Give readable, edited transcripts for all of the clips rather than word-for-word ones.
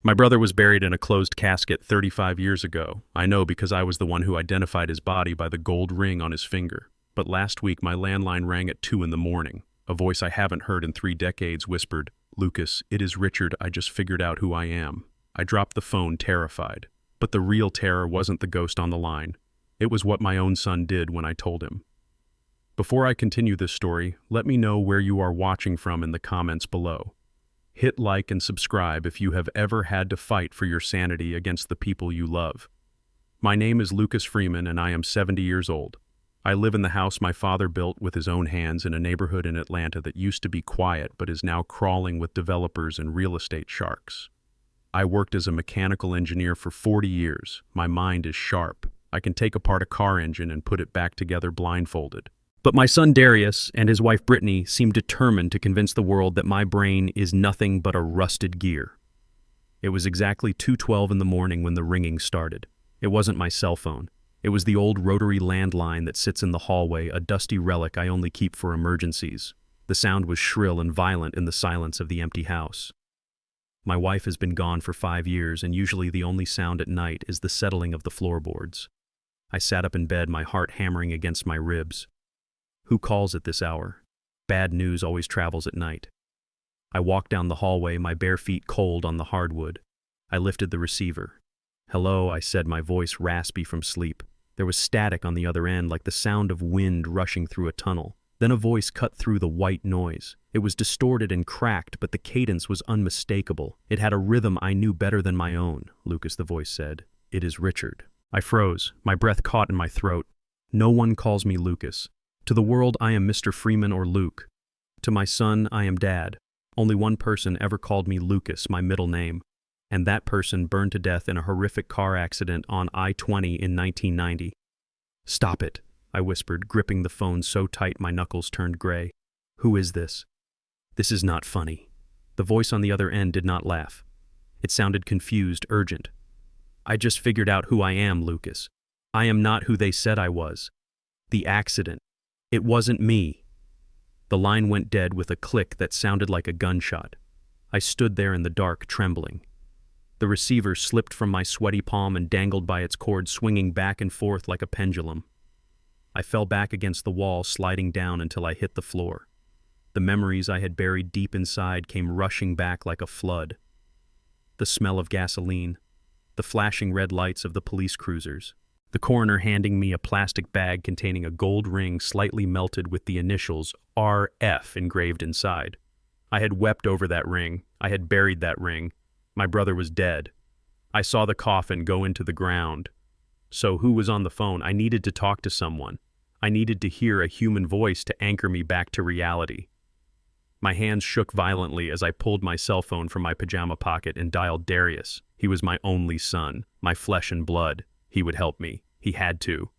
My brother was buried in a closed casket 35 years ago. I know because I was the one who identified his body by the gold ring on his finger. But last week my landline rang at 2 in the morning. A voice I haven't heard in 3 decades whispered, "Lucas, it is Richard, I just figured out who I am." I dropped the phone, terrified. But the real terror wasn't the ghost on the line. It was what my own son did when I told him. Before I continue this story, let me know where you are watching from in the comments below. Hit like and subscribe if you have ever had to fight for your sanity against the people you love. My name is Lucas Freeman and I am 70 years old. I live in the house my father built with his own hands in a neighborhood in Atlanta that used to be quiet but is now crawling with developers and real estate sharks. I worked as a mechanical engineer for 40 years. My mind is sharp. I can take apart a car engine and put it back together blindfolded. But my son Darius and his wife Brittany seem determined to convince the world that my brain is nothing but a rusted gear. It was exactly 2:12 in the morning when the ringing started. It wasn't my cell phone. It was the old rotary landline that sits in the hallway, a dusty relic I only keep for emergencies. The sound was shrill and violent in the silence of the empty house. My wife has been gone for 5 years, and usually the only sound at night is the settling of the floorboards. I sat up in bed, my heart hammering against my ribs. Who calls at this hour? Bad news always travels at night. I walked down the hallway, my bare feet cold on the hardwood. I lifted the receiver. "Hello," I said, my voice raspy from sleep. There was static on the other end, like the sound of wind rushing through a tunnel. Then a voice cut through the white noise. It was distorted and cracked, but the cadence was unmistakable. It had a rhythm I knew better than my own. "Lucas," the voice said. "It is Richard." I froze, my breath caught in my throat. No one calls me Lucas. To the world, I am Mr. Freeman or Luke. To my son, I am Dad. Only one person ever called me Lucas, my middle name. And that person burned to death in a horrific car accident on I-20 in 1990. "Stop it," I whispered, gripping the phone so tight my knuckles turned gray. "Who is this?" "This is not funny." The voice on the other end did not laugh. It sounded confused, urgent. "I just figured out who I am, Lucas. I am not who they said I was. The accident. It wasn't me." The line went dead with a click that sounded like a gunshot. I stood there in the dark, trembling. The receiver slipped from my sweaty palm and dangled by its cord, swinging back and forth like a pendulum. I fell back against the wall, sliding down until I hit the floor. The memories I had buried deep inside came rushing back like a flood. The smell of gasoline, the flashing red lights of the police cruisers, the coroner handing me a plastic bag containing a gold ring slightly melted with the initials RF engraved inside. I had wept over that ring. I had buried that ring. My brother was dead. I saw the coffin go into the ground. So who was on the phone? I needed to talk to someone. I needed to hear a human voice to anchor me back to reality. My hands shook violently as I pulled my cell phone from my pajama pocket and dialed Darius. He was my only son, my flesh and blood. He would help me. He had to.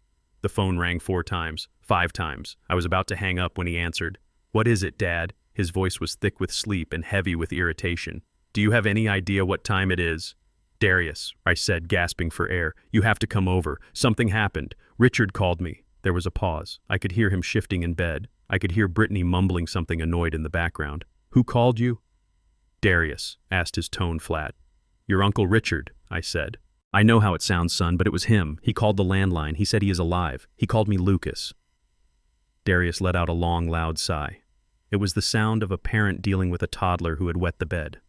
The phone rang 4 times, 5 times. I was about to hang up when he answered. "What is it, Dad?" His voice was thick with sleep and heavy with irritation. "Do you have any idea what time it is?" "Darius," I said, gasping for air, "you have to come over. Something happened. Richard called me." There was a pause. I could hear him shifting in bed. I could hear Brittany mumbling something annoyed in the background. "Who called you?" "Darius," asked, his tone flat. "Your Uncle Richard," I said. "I know how it sounds, son, but it was him. He called the landline. He said he is alive. He called me Lucas." Darius let out a long, loud sigh. It was the sound of a parent dealing with a toddler who had wet the bed.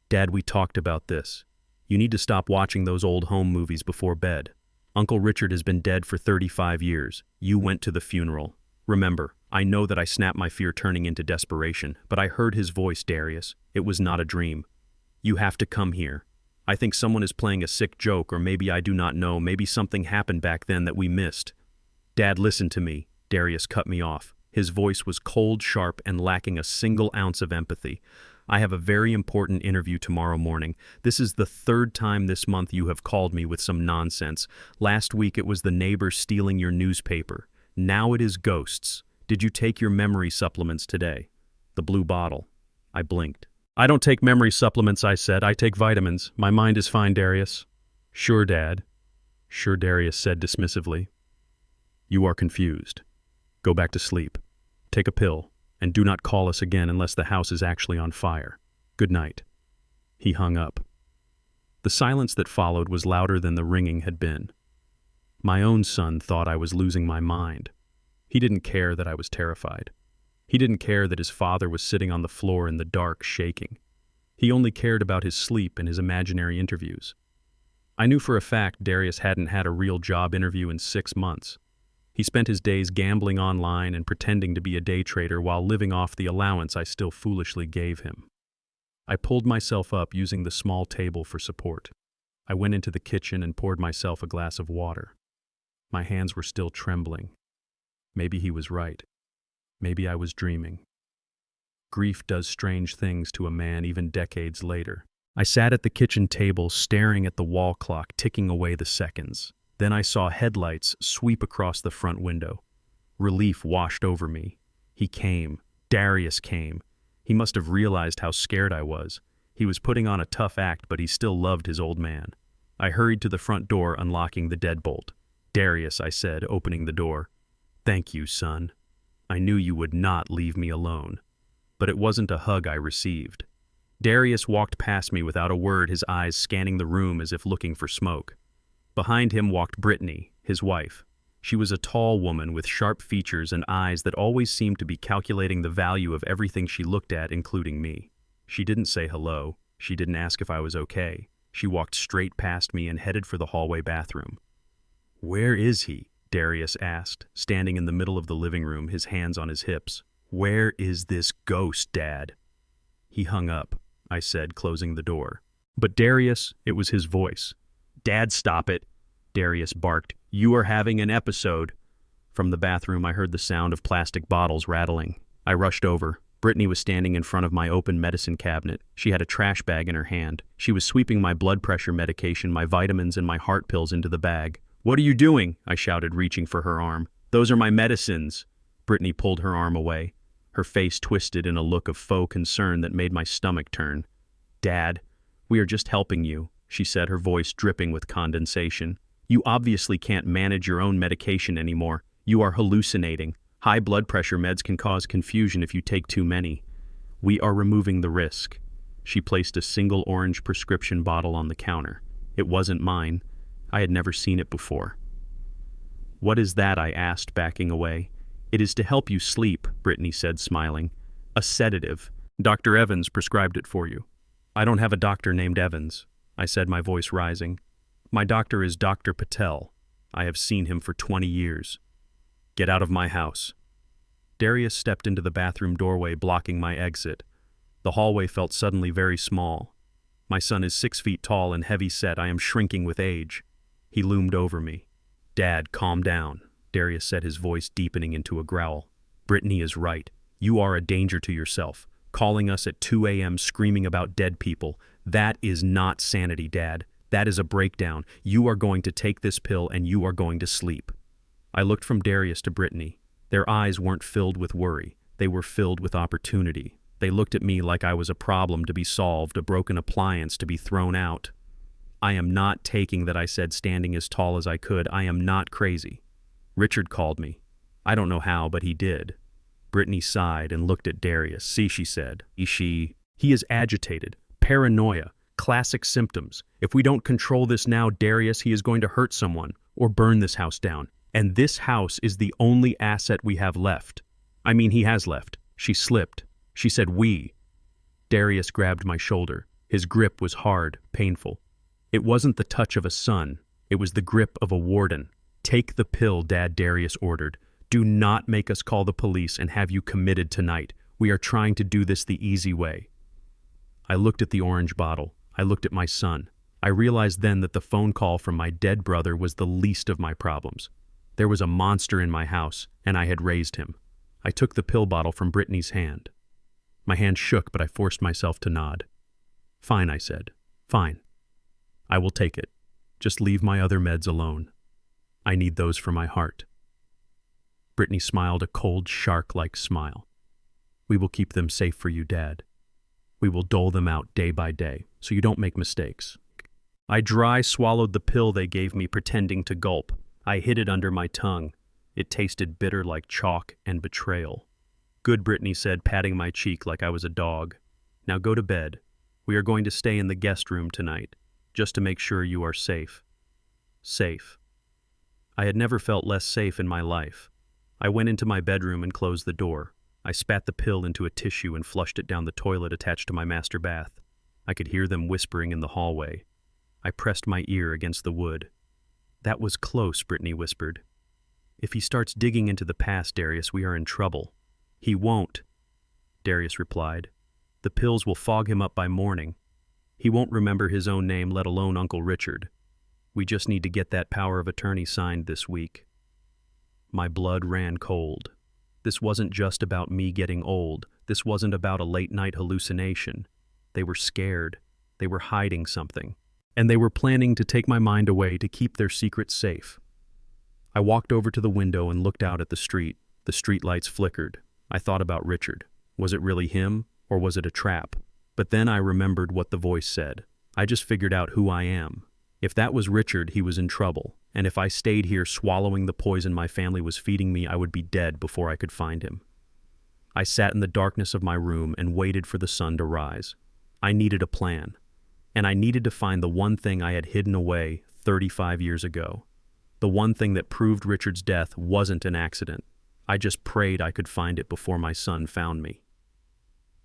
"Dad, we talked about this. You need to stop watching those old home movies before bed. Uncle Richard has been dead for 35 years. You went to the funeral. Remember, I know that I snapped my fear turning into desperation, but I heard his voice, Darius. It was not a dream. You have to come here. I think someone is playing a sick joke, or maybe I do not know. Maybe something happened back then that we missed." "Dad, listen to me." Darius cut me off. His voice was cold, sharp, and lacking a single ounce of empathy. "I have a very important interview tomorrow morning. This is the 3rd time this month you have called me with some nonsense. Last week it was the neighbor stealing your newspaper. Now it is ghosts. Did you take your memory supplements today?" The blue bottle. I blinked. "I don't take memory supplements," I said. "I take vitamins. My mind is fine, Darius." "Sure, Dad." "Sure," Darius said dismissively. "You are confused. Go back to sleep. Take a pill, and do not call us again unless the house is actually on fire. Good night." He hung up. The silence that followed was louder than the ringing had been. My own son thought I was losing my mind. He didn't care that I was terrified. He didn't care that his father was sitting on the floor in the dark, shaking. He only cared about his sleep and his imaginary interviews. I knew for a fact Darius hadn't had a real job interview in 6 months. He spent his days gambling online and pretending to be a day trader while living off the allowance I still foolishly gave him. I pulled myself up using the small table for support. I went into the kitchen and poured myself a glass of water. My hands were still trembling. Maybe he was right. Maybe I was dreaming. Grief does strange things to a man even decades later. I sat at the kitchen table staring at the wall clock ticking away the seconds. Then I saw headlights sweep across the front window. Relief washed over me. He came. Darius came. He must have realized how scared I was. He was putting on a tough act, but he still loved his old man. I hurried to the front door, unlocking the deadbolt. "Darius," I said, opening the door. "Thank you, son. I knew you would not leave me alone." But it wasn't a hug I received. Darius walked past me without a word, his eyes scanning the room as if looking for smoke. Behind him walked Brittany, his wife. She was a tall woman with sharp features and eyes that always seemed to be calculating the value of everything she looked at, including me. She didn't say hello. She didn't ask if I was okay. She walked straight past me and headed for the hallway bathroom. "Where is he?" Darius asked, standing in the middle of the living room, his hands on his hips. "Where is this ghost, Dad?" He hung up, I said, closing the door. But Darius, it was his voice. "Dad, stop it," Darius barked. "You are having an episode." From the bathroom, I heard the sound of plastic bottles rattling. I rushed over. Brittany was standing in front of my open medicine cabinet. She had a trash bag in her hand. She was sweeping my blood pressure medication, my vitamins, and my heart pills into the bag. "What are you doing?" I shouted, reaching for her arm. "Those are my medicines." Brittany pulled her arm away. Her face twisted in a look of faux concern that made my stomach turn. "Dad, we are just helping you," she said, her voice dripping with condensation. "You obviously can't manage your own medication anymore. You are hallucinating. High blood pressure meds can cause confusion if you take too many. We are removing the risk." She placed a single orange prescription bottle on the counter. It wasn't mine. I had never seen it before. "What is that?" I asked, backing away. "It is to help you sleep," Brittany said, smiling. "A sedative. Dr. Evans prescribed it for you." "I don't have a doctor named Evans," I said, my voice rising. "My doctor is Dr. Patel. I have seen him for 20 years. Get out of my house." Darius stepped into the bathroom doorway, blocking my exit. The hallway felt suddenly very small. My son is 6 feet tall and heavy-set. I am shrinking with age. He loomed over me. "Dad, calm down," Darius said, his voice deepening into a growl. "Brittany is right. You are a danger to yourself. Calling us at 2 a.m. screaming about dead people. That is not sanity, Dad. That is a breakdown. You are going to take this pill and you are going to sleep." I looked from Darius to Brittany. Their eyes weren't filled with worry. They were filled with opportunity. They looked at me like I was a problem to be solved, a broken appliance to be thrown out. "I am not taking that," I said, standing as tall as I could. "I am not crazy. Richard called me. I don't know how, but he did." Brittany sighed and looked at Darius. "See," she said. He is agitated. Paranoia. Classic symptoms. If we don't control this now, Darius, he is going to hurt someone or burn this house down. And this house is the only asset we have left. I mean, he has left." She slipped. She said, "We." Darius grabbed my shoulder. His grip was hard, painful. It wasn't the touch of a son. It was the grip of a warden. "Take the pill, Dad," Darius ordered. "Do not make us call the police and have you committed tonight. We are trying to do this the easy way." I looked at the orange bottle. I looked at my son. I realized then that the phone call from my dead brother was the least of my problems. There was a monster in my house, and I had raised him. I took the pill bottle from Brittany's hand. My hand shook, but I forced myself to nod. "Fine," I said. "Fine. I will take it. Just leave my other meds alone. I need those for my heart." Brittany smiled a cold, shark-like smile. "We will keep them safe for you, Dad. We will dole them out day by day, so you don't make mistakes." I dry swallowed the pill they gave me, pretending to gulp. I hid it under my tongue. It tasted bitter like chalk and betrayal. "Good," Brittany said, patting my cheek like I was a dog. "Now go to bed. We are going to stay in the guest room tonight. just to make sure you are safe. Safe. I had never felt less safe in my life. I went into my bedroom and closed the door. I spat the pill into a tissue and flushed it down the toilet attached to my master bath. I could hear them whispering in the hallway. I pressed my ear against the wood. "That was close," Brittany whispered. "If he starts digging into the past, Darius, we are in trouble." "He won't," Darius replied. "The pills will fog him up by morning. He won't remember his own name, let alone Uncle Richard. We just need to get that power of attorney signed this week." My blood ran cold. This wasn't just about me getting old. This wasn't about a late-night hallucination. They were scared. They were hiding something. And they were planning to take my mind away to keep their secret safe. I walked over to the window and looked out at the street. The streetlights flickered. I thought about Richard. Was it really him, or was it a trap? But then I remembered what the voice said. I just figured out who I am. If that was Richard, he was in trouble. And if I stayed here swallowing the poison my family was feeding me, I would be dead before I could find him. I sat in the darkness of my room and waited for the sun to rise. I needed a plan. And I needed to find the one thing I had hidden away 35 years ago. The one thing that proved Richard's death wasn't an accident. I just prayed I could find it before my son found me.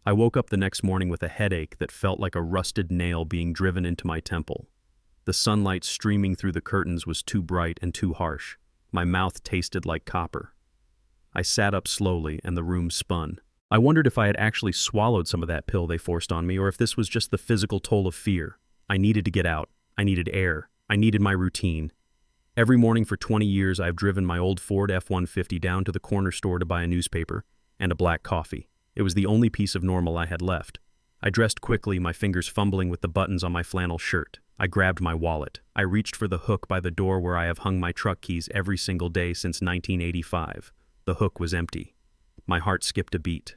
I woke up the next morning with a headache that felt like a rusted nail being driven into my temple. The sunlight streaming through the curtains was too bright and too harsh. My mouth tasted like copper. I sat up slowly and the room spun. I wondered if I had actually swallowed some of that pill they forced on me, or if this was just the physical toll of fear. I needed to get out. I needed air. I needed my routine. Every morning for 20 years, I've driven my old Ford F-150 down to the corner store to buy a newspaper and a black coffee. It was the only piece of normal I had left. I dressed quickly, my fingers fumbling with the buttons on my flannel shirt. I grabbed my wallet. I reached for the hook by the door where I have hung my truck keys every single day since 1985. The hook was empty. My heart skipped a beat.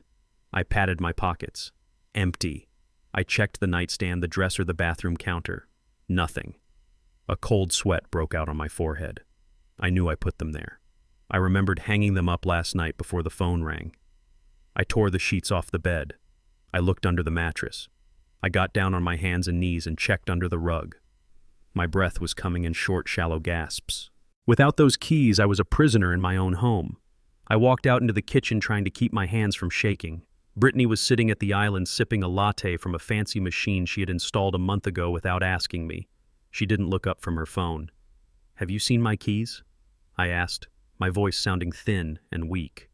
I patted my pockets. Empty. I checked the nightstand, the dresser, the bathroom counter. Nothing. A cold sweat broke out on my forehead. I knew I put them there. I remembered hanging them up last night before the phone rang. I tore the sheets off the bed. I looked under the mattress. I got down on my hands and knees and checked under the rug. My breath was coming in short, shallow gasps. Without those keys, I was a prisoner in my own home. I walked out into the kitchen trying to keep my hands from shaking. Brittany was sitting at the island sipping a latte from a fancy machine she had installed a month ago without asking me. She didn't look up from her phone. "Have you seen my keys?" I asked, my voice sounding thin and weak.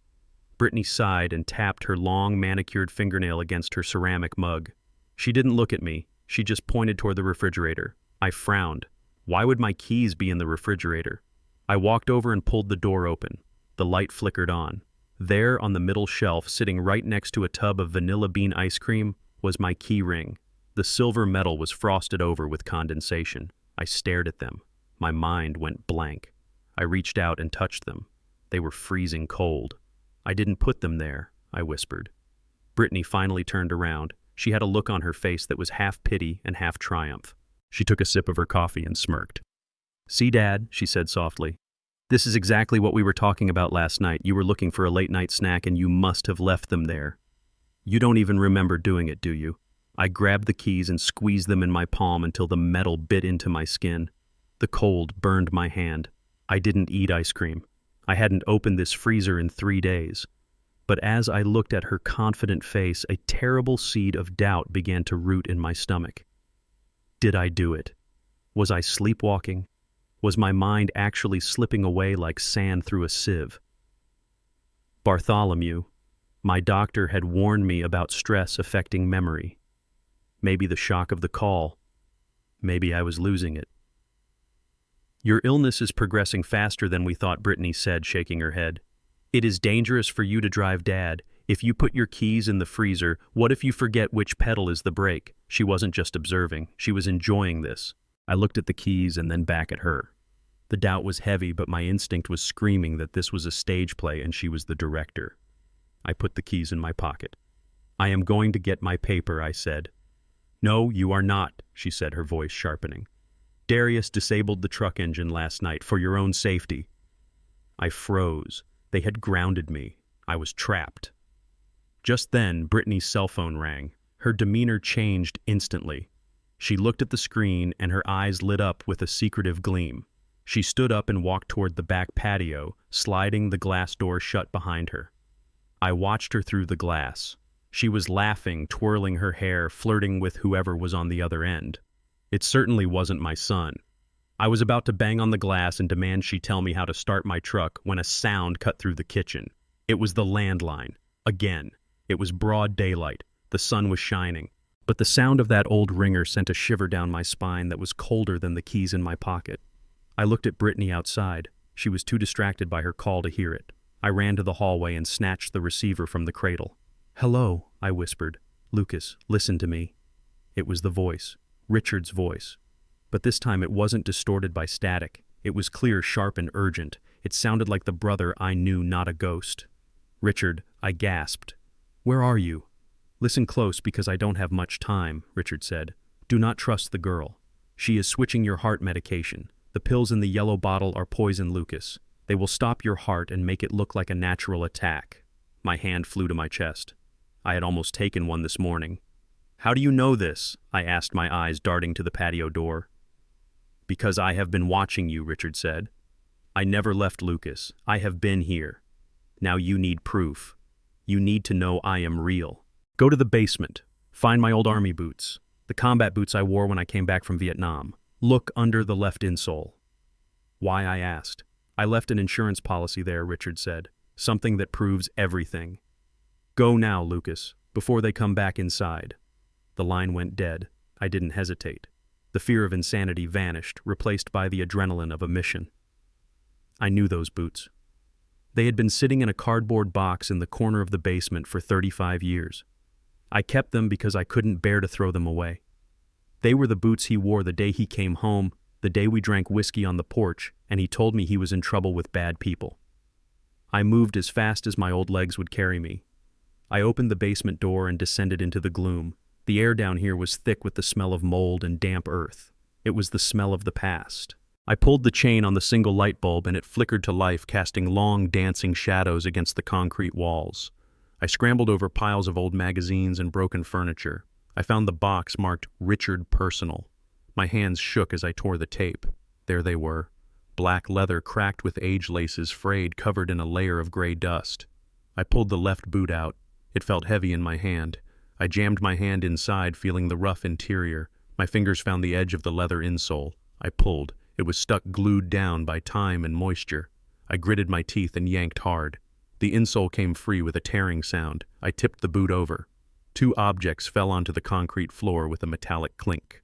Brittany sighed and tapped her long, manicured fingernail against her ceramic mug. She didn't look at me. She just pointed toward the refrigerator. I frowned. Why would my keys be in the refrigerator? I walked over and pulled the door open. The light flickered on. There, on the middle shelf, sitting right next to a tub of vanilla bean ice cream, was my key ring. The silver metal was frosted over with condensation. I stared at them. My mind went blank. I reached out and touched them. They were freezing cold. "I didn't put them there," I whispered. Brittany finally turned around. She had a look on her face that was half pity and half triumph. She took a sip of her coffee and smirked. "See, Dad," she said softly. "This is exactly what we were talking about last night. You were looking for a late-night snack and you must have left them there. You don't even remember doing it, do you?" I grabbed the keys and squeezed them in my palm until the metal bit into my skin. The cold burned my hand. I didn't eat ice cream. I hadn't opened this freezer in 3 days. But as I looked at her confident face, a terrible seed of doubt began to root in my stomach. Did I do it? Was I sleepwalking? Was my mind actually slipping away like sand through a sieve? Bartholomew, my doctor, had warned me about stress affecting memory. Maybe the shock of the call. Maybe I was losing it. "Your illness is progressing faster than we thought," Brittany said, shaking her head. "It is dangerous for you to drive, Dad. If you put your keys in the freezer, what if you forget which pedal is the brake?" She wasn't just observing. She was enjoying this. I looked at the keys and then back at her. The doubt was heavy, but my instinct was screaming that this was a stage play and she was the director. I put the keys in my pocket. "I am going to get my paper," I said. "No, you are not," she said, her voice sharpening. "Darius disabled the truck engine last night for your own safety." I froze. They had grounded me. I was trapped. Just then, Brittany's cell phone rang. Her demeanor changed instantly. She looked at the screen and her eyes lit up with a secretive gleam. She stood up and walked toward the back patio, sliding the glass door shut behind her. I watched her through the glass. She was laughing, twirling her hair, flirting with whoever was on the other end. It certainly wasn't my son. I was about to bang on the glass and demand she tell me how to start my truck when a sound cut through the kitchen. It was the landline. Again. It was broad daylight. The sun was shining. But the sound of that old ringer sent a shiver down my spine that was colder than the keys in my pocket. I looked at Brittany outside. She was too distracted by her call to hear it. I ran to the hallway and snatched the receiver from the cradle. "Hello," I whispered. "Lucas, listen to me." It was the voice. Richard's voice. But this time it wasn't distorted by static. It was clear, sharp, and urgent. It sounded like the brother I knew, not a ghost. "Richard," I gasped. "Where are you?" "Listen close because I don't have much time," Richard said. "Do not trust the girl. She is switching your heart medication. The pills in the yellow bottle are poison, Lucas. They will stop your heart and make it look like a natural attack." My hand flew to my chest. I had almost taken one this morning. "How do you know this?" I asked, my eyes darting to the patio door. "Because I have been watching you," Richard said. "I never left Lucas. I have been here. Now you need proof. You need to know I am real. Go to the basement. Find my old army boots. The combat boots I wore when I came back from Vietnam. Look under the left insole." "Why?" I asked. "I left an insurance policy there," Richard said. "Something that proves everything. Go now, Lucas, before they come back inside." The line went dead. I didn't hesitate. The fear of insanity vanished, replaced by the adrenaline of a mission. I knew those boots. They had been sitting in a cardboard box in the corner of the basement for 35 years. I kept them because I couldn't bear to throw them away. They were the boots he wore the day he came home, the day we drank whiskey on the porch, and he told me he was in trouble with bad people. I moved as fast as my old legs would carry me. I opened the basement door and descended into the gloom. The air down here was thick with the smell of mold and damp earth. It was the smell of the past. I pulled the chain on the single light bulb and it flickered to life, casting long, dancing shadows against the concrete walls. I scrambled over piles of old magazines and broken furniture. I found the box marked Richard Personal. My hands shook as I tore the tape. There they were. Black leather cracked with age laces frayed, covered in a layer of gray dust. I pulled the left boot out. It felt heavy in my hand. I jammed my hand inside, feeling the rough interior. My fingers found the edge of the leather insole. I pulled. It was stuck glued down by time and moisture. I gritted my teeth and yanked hard. The insole came free with a tearing sound. I tipped the boot over. 2 objects fell onto the concrete floor with a metallic clink.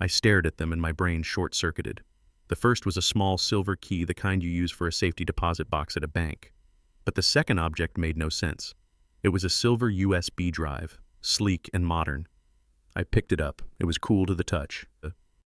I stared at them and my brain short-circuited. The first was a small silver key, the kind you use for a safety deposit box at a bank. But the second object made no sense. It was a silver USB drive, sleek and modern. I picked it up. It was cool to the touch.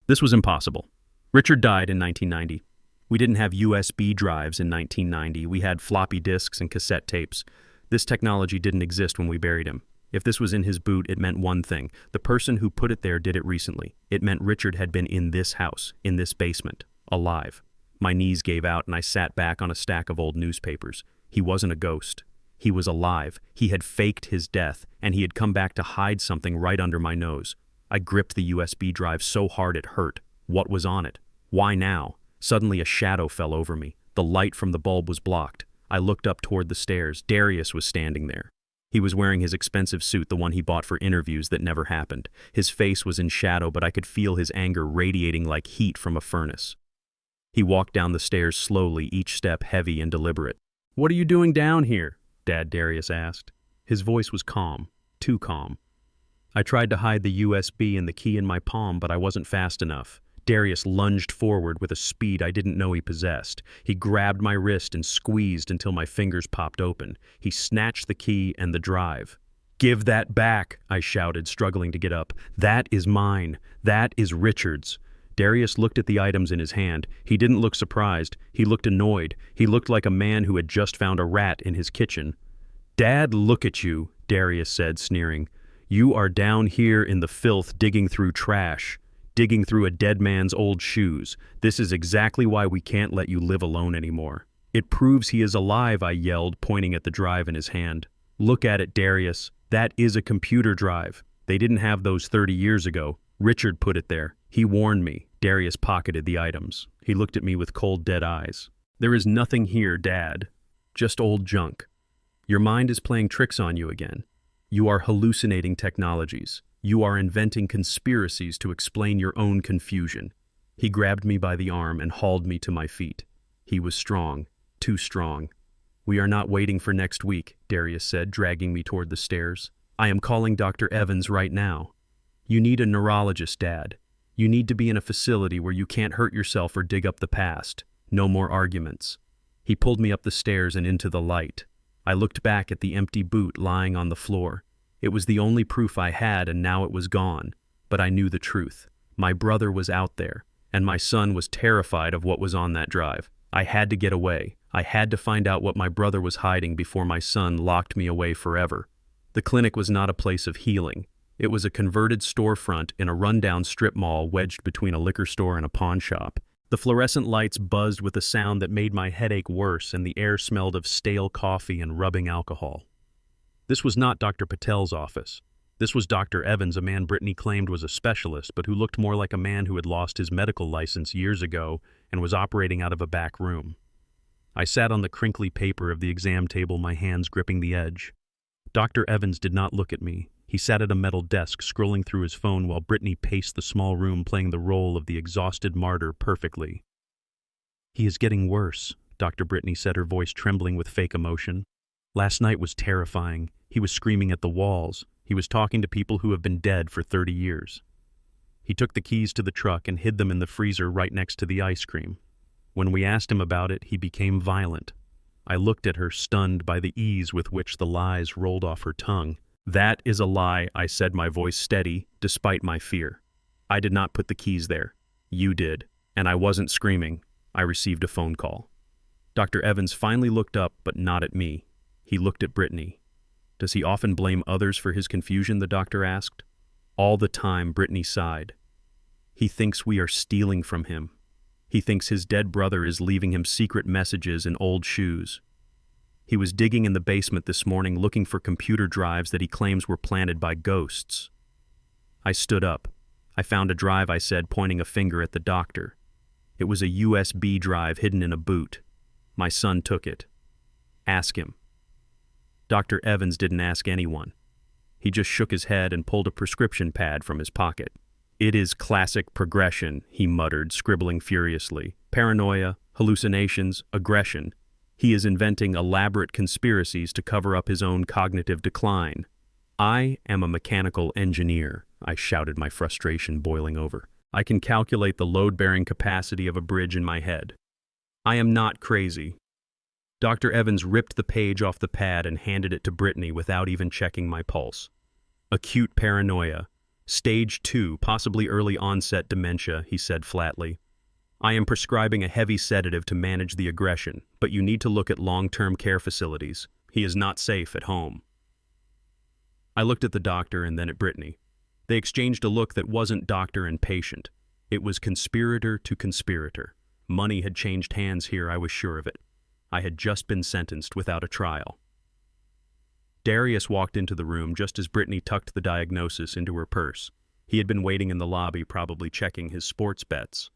This was impossible. Richard died in 1990. We didn't have USB drives in 1990. We had floppy disks and cassette tapes. This technology didn't exist when we buried him. If this was in his boot, it meant one thing. The person who put it there did it recently. It meant Richard had been in this house, in this basement, alive. My knees gave out and I sat back on a stack of old newspapers. He wasn't a ghost. He was alive. He had faked his death, and he had come back to hide something right under my nose. I gripped the USB drive so hard it hurt. What was on it? Why now? Suddenly a shadow fell over me. The light from the bulb was blocked. I looked up toward the stairs. Darius was standing there. He was wearing his expensive suit, the one he bought for interviews that never happened. His face was in shadow, but I could feel his anger radiating like heat from a furnace. He walked down the stairs slowly, each step heavy and deliberate. "What are you doing down here?" Dad, Darius asked. His voice was calm, too calm. I tried to hide the USB and the key in my palm, but I wasn't fast enough. Darius lunged forward with a speed I didn't know he possessed. He grabbed my wrist and squeezed until my fingers popped open. He snatched the key and the drive. "Give that back," I shouted, struggling to get up. "That is mine. That is Richard's." Darius looked at the items in his hand. He didn't look surprised. He looked annoyed. He looked like a man who had just found a rat in his kitchen. "Dad, look at you," Darius said, sneering. "You are down here in the filth digging through trash. Digging through a dead man's old shoes. This is exactly why we can't let you live alone anymore." "It proves he is alive," I yelled, pointing at the drive in his hand. "Look at it, Darius. That is a computer drive. They didn't have those 30 years ago. Richard put it there. He warned me. Darius pocketed the items. He looked at me with cold, dead eyes. There is nothing here, Dad. Just old junk. Your mind is playing tricks on you again. You are hallucinating technologies. You are inventing conspiracies to explain your own confusion. He grabbed me by the arm and hauled me to my feet. He was strong, too strong. We are not waiting for next week, Darius said, dragging me toward the stairs. I am calling Dr. Evans right now. You need a neurologist, Dad. You need to be in a facility where you can't hurt yourself or dig up the past. No more arguments. He pulled me up the stairs and into the light. I looked back at the empty boot lying on the floor. It was the only proof I had, and now it was gone. But I knew the truth. My brother was out there, and my son was terrified of what was on that drive. I had to get away. I had to find out what my brother was hiding before my son locked me away forever. The clinic was not a place of healing. It was a converted storefront in a rundown strip mall wedged between a liquor store and a pawn shop. The fluorescent lights buzzed with a sound that made my headache worse, and the air smelled of stale coffee and rubbing alcohol. This was not Dr. Patel's office. This was Dr. Evans, a man Brittany claimed was a specialist, but who looked more like a man who had lost his medical license years ago and was operating out of a back room. I sat on the crinkly paper of the exam table, my hands gripping the edge. Dr. Evans did not look at me. He sat at a metal desk, scrolling through his phone while Brittany paced the small room, playing the role of the exhausted martyr perfectly. He is getting worse, Dr. Brittany said, her voice trembling with fake emotion. Last night was terrifying. He was screaming at the walls. He was talking to people who have been dead for 30 years. He took the keys to the truck and hid them in the freezer right next to the ice cream. When we asked him about it, he became violent. I looked at her, stunned by the ease with which the lies rolled off her tongue. That is a lie, I said, my voice steady, despite my fear. I did not put the keys there. You did. And I wasn't screaming. I received a phone call. Dr. Evans finally looked up, but not at me. He looked at Brittany. Does he often blame others for his confusion, the doctor asked. All the time, Brittany sighed. He thinks we are stealing from him. He thinks his dead brother is leaving him secret messages in old shoes. He was digging in the basement this morning looking for computer drives that he claims were planted by ghosts. I stood up. I found a drive, I said, pointing a finger at the doctor. It was a USB drive hidden in a boot. My son took it. Ask him. Dr. Evans didn't ask anyone. He just shook his head and pulled a prescription pad from his pocket. It is classic progression, he muttered, scribbling furiously. Paranoia, hallucinations, aggression. He is inventing elaborate conspiracies to cover up his own cognitive decline. I am a mechanical engineer, I shouted, my frustration boiling over. I can calculate the load-bearing capacity of a bridge in my head. I am not crazy. Dr. Evans ripped the page off the pad and handed it to Brittany without even checking my pulse. Acute paranoia. Stage 2, possibly early onset dementia, he said flatly. I am prescribing a heavy sedative to manage the aggression, but you need to look at long-term care facilities. He is not safe at home. I looked at the doctor and then at Brittany. They exchanged a look that wasn't doctor and patient. It was conspirator to conspirator. Money had changed hands here, I was sure of it. I had just been sentenced without a trial. Darius walked into the room just as Brittany tucked the diagnosis into her purse. He had been waiting in the lobby, probably checking his sports bets.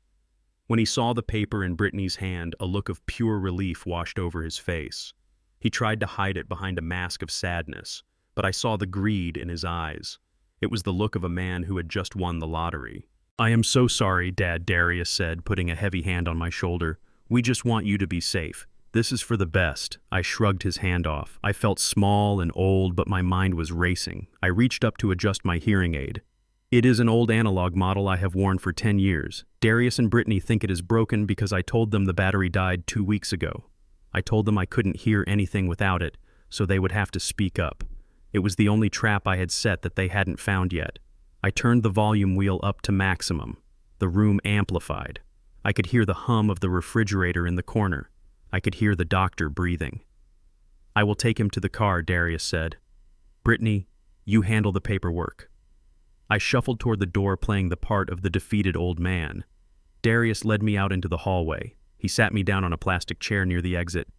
When he saw the paper in Brittany's hand, a look of pure relief washed over his face. He tried to hide it behind a mask of sadness, but I saw the greed in his eyes. It was the look of a man who had just won the lottery. I am so sorry, Dad, Darius said, putting a heavy hand on my shoulder. We just want you to be safe. This is for the best. I shrugged his hand off. I felt small and old, but my mind was racing. I reached up to adjust my hearing aid. It is an old analog model I have worn for 10 years. Darius and Brittany think it is broken because I told them the battery died 2 weeks ago. I told them I couldn't hear anything without it, so they would have to speak up. It was the only trap I had set that they hadn't found yet. I turned the volume wheel up to maximum. The room amplified. I could hear the hum of the refrigerator in the corner. I could hear the doctor breathing. I will take him to the car, Darius said. Brittany, you handle the paperwork. I shuffled toward the door, playing the part of the defeated old man. Darius led me out into the hallway. He sat me down on a plastic chair near the exit.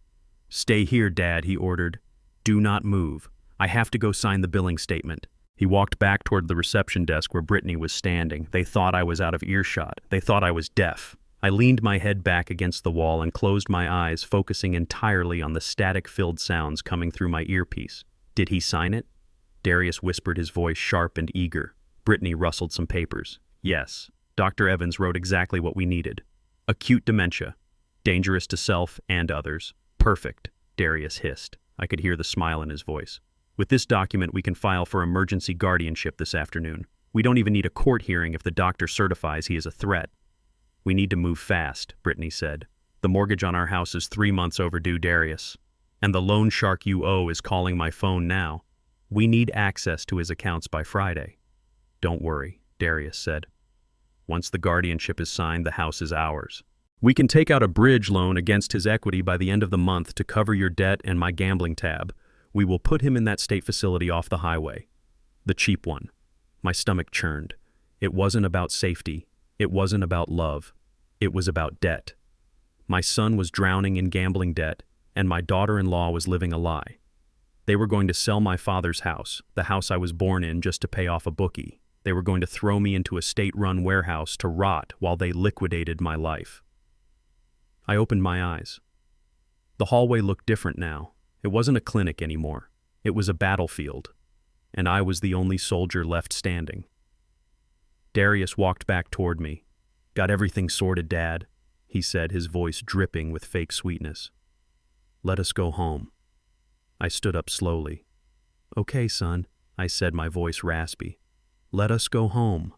Stay here, Dad, he ordered. Do not move. I have to go sign the billing statement. He walked back toward the reception desk where Brittany was standing. They thought I was out of earshot. They thought I was deaf. I leaned my head back against the wall and closed my eyes, focusing entirely on the static-filled sounds coming through my earpiece. Did he sign it? Darius whispered, his voice sharp and eager. Brittany rustled some papers. Yes. Dr. Evans wrote exactly what we needed. Acute dementia. Dangerous to self and others. Perfect, Darius hissed. I could hear the smile in his voice. With this document, we can file for emergency guardianship this afternoon. We don't even need a court hearing if the doctor certifies he is a threat. We need to move fast, Brittany said. The mortgage on our house is 3 months overdue, Darius. And the loan shark you owe is calling my phone now. We need access to his accounts by Friday. Don't worry, Darius said. Once the guardianship is signed, the house is ours. We can take out a bridge loan against his equity by the end of the month to cover your debt and my gambling tab. We will put him in that state facility off the highway. The cheap one. My stomach churned. It wasn't about safety. It wasn't about love. It was about debt. My son was drowning in gambling debt, and my daughter-in-law was living a lie. They were going to sell my father's house, the house I was born in, just to pay off a bookie. They were going to throw me into a state-run warehouse to rot while they liquidated my life. I opened my eyes. The hallway looked different now. It wasn't a clinic anymore. It was a battlefield, and I was the only soldier left standing. Darius walked back toward me. Got everything sorted, Dad, he said, his voice dripping with fake sweetness. Let us go home. I stood up slowly. Okay, son, I said, my voice raspy. Let us go home.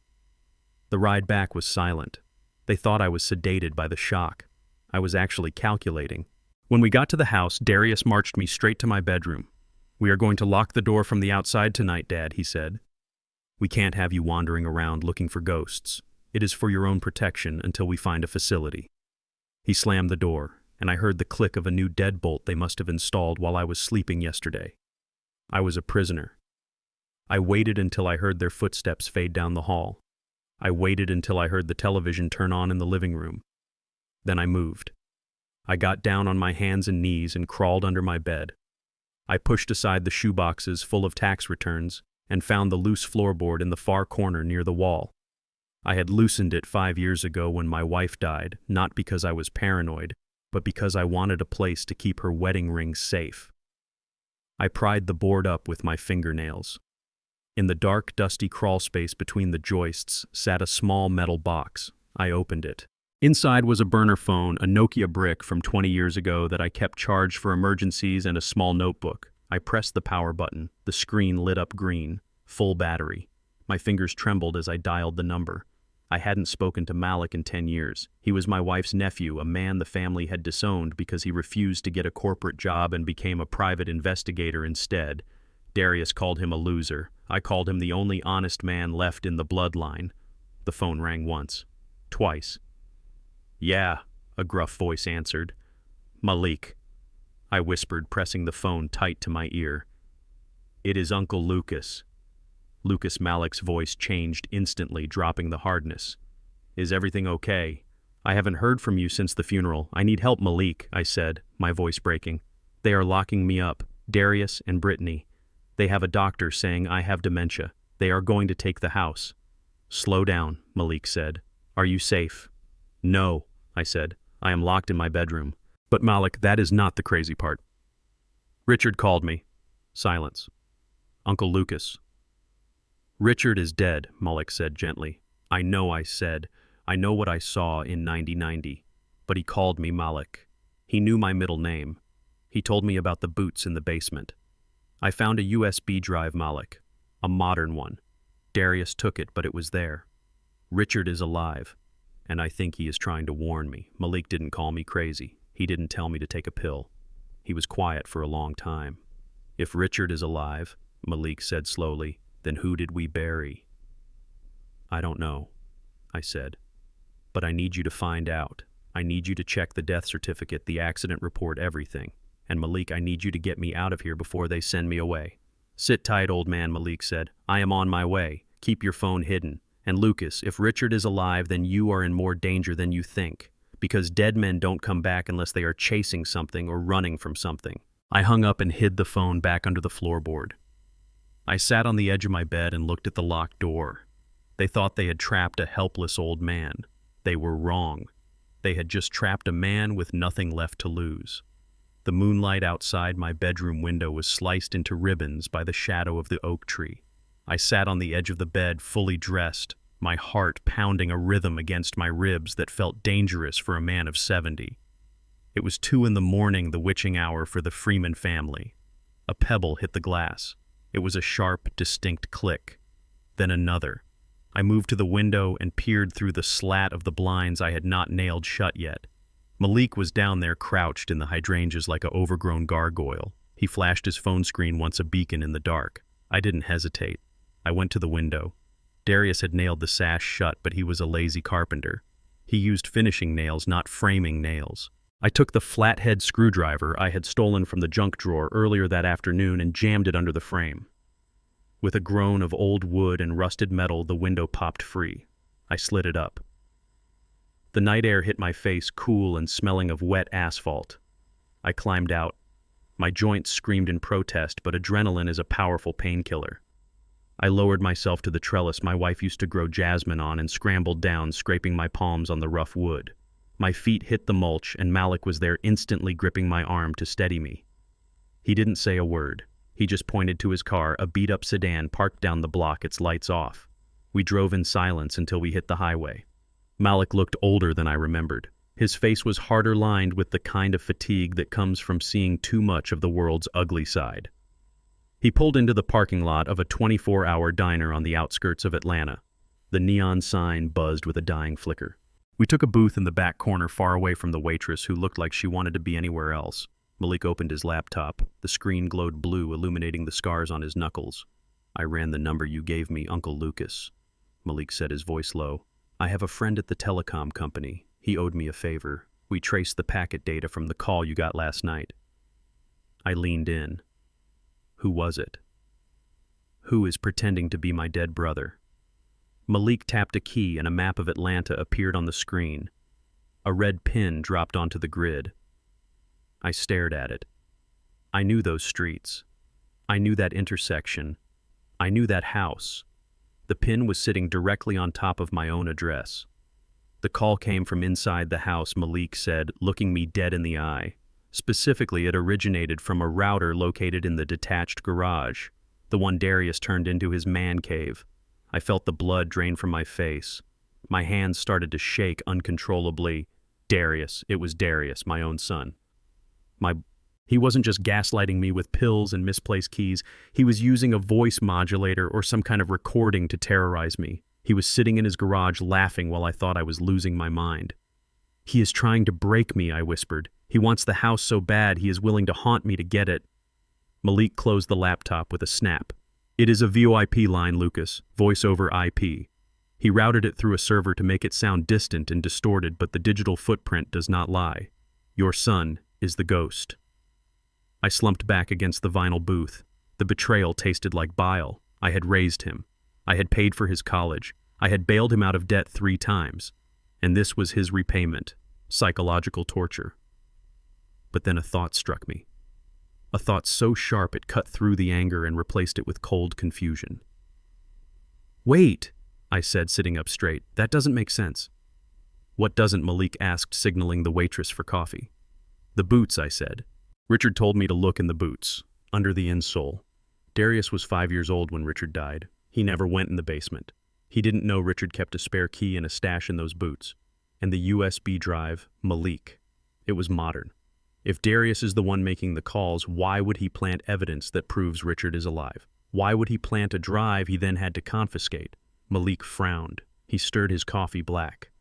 The ride back was silent. They thought I was sedated by the shock. I was actually calculating. When we got to the house, Darius marched me straight to my bedroom. We are going to lock the door from the outside tonight, Dad, he said. We can't have you wandering around looking for ghosts. It is for your own protection until we find a facility. He slammed the door, and I heard the click of a new deadbolt they must have installed while I was sleeping yesterday. I was a prisoner. I waited until I heard their footsteps fade down the hall. I waited until I heard the television turn on in the living room. Then I moved. I got down on my hands and knees and crawled under my bed. I pushed aside the shoeboxes full of tax returns and found the loose floorboard in the far corner near the wall. I had loosened it 5 years ago when my wife died, not because I was paranoid, but because I wanted a place to keep her wedding ring safe. I pried the board up with my fingernails. In the dark, dusty crawl space between the joists sat a small metal box. I opened it. Inside was a burner phone, a Nokia brick from 20 years ago that I kept charged for emergencies, and a small notebook. I pressed the power button. The screen lit up green. Full battery. My fingers trembled as I dialed the number. I hadn't spoken to Malik in 10 years. He was my wife's nephew, a man the family had disowned because he refused to get a corporate job and became a private investigator instead. Darius called him a loser. I called him the only honest man left in the bloodline. The phone rang once. Twice. Yeah, a gruff voice answered. Malik, I whispered, pressing the phone tight to my ear. It is Uncle Lucas. Lucas Malik's voice changed instantly, dropping the hardness. Is everything okay? I haven't heard from you since the funeral. I need help, Malik, I said, my voice breaking. They are locking me up, Darius and Brittany. They have a doctor saying I have dementia. They are going to take the house. Slow down, Malik said. Are you safe? No, I said. I am locked in my bedroom. But Malik, that is not the crazy part. Richard called me. Silence. Uncle Lucas. Richard is dead, Malik said gently. I know, I said. I know what I saw in 9090. But he called me Malik. He knew my middle name. He told me about the boots in the basement. I found a USB drive, Malik. A modern one. Darius took it, but it was there. Richard is alive, and I think he is trying to warn me. Malik didn't call me crazy. He didn't tell me to take a pill. He was quiet for a long time. If Richard is alive, Malik said slowly, then who did we bury? I don't know, I said. But I need you to find out. I need you to check the death certificate, the accident report, everything. And Malik, I need you to get me out of here before they send me away. Sit tight, old man, Malik said. I am on my way. Keep your phone hidden. And Lucas, if Richard is alive, then you are in more danger than you think. Because dead men don't come back unless they are chasing something or running from something. I hung up and hid the phone back under the floorboard. I sat on the edge of my bed and looked at the locked door. They thought they had trapped a helpless old man. They were wrong. They had just trapped a man with nothing left to lose. The moonlight outside my bedroom window was sliced into ribbons by the shadow of the oak tree. I sat on the edge of the bed, fully dressed, my heart pounding a rhythm against my ribs that felt dangerous for a man of 70. It was 2 a.m, the witching hour for the Freeman family. A pebble hit the glass. It was a sharp, distinct click. Then another. I moved to the window and peered through the slat of the blinds I had not nailed shut yet. Malik was down there crouched in the hydrangeas like an overgrown gargoyle. He flashed his phone screen once a beacon in the dark. I didn't hesitate. I went to the window. Darius had nailed the sash shut, but he was a lazy carpenter. He used finishing nails, not framing nails. I took the flathead screwdriver I had stolen from the junk drawer earlier that afternoon and jammed it under the frame. With a groan of old wood and rusted metal, the window popped free. I slid it up. The night air hit my face, cool and smelling of wet asphalt. I climbed out. My joints screamed in protest, but adrenaline is a powerful painkiller. I lowered myself to the trellis my wife used to grow jasmine on and scrambled down, scraping my palms on the rough wood. My feet hit the mulch, and Malik was there instantly gripping my arm to steady me. He didn't say a word. He just pointed to his car, a beat-up sedan parked down the block, its lights off. We drove in silence until we hit the highway. Malik looked older than I remembered. His face was harder lined with the kind of fatigue that comes from seeing too much of the world's ugly side. He pulled into the parking lot of a 24-hour diner on the outskirts of Atlanta. The neon sign buzzed with a dying flicker. We took a booth in the back corner far away from the waitress, who looked like she wanted to be anywhere else. Malik opened his laptop. The screen glowed blue, illuminating the scars on his knuckles. "I ran the number you gave me, Uncle Lucas," Malik said, his voice low. "I have a friend at the telecom company. He owed me a favor. We traced the packet data from the call you got last night." I leaned in. Who was it? Who is pretending to be my dead brother? Malik tapped a key and a map of Atlanta appeared on the screen. A red pin dropped onto the grid. I stared at it. I knew those streets. I knew that intersection. I knew that house. The pin was sitting directly on top of my own address. The call came from inside the house, Malik said, looking me dead in the eye. Specifically, it originated from a router located in the detached garage, the one Darius turned into his man cave. I felt the blood drain from my face. My hands started to shake uncontrollably. Darius. It was Darius, my own son. He wasn't just gaslighting me with pills and misplaced keys. He was using a voice modulator or some kind of recording to terrorize me. He was sitting in his garage laughing while I thought I was losing my mind. "He is trying to break me," I whispered. "He wants the house so bad he is willing to haunt me to get it." Malik closed the laptop with a snap. "It is a VoIP line, Lucas. Voice over IP. He routed it through a server to make it sound distant and distorted, but the digital footprint does not lie. Your son is the ghost." I slumped back against the vinyl booth. The betrayal tasted like bile. I had raised him. I had paid for his college. I had bailed him out of debt 3 times. And this was his repayment. Psychological torture. But then a thought struck me. A thought so sharp it cut through the anger and replaced it with cold confusion. "Wait," I said, sitting up straight. "That doesn't make sense." "What doesn't?" Malik asked, signaling the waitress for coffee. "The boots," I said. "Richard told me to look in the boots, under the insole. Darius was 5 years old when Richard died. He never went in the basement. He didn't know Richard kept a spare key and a stash in those boots. And the USB drive, Malik. It was modern. If Darius is the one making the calls, why would he plant evidence that proves Richard is alive? Why would he plant a drive he then had to confiscate?" Malik frowned. He stirred his coffee black.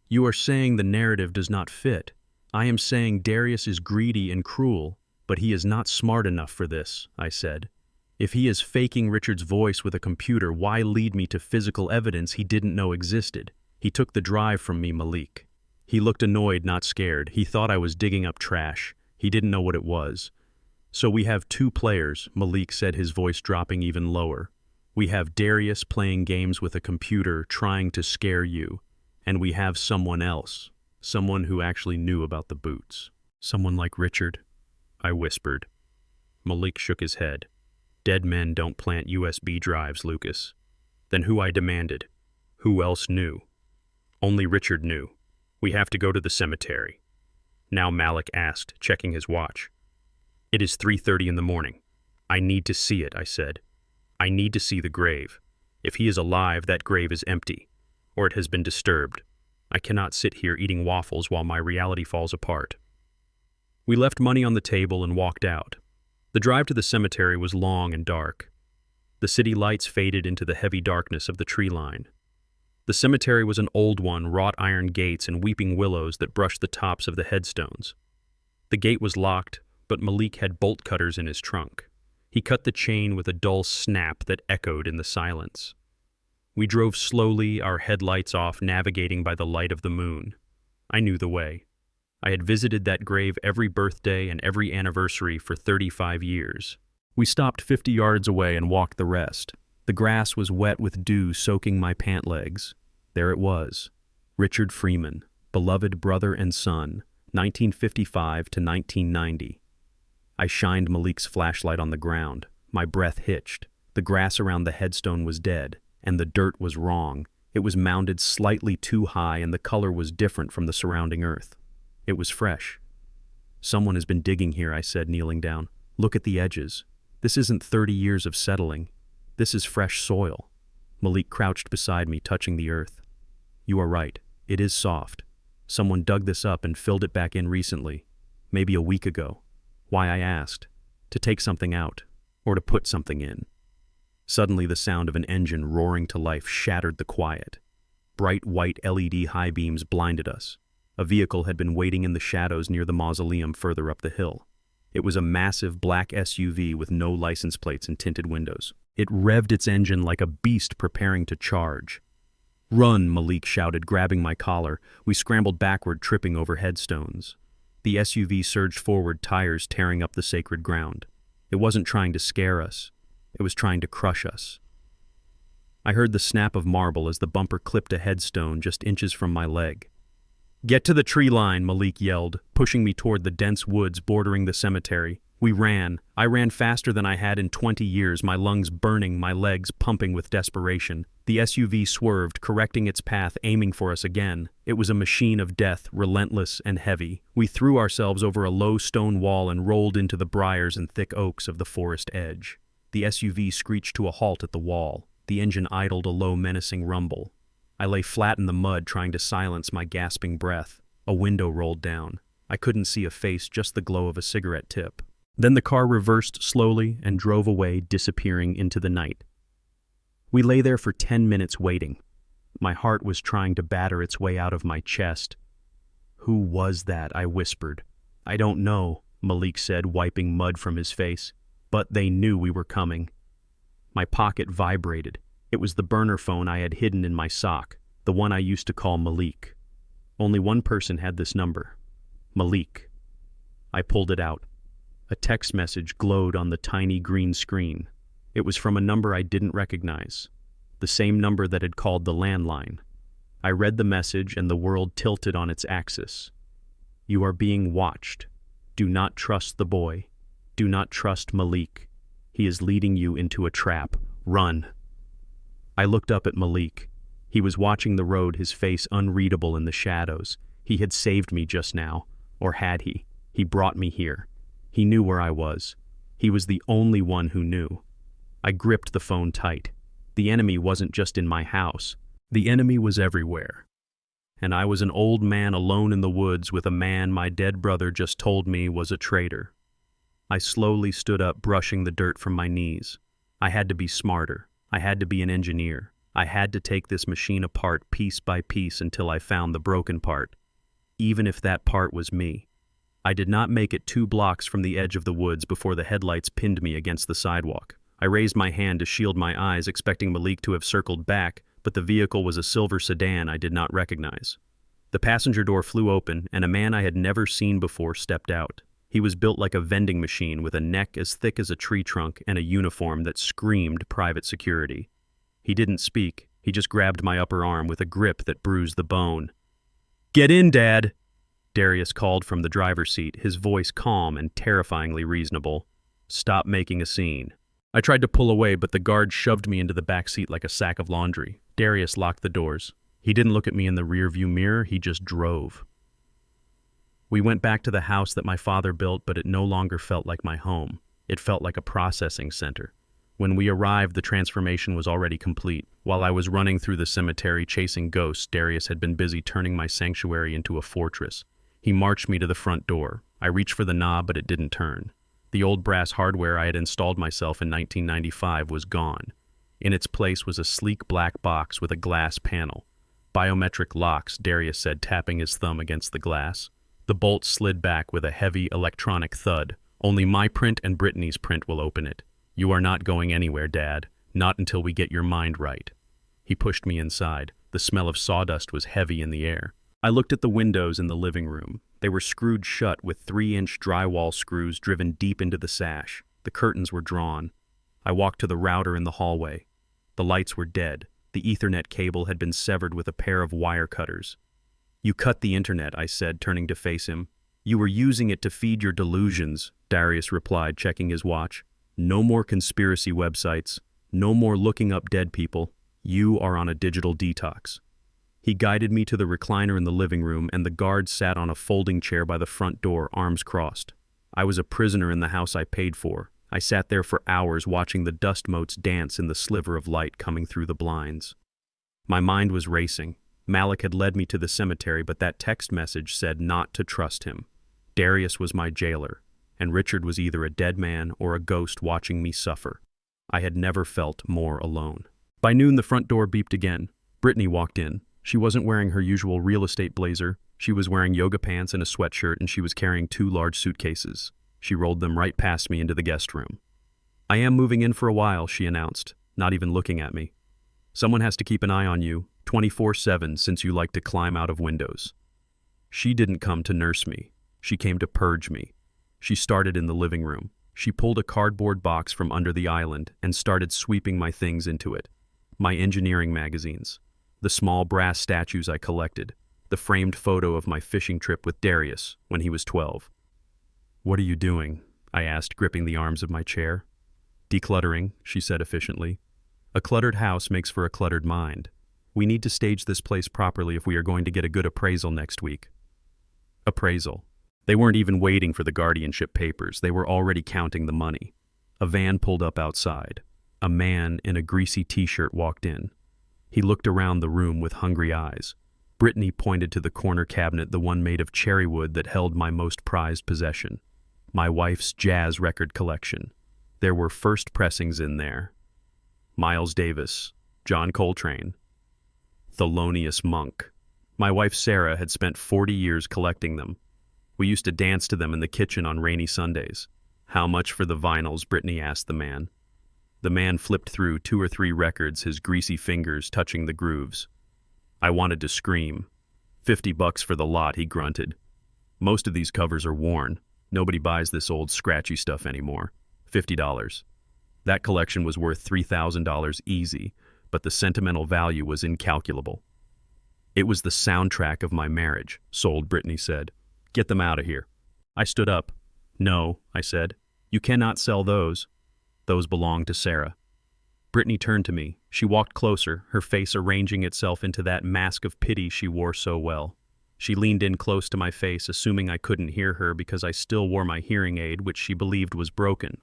"You are saying the narrative does not fit. I am saying Darius is greedy and cruel, but he is not smart enough for this," I said. "If he is faking Richard's voice with a computer, why lead me to physical evidence he didn't know existed? He took the drive from me, Malik." He looked annoyed, not scared. He thought I was digging up trash. He didn't know what it was. "So we have 2 players, Malik said, his voice dropping even lower. "We have Darius playing games with a computer, trying to scare you. And we have someone else. Someone who actually knew about the boots. Someone like Richard," I whispered. Malik shook his head. Dead men don't plant USB drives, Lucas. Then who? I demanded. Who else knew? Only Richard knew. We have to go to the cemetery. Now, Malik asked, checking his watch. It is 3:30 in the morning. I need to see it, I said. I need to see the grave. If he is alive, that grave is empty, or it has been disturbed. I cannot sit here eating waffles while my reality falls apart. We left money on the table and walked out. The drive to the cemetery was long and dark. The city lights faded into the heavy darkness of the tree line. The cemetery was an old one, wrought iron gates and weeping willows that brushed the tops of the headstones. The gate was locked, but Malik had bolt cutters in his trunk. He cut the chain with a dull snap that echoed in the silence. We drove slowly, our headlights off, navigating by the light of the moon. I knew the way. I had visited that grave every birthday and every anniversary for 35 years. We stopped 50 yards away and walked the rest. The grass was wet with dew soaking my pant legs. There it was. Richard Freeman, beloved brother and son, 1955 to 1990. I shined Malik's flashlight on the ground. My breath hitched. The grass around the headstone was dead, and the dirt was wrong. It was mounded slightly too high, and the color was different from the surrounding earth. It was fresh. Someone has been digging here, I said, kneeling down. Look at the edges. This isn't 30 years of settling. This is fresh soil. Malik crouched beside me, touching the earth. You are right. It is soft. Someone dug this up and filled it back in recently, maybe a week ago. Why, I asked. To take something out, or to put something in. Suddenly the sound of an engine roaring to life shattered the quiet. Bright white LED high beams blinded us. A vehicle had been waiting in the shadows near the mausoleum further up the hill. It was a massive black SUV with no license plates and tinted windows. It revved its engine like a beast preparing to charge. Run, Malik shouted, grabbing my collar. We scrambled backward, tripping over headstones. The SUV surged forward, tires tearing up the sacred ground. It wasn't trying to scare us. It was trying to crush us. I heard the snap of marble as the bumper clipped a headstone just inches from my leg. Get to the tree line, Malik yelled, pushing me toward the dense woods bordering the cemetery. We ran. I ran faster than I had in 20 years, my lungs burning, my legs pumping with desperation. The SUV swerved, correcting its path, aiming for us again. It was a machine of death, relentless and heavy. We threw ourselves over a low stone wall and rolled into the briars and thick oaks of the forest edge. The SUV screeched to a halt at the wall. The engine idled a low, menacing rumble. I lay flat in the mud, trying to silence my gasping breath. A window rolled down. I couldn't see a face, just the glow of a cigarette tip. Then the car reversed slowly and drove away, disappearing into the night. We lay there for 10 minutes waiting. My heart was trying to batter its way out of my chest. Who was that? I whispered. I don't know, Malik said, wiping mud from his face. But they knew we were coming. My pocket vibrated. It was the burner phone I had hidden in my sock, the one I used to call Malik. Only one person had this number. Malik. I pulled it out. A text message glowed on the tiny green screen. It was from a number I didn't recognize, the same number that had called the landline. I read the message and the world tilted on its axis. You are being watched. Do not trust the boy. Do not trust Malik. He is leading you into a trap. Run. I looked up at Malik. He was watching the road, his face unreadable in the shadows. He had saved me just now. Or had he? He brought me here. He knew where I was. He was the only one who knew. I gripped the phone tight. The enemy wasn't just in my house. The enemy was everywhere. And I was an old man alone in the woods with a man my dead brother just told me was a traitor. I slowly stood up, brushing the dirt from my knees. I had to be smarter. I had to be an engineer. I had to take this machine apart piece by piece until I found the broken part, even if that part was me. I did not make it 2 blocks from the edge of the woods before the headlights pinned me against the sidewalk. I raised my hand to shield my eyes, expecting Malik to have circled back, but the vehicle was a silver sedan I did not recognize. The passenger door flew open, and a man I had never seen before stepped out. He was built like a vending machine with a neck as thick as a tree trunk and a uniform that screamed private security. He didn't speak. He just grabbed my upper arm with a grip that bruised the bone. "Get in, Dad!" Darius called from the driver's seat, his voice calm and terrifyingly reasonable. "Stop making a scene." I tried to pull away, but the guard shoved me into the back seat like a sack of laundry. Darius locked the doors. He didn't look at me in the rearview mirror, he just drove. We went back to the house that my father built, but it no longer felt like my home. It felt like a processing center. When we arrived, the transformation was already complete. While I was running through the cemetery chasing ghosts, Darius had been busy turning my sanctuary into a fortress. He marched me to the front door. I reached for the knob, but it didn't turn. The old brass hardware I had installed myself in 1995 was gone. In its place was a sleek black box with a glass panel. Biometric locks, Darius said, tapping his thumb against the glass. The bolt slid back with a heavy electronic thud. Only my print and Brittany's print will open it. You are not going anywhere, Dad. Not until we get your mind right. He pushed me inside. The smell of sawdust was heavy in the air. I looked at the windows in the living room. They were screwed shut with 3-inch drywall screws driven deep into the sash. The curtains were drawn. I walked to the router in the hallway. The lights were dead. The Ethernet cable had been severed with a pair of wire cutters. You cut the internet, I said, turning to face him. You were using it to feed your delusions, Darius replied, checking his watch. No more conspiracy websites. No more looking up dead people. You are on a digital detox. He guided me to the recliner in the living room, and the guard sat on a folding chair by the front door, arms crossed. I was a prisoner in the house I paid for. I sat there for hours watching the dust motes dance in the sliver of light coming through the blinds. My mind was racing. Malik had led me to the cemetery, but that text message said not to trust him. Darius was my jailer, and Richard was either a dead man or a ghost watching me suffer. I had never felt more alone. By noon, the front door beeped again. Brittany walked in. She wasn't wearing her usual real estate blazer. She was wearing yoga pants and a sweatshirt, and she was carrying 2 large suitcases. She rolled them right past me into the guest room. I am moving in for a while, she announced, not even looking at me. Someone has to keep an eye on you, 24/7, since you like to climb out of windows. She didn't come to nurse me. She came to purge me. She started in the living room. She pulled a cardboard box from under the island and started sweeping my things into it. My engineering magazines, the small brass statues I collected, the framed photo of my fishing trip with Darius when he was 12. What are you doing? I asked, gripping the arms of my chair. Decluttering, she said efficiently. A cluttered house makes for a cluttered mind. We need to stage this place properly if we are going to get a good appraisal next week. Appraisal. They weren't even waiting for the guardianship papers. They were already counting the money. A van pulled up outside. A man in a greasy t-shirt walked in. He looked around the room with hungry eyes. Brittany pointed to the corner cabinet, the one made of cherry wood that held my most prized possession. My wife's jazz record collection. There were first pressings in there. Miles Davis, John Coltrane, Thelonious Monk. My wife Sarah had spent 40 years collecting them. We used to dance to them in the kitchen on rainy Sundays. How much for the vinyls? Brittany asked the man. The man flipped through 2 or 3 records, his greasy fingers touching the grooves. I wanted to scream. $50 for the lot, he grunted. Most of these covers are worn. Nobody buys this old scratchy stuff anymore. $50. That collection was worth $3,000 easy, but the sentimental value was incalculable. It was the soundtrack of my marriage, sold, Brittany said. Get them out of here. I stood up. No, I said. You cannot sell those. Those belong to Sarah. Brittany turned to me. She walked closer, her face arranging itself into that mask of pity she wore so well. She leaned in close to my face, assuming I couldn't hear her because I still wore my hearing aid, which she believed was broken.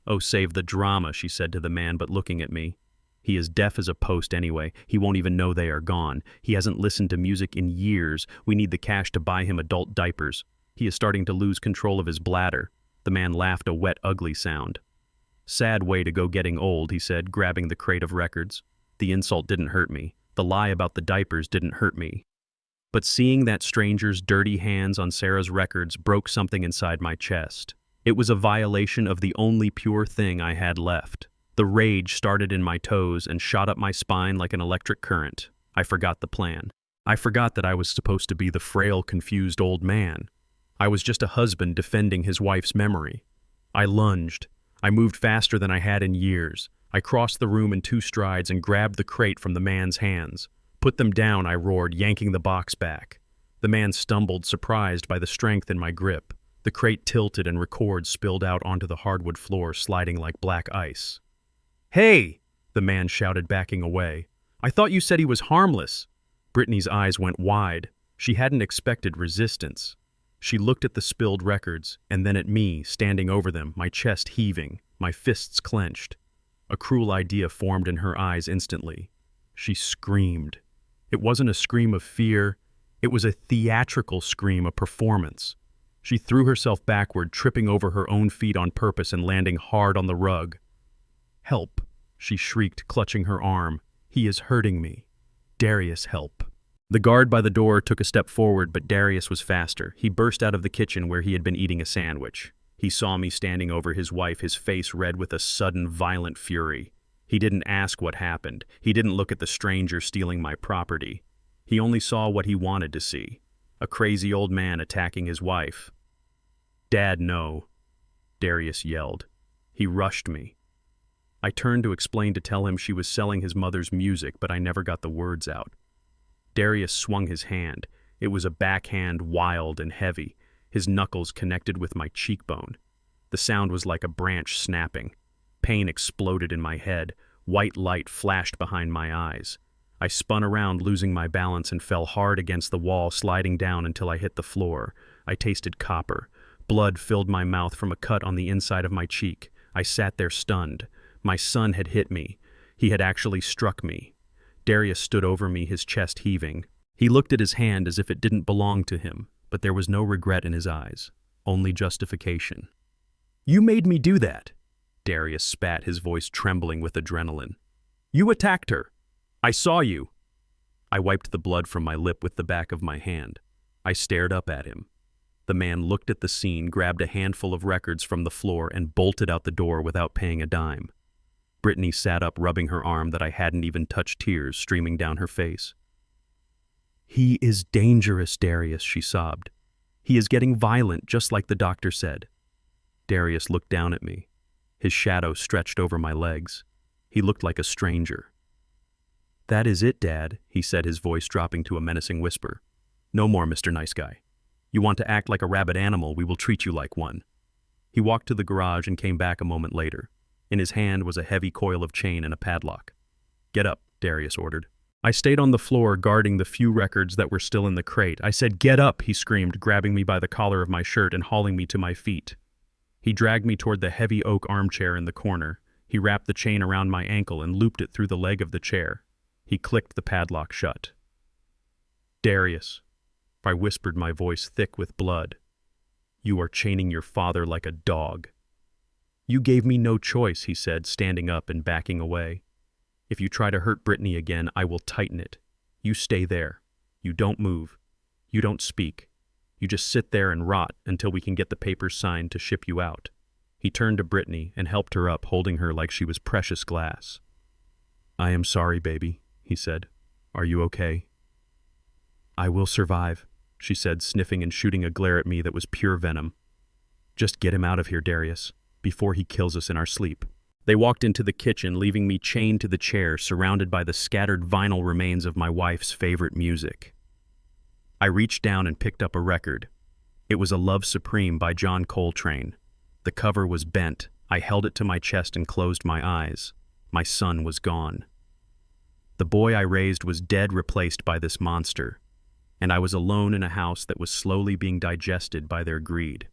Oh, save the drama, she said to the man, but looking at me. He is deaf as a post anyway. He won't even know they are gone. He hasn't listened to music in years. We need the cash to buy him adult diapers. He is starting to lose control of his bladder. The man laughed a wet, ugly sound. Sad way to go getting old, he said, grabbing the crate of records. The insult didn't hurt me. The lie about the diapers didn't hurt me. But seeing that stranger's dirty hands on Sarah's records broke something inside my chest. It was a violation of the only pure thing I had left. The rage started in my toes and shot up my spine like an electric current. I forgot the plan. I forgot that I was supposed to be the frail, confused old man. I was just a husband defending his wife's memory. I lunged. I moved faster than I had in years. I crossed the room in 2 strides and grabbed the crate from the man's hands. Put them down, I roared, yanking the box back. The man stumbled, surprised by the strength in my grip. The crate tilted and records spilled out onto the hardwood floor, sliding like black ice. "Hey!" the man shouted, backing away. "I thought you said he was harmless." Brittany's eyes went wide. She hadn't expected resistance. She looked at the spilled records, and then at me, standing over them, my chest heaving, my fists clenched. A cruel idea formed in her eyes instantly. She screamed. It wasn't a scream of fear. It was a theatrical scream, a performance. She threw herself backward, tripping over her own feet on purpose and landing hard on the rug. "Help!" she shrieked, clutching her arm. "He is hurting me. Darius, help." The guard by the door took a step forward, but Darius was faster. He burst out of the kitchen where he had been eating a sandwich. He saw me standing over his wife, his face red with a sudden, violent fury. He didn't ask what happened. He didn't look at the stranger stealing my property. He only saw what he wanted to see. A crazy old man attacking his wife. "Dad, no," Darius yelled. He rushed me. I turned to explain, to tell him she was selling his mother's music, but I never got the words out. Darius swung his hand. It was a backhand, wild and heavy, his knuckles connected with my cheekbone. The sound was like a branch snapping. Pain exploded in my head. White light flashed behind my eyes. I spun around, losing my balance, and fell hard against the wall, sliding down until I hit the floor. I tasted copper. Blood filled my mouth from a cut on the inside of my cheek. I sat there stunned. My son had hit me. He had actually struck me. Darius stood over me, his chest heaving. He looked at his hand as if it didn't belong to him, but there was no regret in his eyes, only justification. "You made me do that," Darius spat, his voice trembling with adrenaline. "You attacked her. I saw you." I wiped the blood from my lip with the back of my hand. I stared up at him. The man looked at the scene, grabbed a handful of records from the floor, and bolted out the door without paying a dime. Brittany sat up, rubbing her arm that I hadn't even touched, tears streaming down her face. "He is dangerous, Darius," she sobbed. "He is getting violent, just like the doctor said." Darius looked down at me. His shadow stretched over my legs. He looked like a stranger. "That is it, Dad," he said, his voice dropping to a menacing whisper. "No more, Mr. Nice Guy. You want to act like a rabid animal, we will treat you like one." He walked to the garage and came back a moment later. In his hand was a heavy coil of chain and a padlock. "Get up," Darius ordered. I stayed on the floor, guarding the few records that were still in the crate. I said, "Get up," he screamed, grabbing me by the collar of my shirt and hauling me to my feet. He dragged me toward the heavy oak armchair in the corner. He wrapped the chain around my ankle and looped it through the leg of the chair. He clicked the padlock shut. "Darius," I whispered, my voice thick with blood, "you are chaining your father like a dog." "You gave me no choice," he said, standing up and backing away. "If you try to hurt Brittany again, I will tighten it. You stay there. You don't move. You don't speak. You just sit there and rot until we can get the papers signed to ship you out." He turned to Brittany and helped her up, holding her like she was precious glass. "I am sorry, baby," he said. "Are you okay?" "I will survive," she said, sniffing and shooting a glare at me that was pure venom. "Just get him out of here, Darius, before he kills us in our sleep." They walked into the kitchen, leaving me chained to the chair, surrounded by the scattered vinyl remains of my wife's favorite music. I reached down and picked up a record. It was A Love Supreme by John Coltrane. The cover was bent. I held it to my chest and closed my eyes. My son was gone. The boy I raised was dead, replaced by this monster, and I was alone in a house that was slowly being digested by their greed.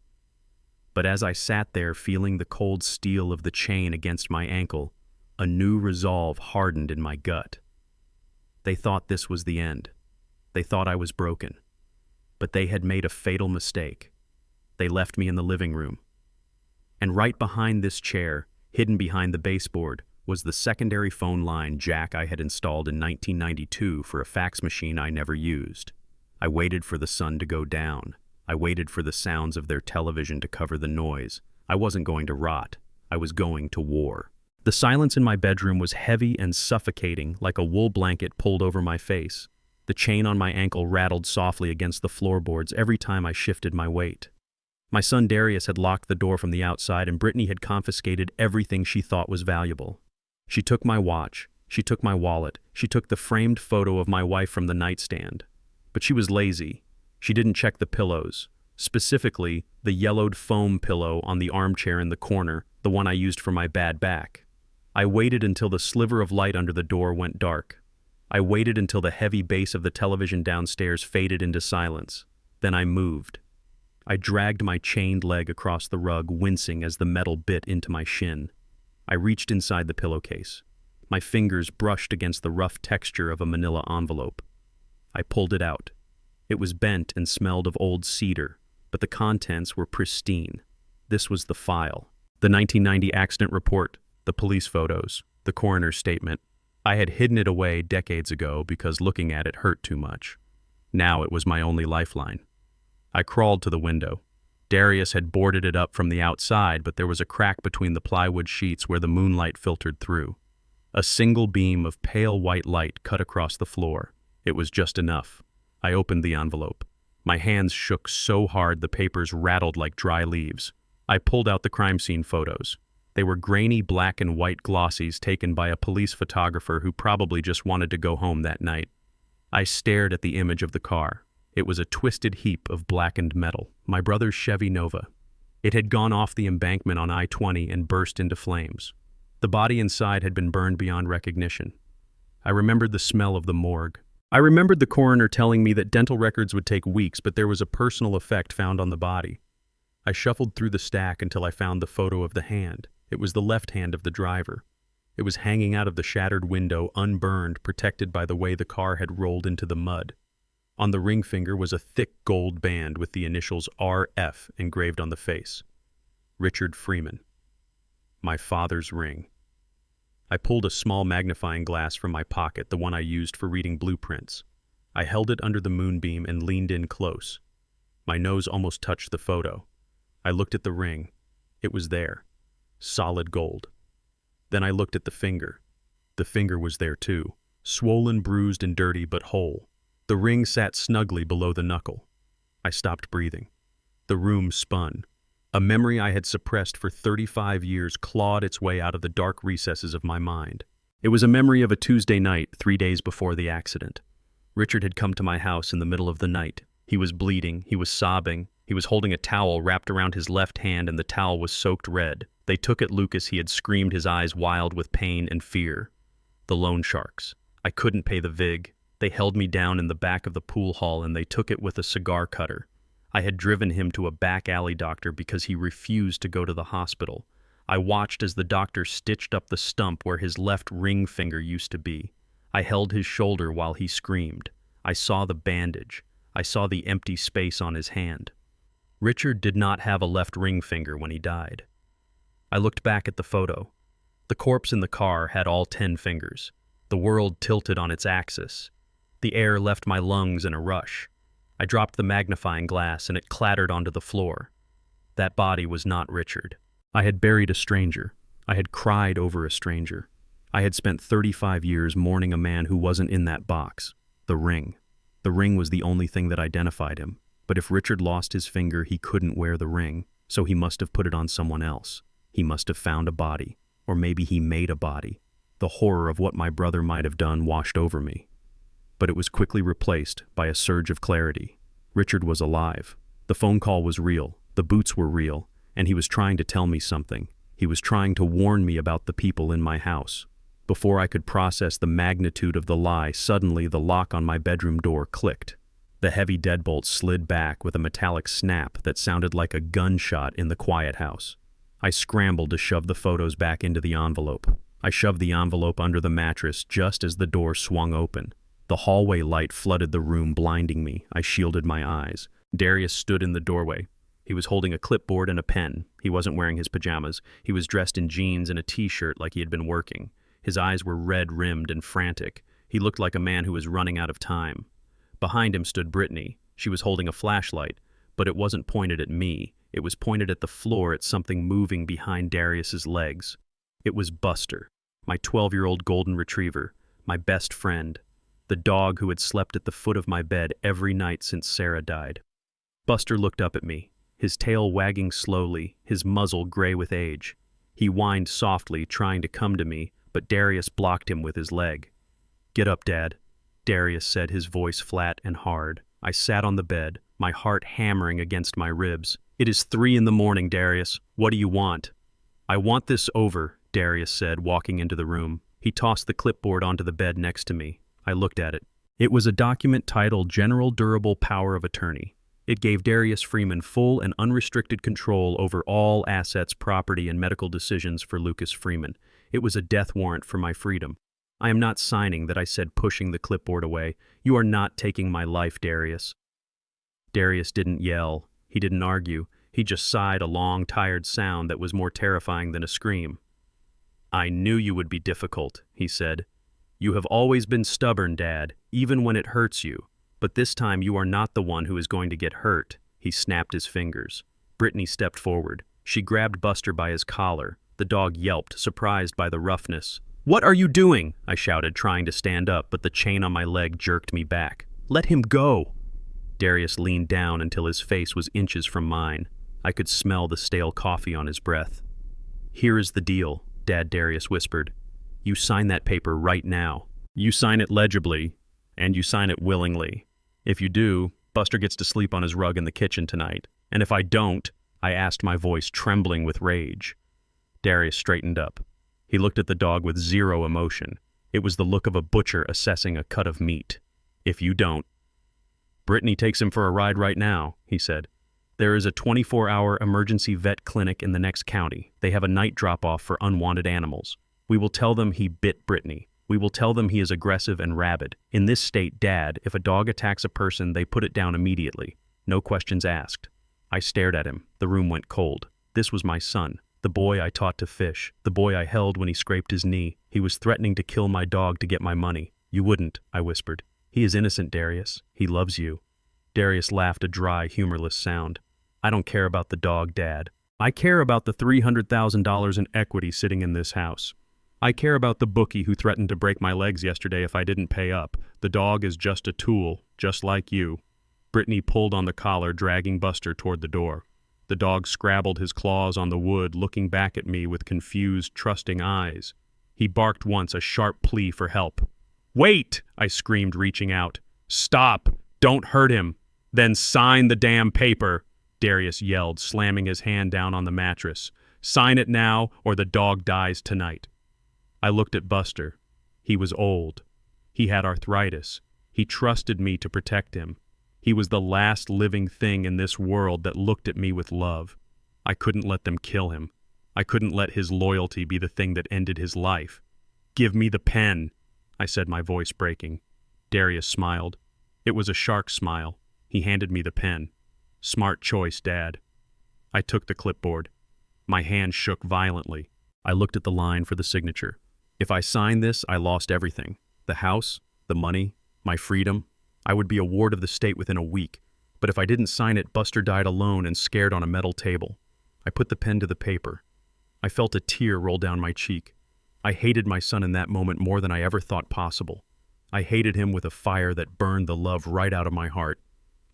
But as I sat there, feeling the cold steel of the chain against my ankle, a new resolve hardened in my gut. They thought this was the end. They thought I was broken. But they had made a fatal mistake. They left me in the living room. And right behind this chair, hidden behind the baseboard, was the secondary phone line jack I had installed in 1992 for a fax machine I never used. I waited for the sun to go down. I waited for the sounds of their television to cover the noise. I wasn't going to rot. I was going to war. The silence in my bedroom was heavy and suffocating, like a wool blanket pulled over my face. The chain on my ankle rattled softly against the floorboards every time I shifted my weight. My son Darius had locked the door from the outside, and Brittany had confiscated everything she thought was valuable. She took my watch. She took my wallet. She took the framed photo of my wife from the nightstand. But she was lazy. She didn't check the pillows. Specifically, the yellowed foam pillow on the armchair in the corner, the one I used for my bad back. I waited until the sliver of light under the door went dark. I waited until the heavy bass of the television downstairs faded into silence. Then I moved. I dragged my chained leg across the rug, wincing as the metal bit into my shin. I reached inside the pillowcase. My fingers brushed against the rough texture of a manila envelope. I pulled it out. It was bent and smelled of old cedar, but the contents were pristine. This was the file. The 1990 accident report, the police photos, the coroner's statement. I had hidden it away decades ago because looking at it hurt too much. Now it was my only lifeline. I crawled to the window. Darius had boarded it up from the outside, but there was a crack between the plywood sheets where the moonlight filtered through. A single beam of pale white light cut across the floor. It was just enough. I opened the envelope. My hands shook so hard the papers rattled like dry leaves. I pulled out the crime scene photos. They were grainy black and white glossies taken by a police photographer who probably just wanted to go home that night. I stared at the image of the car. It was a twisted heap of blackened metal, my brother's Chevy Nova. It had gone off the embankment on I-20 and burst into flames. The body inside had been burned beyond recognition. I remembered the smell of the morgue. I remembered the coroner telling me that dental records would take weeks, but there was a personal effect found on the body. I shuffled through the stack until I found the photo of the hand. It was the left hand of the driver. It was hanging out of the shattered window, unburned, protected by the way the car had rolled into the mud. On the ring finger was a thick gold band with the initials RF engraved on the face. Richard Freeman. My father's ring. I pulled a small magnifying glass from my pocket, the one I used for reading blueprints. I held it under the moonbeam and leaned in close. My nose almost touched the photo. I looked at the ring. It was there. Solid gold. Then I looked at the finger. The finger was there too. Swollen, bruised, and dirty, but whole. The ring sat snugly below the knuckle. I stopped breathing. The room spun. A memory I had suppressed for 35 years clawed its way out of the dark recesses of my mind. It was a memory of a Tuesday night, 3 days before the accident. Richard had come to my house in the middle of the night. He was bleeding. He was sobbing. He was holding a towel wrapped around his left hand, and the towel was soaked red. They took at Lucas. He had screamed, his eyes wild with pain and fear. The loan sharks. I couldn't pay the vig. They held me down in the back of the pool hall, and they took it with a cigar cutter. I had driven him to a back alley doctor because he refused to go to the hospital. I watched as the doctor stitched up the stump where his left ring finger used to be. I held his shoulder while he screamed. I saw the bandage. I saw the empty space on his hand. Richard did not have a left ring finger when he died. I looked back at the photo. The corpse in the car had all 10 fingers. The world tilted on its axis. The air left my lungs in a rush. I dropped the magnifying glass and it clattered onto the floor. That body was not Richard. I had buried a stranger. I had cried over a stranger. I had spent 35 years mourning a man who wasn't in that box. The ring. The ring was the only thing that identified him. But if Richard lost his finger, he couldn't wear the ring, so he must have put it on someone else. He must have found a body, or maybe he made a body. The horror of what my brother might have done washed over me. But it was quickly replaced by a surge of clarity. Richard was alive. The phone call was real. The boots were real. And he was trying to tell me something. He was trying to warn me about the people in my house. Before I could process the magnitude of the lie, suddenly the lock on my bedroom door clicked. The heavy deadbolt slid back with a metallic snap that sounded like a gunshot in the quiet house. I scrambled to shove the photos back into the envelope. I shoved the envelope under the mattress just as the door swung open. The hallway light flooded the room, blinding me. I shielded my eyes. Darius stood in the doorway. He was holding a clipboard and a pen. He wasn't wearing his pajamas. He was dressed in jeans and a t-shirt like he had been working. His eyes were red-rimmed and frantic. He looked like a man who was running out of time. Behind him stood Brittany. She was holding a flashlight, but it wasn't pointed at me. It was pointed at the floor, at something moving behind Darius's legs. It was Buster, my 12-year-old golden retriever, my best friend, the dog who had slept at the foot of my bed every night since Sarah died. Buster looked up at me, his tail wagging slowly, his muzzle gray with age. He whined softly, trying to come to me, but Darius blocked him with his leg. "Get up, Dad," Darius said, his voice flat and hard. I sat on the bed, my heart hammering against my ribs. "It is 3 in the morning, Darius. What do you want?" "I want this over," Darius said, walking into the room. He tossed the clipboard onto the bed next to me. I looked at it. It was a document titled General Durable Power of Attorney. It gave Darius Freeman full and unrestricted control over all assets, property, and medical decisions for Lucas Freeman. It was a death warrant for my freedom. "I am not signing that," I said, pushing the clipboard away. "You are not taking my life, Darius." Darius didn't yell. He didn't argue. He just sighed, a long, tired sound that was more terrifying than a scream. "I knew you would be difficult," he said. "You have always been stubborn, Dad, even when it hurts you. But this time you are not the one who is going to get hurt." He snapped his fingers. Brittany stepped forward. She grabbed Buster by his collar. The dog yelped, surprised by the roughness. "What are you doing?" I shouted, trying to stand up, but the chain on my leg jerked me back. "Let him go." Darius leaned down until his face was inches from mine. I could smell the stale coffee on his breath. "Here is the deal," Dad Darius whispered. "You sign that paper right now. You sign it legibly, and you sign it willingly. If you do, Buster gets to sleep on his rug in the kitchen tonight. And if I don't," I asked, my voice trembling with rage. Darius straightened up. He looked at the dog with zero emotion. It was the look of a butcher assessing a cut of meat. "If you don't." "Brittany takes him for a ride right now," he said. "There is a 24-hour emergency vet clinic in the next county. They have a night drop-off for unwanted animals. We will tell them he bit Brittany. We will tell them he is aggressive and rabid. In this state, Dad, if a dog attacks a person, they put it down immediately. No questions asked." I stared at him. The room went cold. This was my son, the boy I taught to fish, the boy I held when he scraped his knee. He was threatening to kill my dog to get my money. "You wouldn't," I whispered. "He is innocent, Darius. He loves you." Darius laughed, a dry, humorless sound. "I don't care about the dog, Dad. I care about the $300,000 in equity sitting in this house. I care about the bookie who threatened to break my legs yesterday if I didn't pay up. The dog is just a tool, just like you." Brittany pulled on the collar, dragging Buster toward the door. The dog scrabbled his claws on the wood, looking back at me with confused, trusting eyes. He barked once, a sharp plea for help. "Wait!" I screamed, reaching out. "Stop! Don't hurt him! Then sign the damn paper!" Darius yelled, slamming his hand down on the mattress. "Sign it now, or the dog dies tonight." I looked at Buster. He was old. He had arthritis. He trusted me to protect him. He was the last living thing in this world that looked at me with love. I couldn't let them kill him. I couldn't let his loyalty be the thing that ended his life. "Give me the pen," I said, my voice breaking. Darius smiled. It was a shark smile. He handed me the pen. "Smart choice, Dad." I took the clipboard. My hand shook violently. I looked at the line for the signature. If I signed this, I lost everything. The house, the money, my freedom. I would be a ward of the state within a week. But if I didn't sign it, Buster died alone and scared on a metal table. I put the pen to the paper. I felt a tear roll down my cheek. I hated my son in that moment more than I ever thought possible. I hated him with a fire that burned the love right out of my heart.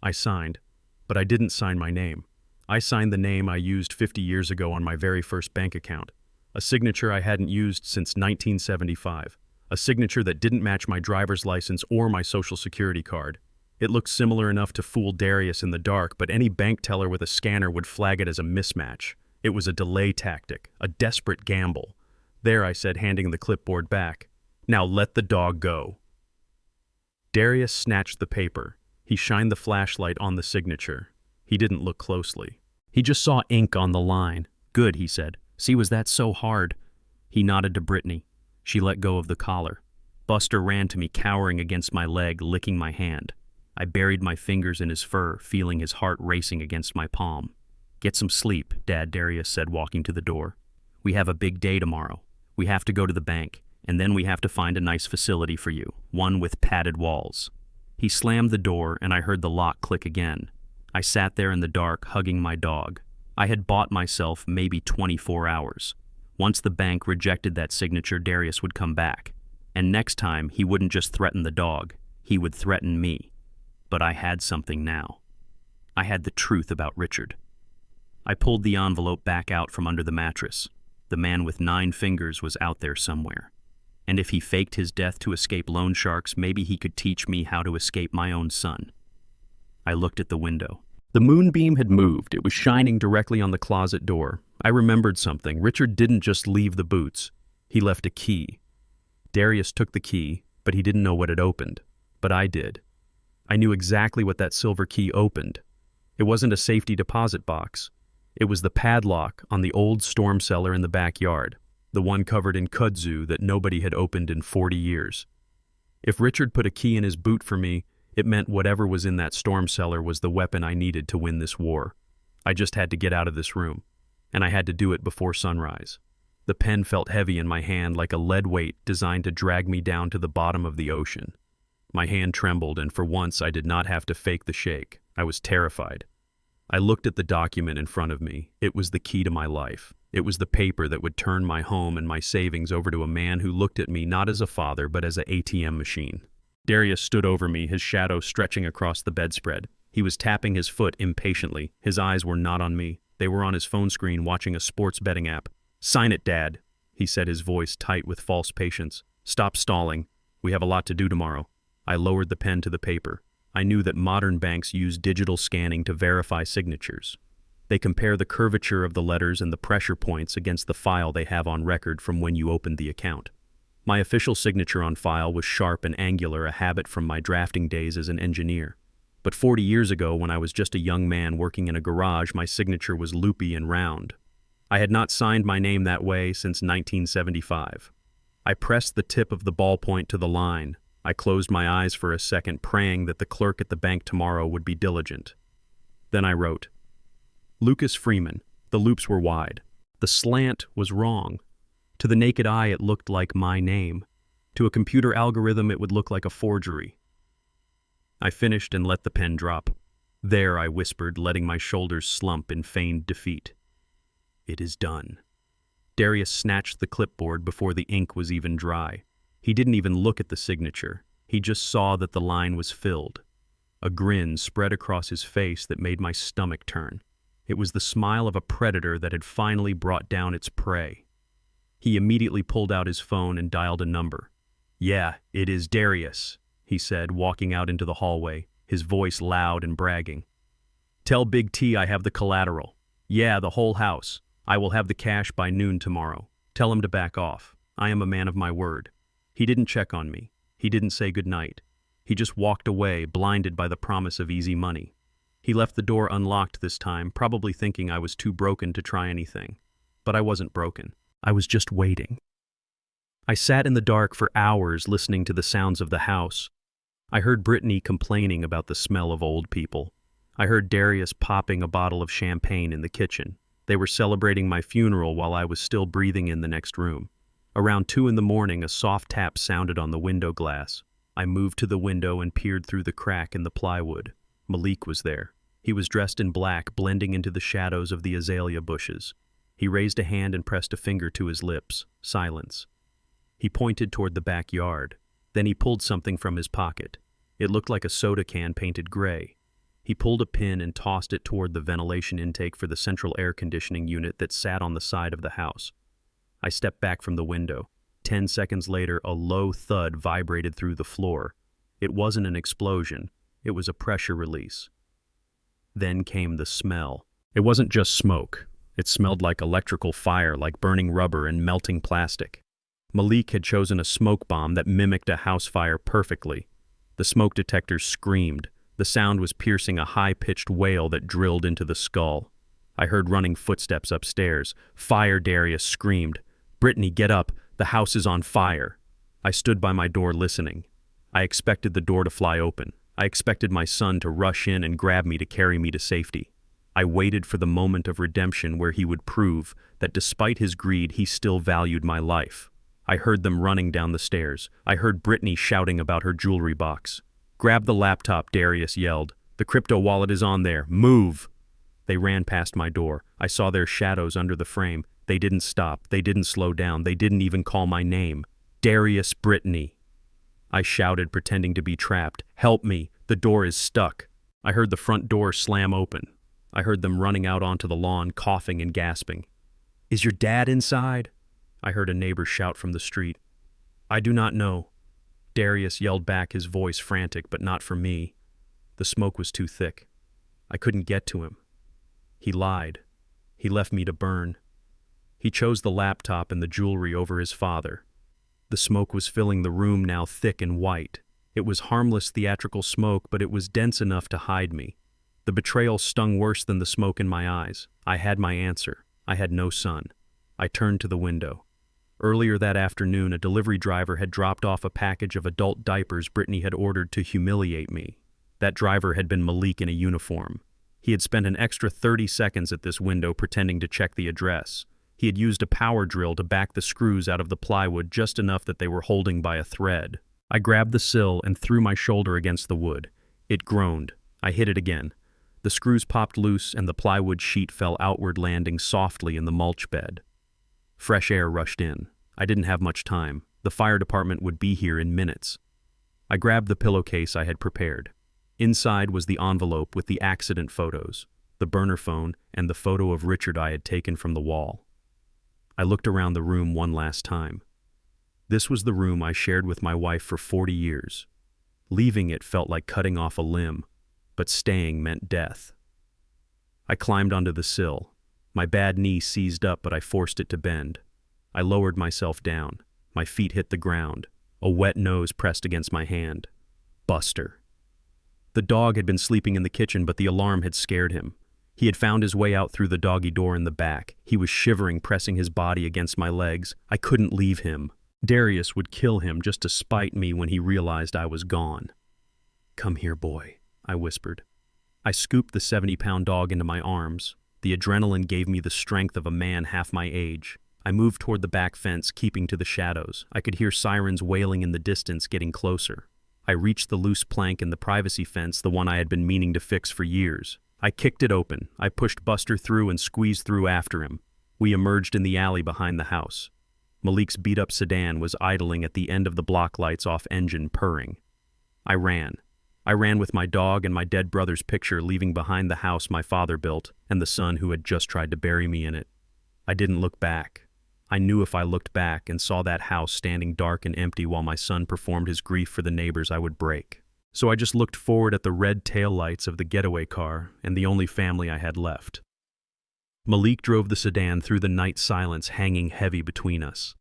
I signed, but I didn't sign my name. I signed the name I used 50 years ago on my very first bank account. A signature I hadn't used since 1975. A signature that didn't match my driver's license or my social security card. It looked similar enough to fool Darius in the dark, but any bank teller with a scanner would flag it as a mismatch. It was a delay tactic, a desperate gamble. "There," I said, handing the clipboard back. "Now let the dog go." Darius snatched the paper. He shined the flashlight on the signature. He didn't look closely. He just saw ink on the line. "Good," he said. "See, was that so hard?" He nodded to Brittany. She let go of the collar. Buster ran to me, cowering against my leg, licking my hand. I buried my fingers in his fur, feeling his heart racing against my palm. "Get some sleep," Dad Darius said, walking to the door. "We have a big day tomorrow. We have to go to the bank, and then we have to find a nice facility for you, one with padded walls." He slammed the door, and I heard the lock click again. I sat there in the dark, hugging my dog. I had bought myself maybe 24 hours. Once the bank rejected that signature, Darius would come back. And next time, he wouldn't just threaten the dog, he would threaten me. But I had something now. I had the truth about Richard. I pulled the envelope back out from under the mattress. The man with 9 fingers was out there somewhere. And if he faked his death to escape loan sharks, maybe he could teach me how to escape my own son. I looked at the window. The moonbeam had moved. It was shining directly on the closet door. I remembered something. Richard didn't just leave the boots. He left a key. Darius took the key, but he didn't know what it opened. But I did. I knew exactly what that silver key opened. It wasn't a safety deposit box. It was the padlock on the old storm cellar in the backyard, the one covered in kudzu that nobody had opened in 40 years. If Richard put a key in his boot for me, it meant whatever was in that storm cellar was the weapon I needed to win this war. I just had to get out of this room, and I had to do it before sunrise. The pen felt heavy in my hand like a lead weight designed to drag me down to the bottom of the ocean. My hand trembled, and for once I did not have to fake the shake. I was terrified. I looked at the document in front of me. It was the key to my life. It was the paper that would turn my home and my savings over to a man who looked at me not as a father but as an ATM machine. Darius stood over me, his shadow stretching across the bedspread. He was tapping his foot impatiently. His eyes were not on me. They were on his phone screen watching a sports betting app. "Sign it, Dad," he said, his voice tight with false patience. "Stop stalling. We have a lot to do tomorrow." I lowered the pen to the paper. I knew that modern banks use digital scanning to verify signatures. They compare the curvature of the letters and the pressure points against the file they have on record from when you opened the account. My official signature on file was sharp and angular, a habit from my drafting days as an engineer. But 40 years ago, when I was just a young man working in a garage, my signature was loopy and round. I had not signed my name that way since 1975. I pressed the tip of the ballpoint to the line. I closed my eyes for a second, praying that the clerk at the bank tomorrow would be diligent. Then I wrote, "Lucas Freeman." The loops were wide. The slant was wrong. To the naked eye, it looked like my name. To a computer algorithm, it would look like a forgery. I finished and let the pen drop. "There," I whispered, letting my shoulders slump in feigned defeat. "It is done." Darius snatched the clipboard before the ink was even dry. He didn't even look at the signature. He just saw that the line was filled. A grin spread across his face that made my stomach turn. It was the smile of a predator that had finally brought down its prey. He immediately pulled out his phone and dialed a number. "Yeah, it is Darius," he said, walking out into the hallway, his voice loud and bragging. "Tell Big T I have the collateral. Yeah, the whole house. I will have the cash by noon tomorrow. Tell him to back off. I am a man of my word." He didn't check on me. He didn't say goodnight. He just walked away, blinded by the promise of easy money. He left the door unlocked this time, probably thinking I was too broken to try anything. But I wasn't broken. I was just waiting. I sat in the dark for hours listening to the sounds of the house. I heard Brittany complaining about the smell of old people. I heard Darius popping a bottle of champagne in the kitchen. They were celebrating my funeral while I was still breathing in the next room. Around 2 a.m, a soft tap sounded on the window glass. I moved to the window and peered through the crack in the plywood. Malik was there. He was dressed in black, blending into the shadows of the azalea bushes. He raised a hand and pressed a finger to his lips. Silence. He pointed toward the backyard. Then he pulled something from his pocket. It looked like a soda can painted gray. He pulled a pin and tossed it toward the ventilation intake for the central air conditioning unit that sat on the side of the house. I stepped back from the window. 10 seconds later, a low thud vibrated through the floor. It wasn't an explosion. It was a pressure release. Then came the smell. It wasn't just smoke. It smelled like electrical fire, like burning rubber and melting plastic. Malik had chosen a smoke bomb that mimicked a house fire perfectly. The smoke detectors screamed. The sound was piercing, a high-pitched wail that drilled into the skull. I heard running footsteps upstairs. "Fire!" Darius screamed. "Brittany, get up! The house is on fire!" I stood by my door listening. I expected the door to fly open. I expected my son to rush in and grab me to carry me to safety. I waited for the moment of redemption where he would prove that despite his greed, he still valued my life. I heard them running down the stairs. I heard Brittany shouting about her jewelry box. "Grab the laptop," Darius yelled. "The crypto wallet is on there. Move!" They ran past my door. I saw their shadows under the frame. They didn't stop. They didn't slow down. They didn't even call my name. "Darius, Brittany!" I shouted, pretending to be trapped. "Help me! The door is stuck!" I heard the front door slam open. I heard them running out onto the lawn, coughing and gasping. "Is your dad inside?" I heard a neighbor shout from the street. "I do not know." Darius yelled back, his voice frantic, but not for me. The smoke was too thick. I couldn't get to him. He lied. He left me to burn. He chose the laptop and the jewelry over his father. The smoke was filling the room, now thick and white. It was harmless theatrical smoke, but it was dense enough to hide me. The betrayal stung worse than the smoke in my eyes. I had my answer. I had no son. I turned to the window. Earlier that afternoon, a delivery driver had dropped off a package of adult diapers Brittany had ordered to humiliate me. That driver had been Malik in a uniform. He had spent an extra 30 seconds at this window pretending to check the address. He had used a power drill to back the screws out of the plywood just enough that they were holding by a thread. I grabbed the sill and threw my shoulder against the wood. It groaned. I hit it again. The screws popped loose and the plywood sheet fell outward, landing softly in the mulch bed. Fresh air rushed in. I didn't have much time. The fire department would be here in minutes. I grabbed the pillowcase I had prepared. Inside was the envelope with the accident photos, the burner phone, and the photo of Richard I had taken from the wall. I looked around the room one last time. This was the room I shared with my wife for 40 years. Leaving it felt like cutting off a limb, but staying meant death. I climbed onto the sill. My bad knee seized up, but I forced it to bend. I lowered myself down. My feet hit the ground. A wet nose pressed against my hand. Buster. The dog had been sleeping in the kitchen, but the alarm had scared him. He had found his way out through the doggy door in the back. He was shivering, pressing his body against my legs. I couldn't leave him. Darius would kill him just to spite me when he realized I was gone. "Come here, boy," I whispered. I scooped the 70-pound dog into my arms. The adrenaline gave me the strength of a man half my age. I moved toward the back fence, keeping to the shadows. I could hear sirens wailing in the distance, getting closer. I reached the loose plank in the privacy fence, the one I had been meaning to fix for years. I kicked it open. I pushed Buster through and squeezed through after him. We emerged in the alley behind the house. Malik's beat-up sedan was idling at the end of the block lights off engine, purring. I ran. I ran with my dog and my dead brother's picture, leaving behind the house my father built and the son who had just tried to bury me in it. I didn't look back. I knew if I looked back and saw that house standing dark and empty while my son performed his grief for the neighbors, I would break. So I just looked forward at the red taillights of the getaway car and the only family I had left. Malik drove the sedan through the night silence hanging heavy between us.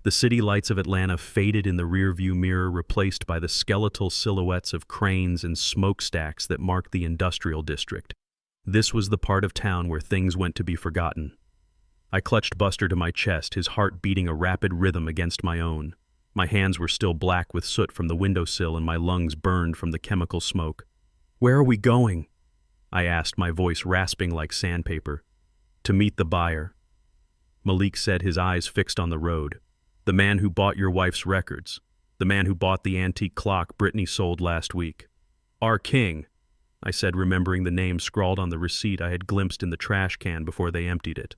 The city lights of Atlanta faded in the rearview mirror, replaced by the skeletal silhouettes of cranes and smokestacks that marked the industrial district. This was the part of town where things went to be forgotten. I clutched Buster to my chest, his heart beating a rapid rhythm against my own. My hands were still black with soot from the windowsill and my lungs burned from the chemical smoke. "Where are we going?" I asked, my voice rasping like sandpaper. "To meet the buyer." Malik said, his eyes fixed on the road. "The man who bought your wife's records. The man who bought the antique clock Brittany sold last week. Our king," I said, remembering the name scrawled on the receipt I had glimpsed in the trash can before they emptied it.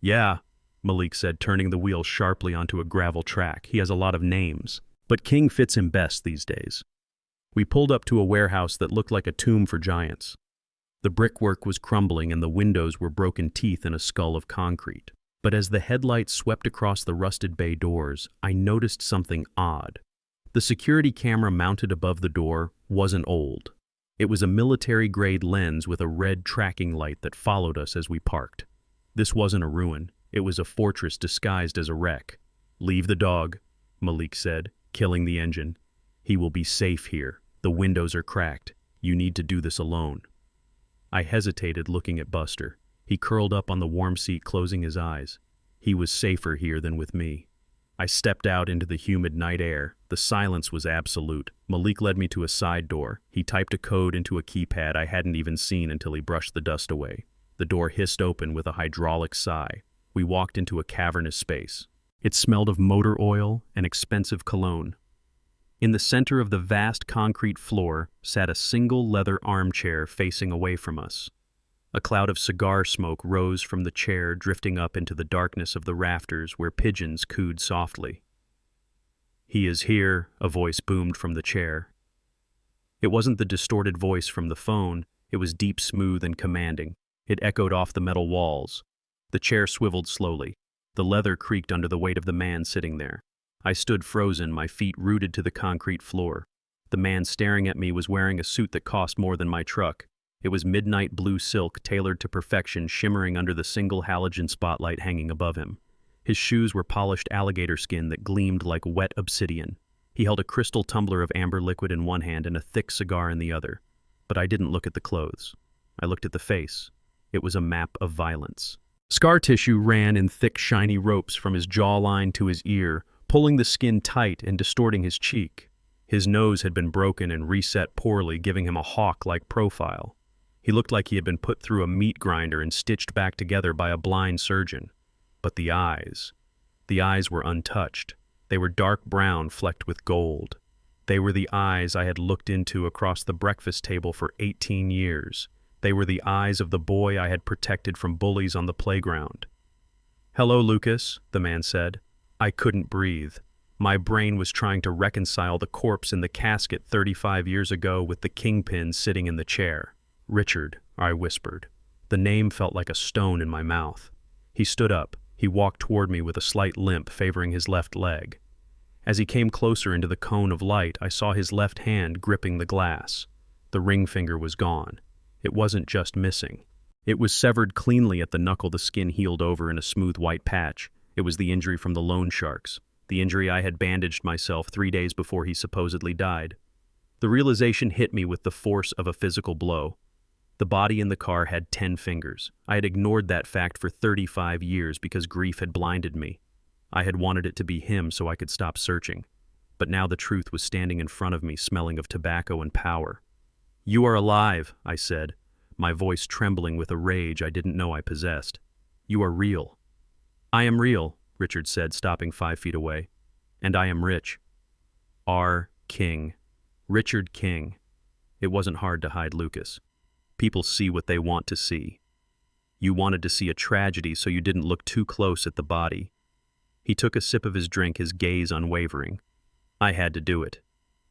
"Yeah," Malik said, turning the wheel sharply onto a gravel track. "He has a lot of names, but King fits him best these days." We pulled up to a warehouse that looked like a tomb for giants. The brickwork was crumbling and the windows were broken teeth in a skull of concrete. But as the headlights swept across the rusted bay doors, I noticed something odd. The security camera mounted above the door wasn't old. It was a military-grade lens with a red tracking light that followed us as we parked. This wasn't a ruin. It was a fortress disguised as a wreck. "Leave the dog," Malik said, killing the engine. "He will be safe here. The windows are cracked. You need to do this alone." I hesitated, looking at Buster. He curled up on the warm seat, closing his eyes. He was safer here than with me. I stepped out into the humid night air. The silence was absolute. Malik led me to a side door. He typed a code into a keypad I hadn't even seen until he brushed the dust away. The door hissed open with a hydraulic sigh. We walked into a cavernous space. It smelled of motor oil and expensive cologne. In the center of the vast concrete floor sat a single leather armchair facing away from us. A cloud of cigar smoke rose from the chair, drifting up into the darkness of the rafters where pigeons cooed softly. "He is here," a voice boomed from the chair. It wasn't the distorted voice from the phone. It was deep, smooth, and commanding. It echoed off the metal walls. The chair swiveled slowly. The leather creaked under the weight of the man sitting there. I stood frozen, my feet rooted to the concrete floor. The man staring at me was wearing a suit that cost more than my truck. It was midnight blue silk, tailored to perfection, shimmering under the single halogen spotlight hanging above him. His shoes were polished alligator skin that gleamed like wet obsidian. He held a crystal tumbler of amber liquid in one hand and a thick cigar in the other. But I didn't look at the clothes. I looked at the face. It was a map of violence. Scar tissue ran in thick, shiny ropes from his jawline to his ear, pulling the skin tight and distorting his cheek. His nose had been broken and reset poorly, giving him a hawk-like profile. He looked like he had been put through a meat grinder and stitched back together by a blind surgeon. But the eyes were untouched. They were dark brown, flecked with gold. They were the eyes I had looked into across the breakfast table for 18 years. They were the eyes of the boy I had protected from bullies on the playground. "Hello, Lucas," the man said. I couldn't breathe. My brain was trying to reconcile the corpse in the casket 35 years ago with the kingpin sitting in the chair. "Richard," I whispered. The name felt like a stone in my mouth. He stood up. He walked toward me with a slight limp favoring his left leg. As he came closer into the cone of light, I saw his left hand gripping the glass. The ring finger was gone. It wasn't just missing. It was severed cleanly at the knuckle, the skin healed over in a smooth white patch. It was the injury from the loan sharks, the injury I had bandaged myself 3 days before he supposedly died. The realization hit me with the force of a physical blow. The body in the car had 10 fingers. I had ignored that fact for 35 years because grief had blinded me. I had wanted it to be him so I could stop searching. But now the truth was standing in front of me, smelling of tobacco and power. "You are alive," I said, my voice trembling with a rage I didn't know I possessed. "You are real." "I am real," Richard said, stopping 5 feet away. "And I am rich." R. King. Richard King. It wasn't hard to hide Lucas. People see what they want to see. You wanted to see a tragedy, so you didn't look too close at the body. He took a sip of his drink, his gaze unwavering. I had to do it.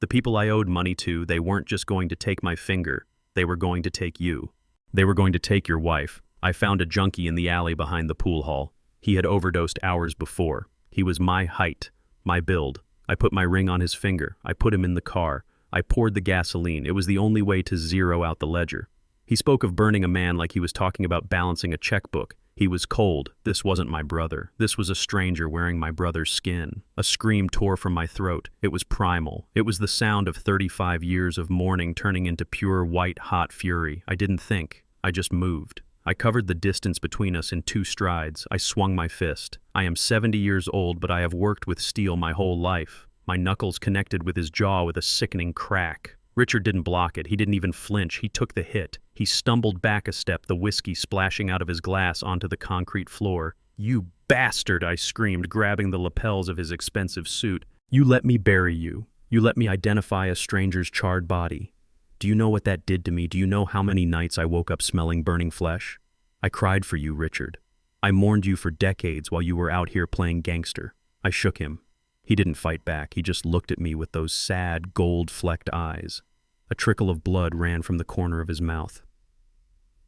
The people I owed money to, they weren't just going to take my finger. They were going to take you. They were going to take your wife. I found a junkie in the alley behind the pool hall. He had overdosed hours before. He was my height, my build. I put my ring on his finger. I put him in the car. I poured the gasoline. It was the only way to zero out the ledger. He spoke of burning a man like he was talking about balancing a checkbook. He was cold. This wasn't my brother. This was a stranger wearing my brother's skin. A scream tore from my throat. It was primal. It was the sound of 35 years of mourning turning into pure white hot fury. I didn't think. I just moved. I covered the distance between us in 2 strides. I swung my fist. I am 70 years old, but I have worked with steel my whole life. My knuckles connected with his jaw with a sickening crack. Richard didn't block it. He didn't even flinch. He took the hit. He stumbled back a step, the whiskey splashing out of his glass onto the concrete floor. "You bastard!" I screamed, grabbing the lapels of his expensive suit. "You let me bury you. You let me identify a stranger's charred body. Do you know what that did to me? Do you know how many nights I woke up smelling burning flesh? I cried for you, Richard. I mourned you for decades while you were out here playing gangster." I shook him. He didn't fight back. He just looked at me with those sad, gold-flecked eyes. A trickle of blood ran from the corner of his mouth.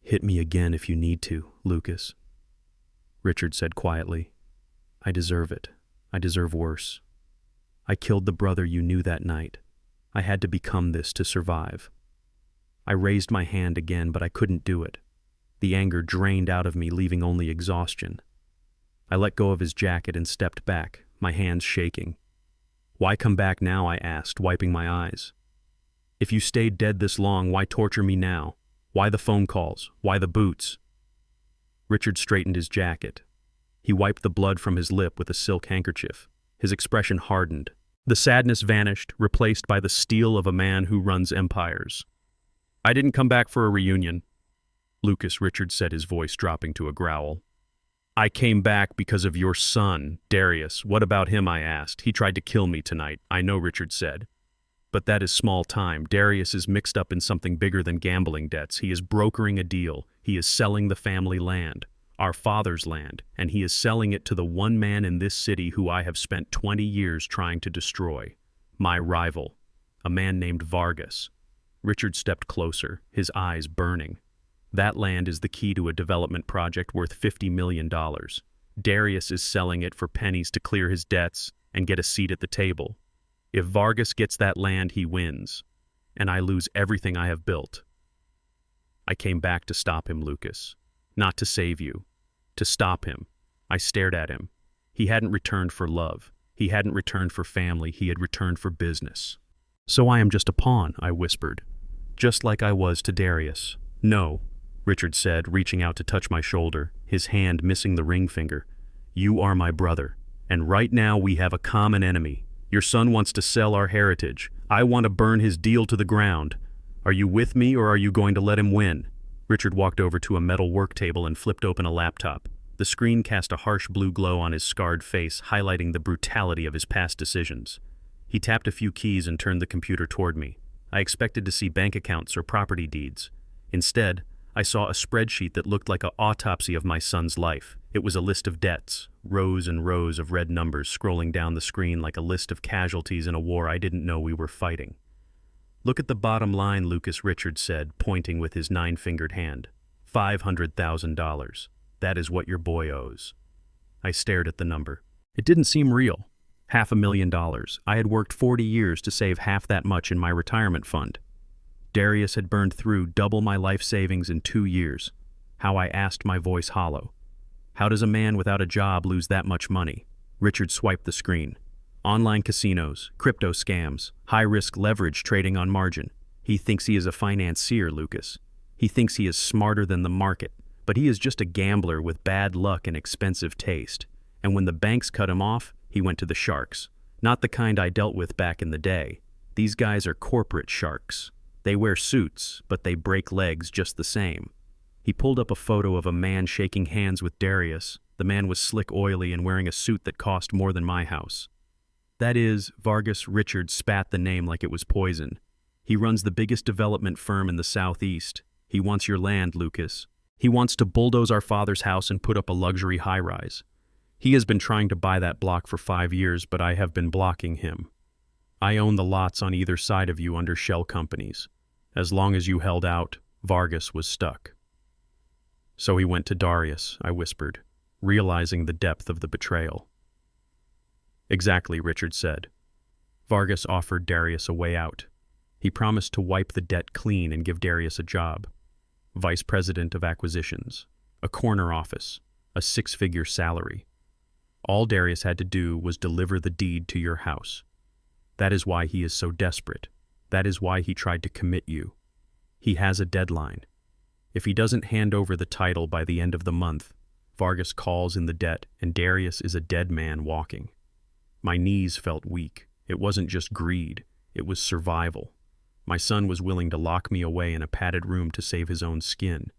"Hit me again if you need to, Lucas," Richard said quietly. "I deserve it. I deserve worse. I killed the brother you knew that night. I had to become this to survive." I raised my hand again, but I couldn't do it. The anger drained out of me, leaving only exhaustion. I let go of his jacket and stepped back, my hands shaking. "Why come back now?" I asked, wiping my eyes. "If you stayed dead this long, why torture me now? Why the phone calls? Why the boots?" Richard straightened his jacket. He wiped the blood from his lip with a silk handkerchief. His expression hardened. The sadness vanished, replaced by the steel of a man who runs empires. "I didn't come back for a reunion." "Lucas," Richard said, his voice dropping to a growl. "I came back because of your son, Darius. What about him?" I asked. "He tried to kill me tonight." "I know," Richard said. "But that is small time. Darius is mixed up in something bigger than gambling debts. He is brokering a deal. He is selling the family land, our father's land, and he is selling it to the one man in this city who I have spent 20 years trying to destroy. My rival, a man named Vargas." Richard stepped closer, his eyes burning. "That land is the key to a development project worth $50 million. Darius is selling it for pennies to clear his debts and get a seat at the table. If Vargas gets that land, he wins, and I lose everything I have built. I came back to stop him, Lucas. Not to save you. To stop him. I stared at him. He hadn't returned for love. He hadn't returned for family. He had returned for business. So I am just a pawn, I whispered. Just like I was to Darius. No, Richard said, reaching out to touch my shoulder, his hand missing the ring finger. You are my brother, and right now we have a common enemy. Your son wants to sell our heritage. I want to burn his deal to the ground. Are you with me, or are you going to let him win? Richard walked over to a metal work table and flipped open a laptop. The screen cast a harsh blue glow on his scarred face, highlighting the brutality of his past decisions. He tapped a few keys and turned the computer toward me. I expected to see bank accounts or property deeds. Instead, I saw a spreadsheet that looked like an autopsy of my son's life. It was a list of debts, rows and rows of red numbers scrolling down the screen like a list of casualties in a war I didn't know we were fighting. Look at the bottom line, Lucas, Richard said, pointing with his 9-fingered hand. $500,000. That is what your boy owes. I stared at the number. It didn't seem real. $500,000. I had worked 40 years to save half that much in my retirement fund. Darius had burned through double my life savings in 2 years. How I asked, my voice hollow. How does a man without a job lose that much money? Richard swiped the screen. Online casinos, crypto scams, high-risk leverage trading on margin. He thinks he is a financier, Lucas. He thinks he is smarter than the market, but he is just a gambler with bad luck and expensive taste. And when the banks cut him off, he went to the sharks. Not the kind I dealt with back in the day. These guys are corporate sharks. They wear suits, but they break legs just the same. He pulled up a photo of a man shaking hands with Darius. The man was slick, oily, and wearing a suit that cost more than my house. That is, Vargas. Richard spat the name like it was poison. He runs the biggest development firm in the Southeast. He wants your land, Lucas. He wants to bulldoze our father's house and put up a luxury high-rise. He has been trying to buy that block for 5 years, but I have been blocking him. I own the lots on either side of you under shell companies. As long as you held out, Vargas was stuck. So he went to Darius, I whispered, realizing the depth of the betrayal. Exactly, Richard said. Vargas offered Darius a way out. He promised to wipe the debt clean and give Darius a job. Vice President of Acquisitions, a corner office, a 6-figure salary. All Darius had to do was deliver the deed to your house. That is why he is so desperate. That is why he tried to commit you. He has a deadline. If he doesn't hand over the title by the end of the month, Vargas calls in the debt and Darius is a dead man walking. My knees felt weak. It wasn't just greed, it was survival. My son was willing to lock me away in a padded room to save his own skin.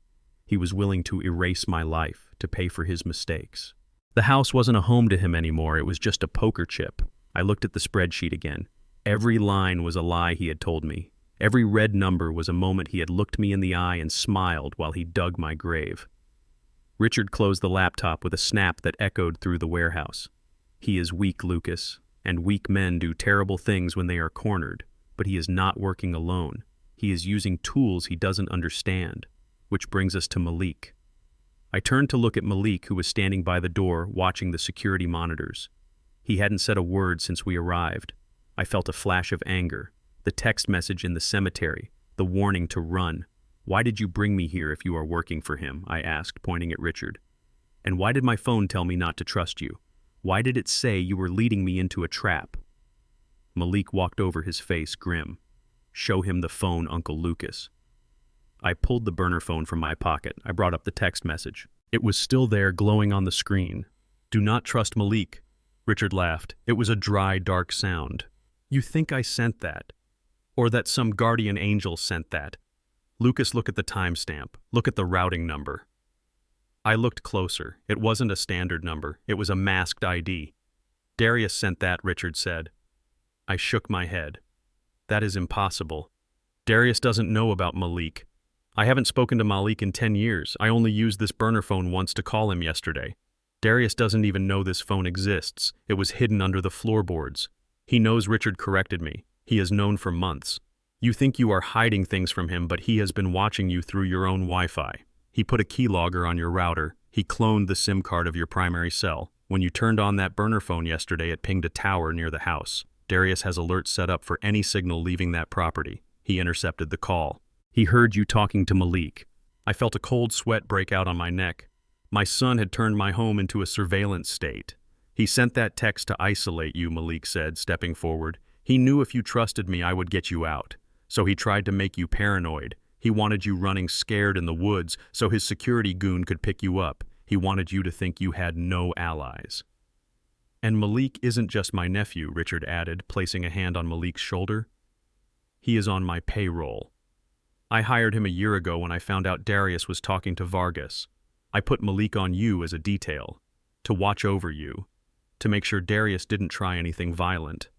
He was willing to erase my life, to pay for his mistakes. The house wasn't a home to him anymore, it was just a poker chip. I looked at the spreadsheet again. Every line was a lie he had told me. Every red number was a moment he had looked me in the eye and smiled while he dug my grave. Richard closed the laptop with a snap that echoed through the warehouse. He is weak, Lucas, and weak men do terrible things when they are cornered, but he is not working alone. He is using tools he doesn't understand, which brings us to Malik. I turned to look at Malik, who was standing by the door watching the security monitors. He hadn't said a word since we arrived. I felt a flash of anger, the text message in the cemetery, the warning to run. Why did you bring me here if you are working for him? I asked, pointing at Richard. And why did my phone tell me not to trust you? Why did it say you were leading me into a trap? Malik walked over, his face grim. Show him the phone, Uncle Lucas. I pulled the burner phone from my pocket. I brought up the text message. It was still there, glowing on the screen. Do not trust Malik. Richard laughed. It was a dry, dark sound. You think I sent that? Or that some guardian angel sent that? Lucas, look at the timestamp. Look at the routing number. I looked closer. It wasn't a standard number. It was a masked ID. Darius sent that, Richard said. I shook my head. That is impossible. Darius doesn't know about Malik. I haven't spoken to Malik in 10 years. I only used this burner phone once to call him yesterday. Darius doesn't even know this phone exists. It was hidden under the floorboards. He knows Richard corrected me. He has known for months. You think you are hiding things from him, but he has been watching you through your own Wi-Fi. He put a keylogger on your router. He cloned the SIM card of your primary cell. When you turned on that burner phone yesterday, it pinged a tower near the house. Darius has alerts set up for any signal leaving that property. He intercepted the call. He heard you talking to Malik. I felt a cold sweat break out on my neck. My son had turned my home into a surveillance state. He sent that text to isolate you, Malik said, stepping forward. He knew if you trusted me, I would get you out. So he tried to make you paranoid. He wanted you running scared in the woods so his security goon could pick you up. He wanted you to think you had no allies. And Malik isn't just my nephew, Richard added, placing a hand on Malik's shoulder. He is on my payroll. I hired him a year ago when I found out Darius was talking to Vargas. I put Malik on you as a detail, to watch over you, to make sure Darius didn't try anything violent.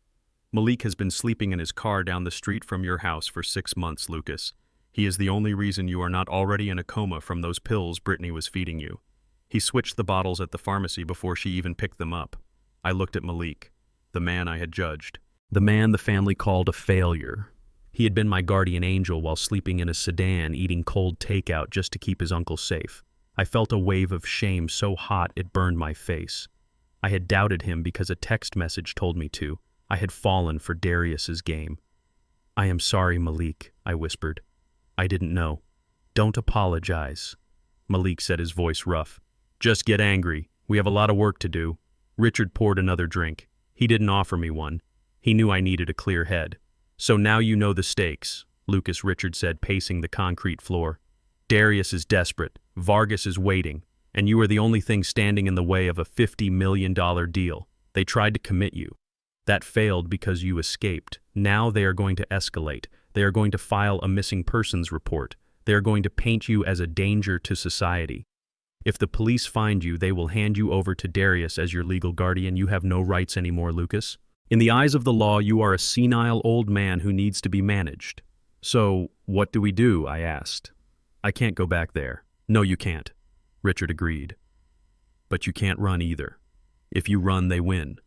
Malik has been sleeping in his car down the street from your house for 6 months, Lucas. He is the only reason you are not already in a coma from those pills Brittany was feeding you. He switched the bottles at the pharmacy before she even picked them up. I looked at Malik, the man I had judged, the man the family called a failure. He had been my guardian angel while sleeping in a sedan, eating cold takeout just to keep his uncle safe. I felt a wave of shame so hot it burned my face. I had doubted him because a text message told me to. I had fallen for Darius's game. I am sorry, Malik, I whispered. I didn't know. Don't apologize. Malik said, his voice rough. Just get angry. We have a lot of work to do. Richard poured another drink. He didn't offer me one. He knew I needed a clear head. So now you know the stakes, Lucas, Richard said, pacing the concrete floor. Darius is desperate. Vargas is waiting. And you are the only thing standing in the way of a $50 million deal. They tried to commit you. That failed because you escaped. Now they are going to escalate. They are going to file a missing persons report. They are going to paint you as a danger to society. If the police find you, they will hand you over to Darius as your legal guardian. You have no rights anymore, Lucas. In the eyes of the law, you are a senile old man who needs to be managed. So, what do we do? I asked. I can't go back there. No, you can't. Richard agreed. But you can't run either. If you run, they win.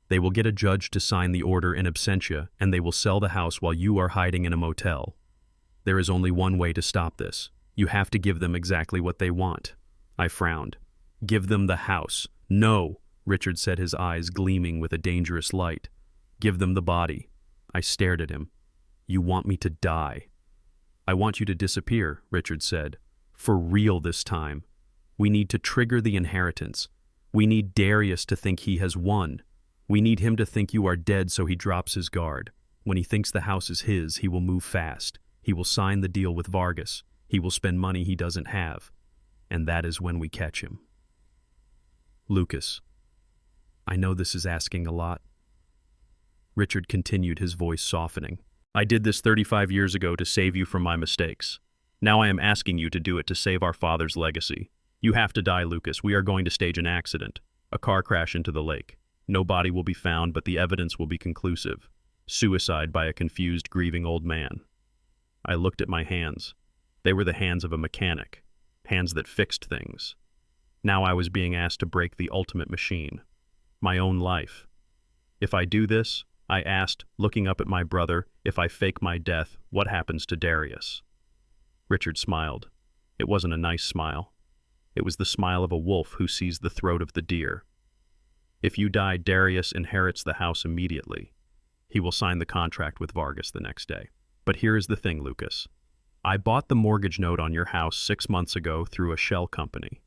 They will get a judge to sign the order in absentia, and they will sell the house while you are hiding in a motel. There is only one way to stop this. You have to give them exactly what they want. I frowned. Give them the house. No, Richard said, his eyes gleaming with a dangerous light. Give them the body. I stared at him. You want me to die? I want you to disappear, Richard said. For real this time. We need to trigger the inheritance. We need Darius to think he has won. We need him to think you are dead so he drops his guard. When he thinks the house is his, he will move fast. He will sign the deal with Vargas. He will spend money he doesn't have. And that is when we catch him. Lucas, I know this is asking a lot. Richard continued, his voice softening. I did this 35 years ago to save you from my mistakes. Now I am asking you to do it to save our father's legacy. You have to die, Lucas. We are going to stage an accident. A car crash into the lake. No body will be found, but the evidence will be conclusive. Suicide by a confused, grieving old man. I looked at my hands. They were the hands of a mechanic. Hands that fixed things. Now I was being asked to break the ultimate machine. My own life. If I do this, I asked, looking up at my brother, if I fake my death, what happens to Darius? Richard smiled. It wasn't a nice smile. It was the smile of a wolf who sees the throat of the deer. If you die, Darius inherits the house immediately. He will sign the contract with Vargas the next day. But here is the thing, Lucas. I bought the mortgage note on your house 6 months ago through a shell company.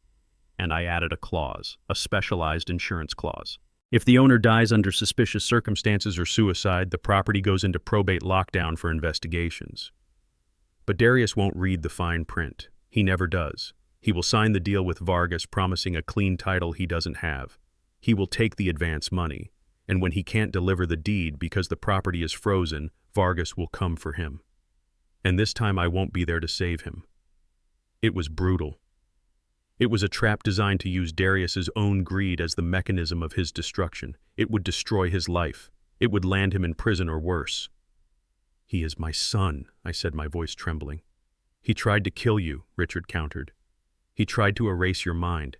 And I added a clause, a specialized insurance clause. If the owner dies under suspicious circumstances or suicide, the property goes into probate lockdown for investigations. But Darius won't read the fine print. He never does. He will sign the deal with Vargas, promising a clean title he doesn't have. He will take the advance money, and when he can't deliver the deed because the property is frozen, Vargas will come for him. And this time I won't be there to save him. It was brutal. It was a trap designed to use Darius's own greed as the mechanism of his destruction. It would destroy his life. It would land him in prison or worse. He is my son, I said, my voice trembling. He tried to kill you, Richard countered. He tried to erase your mind.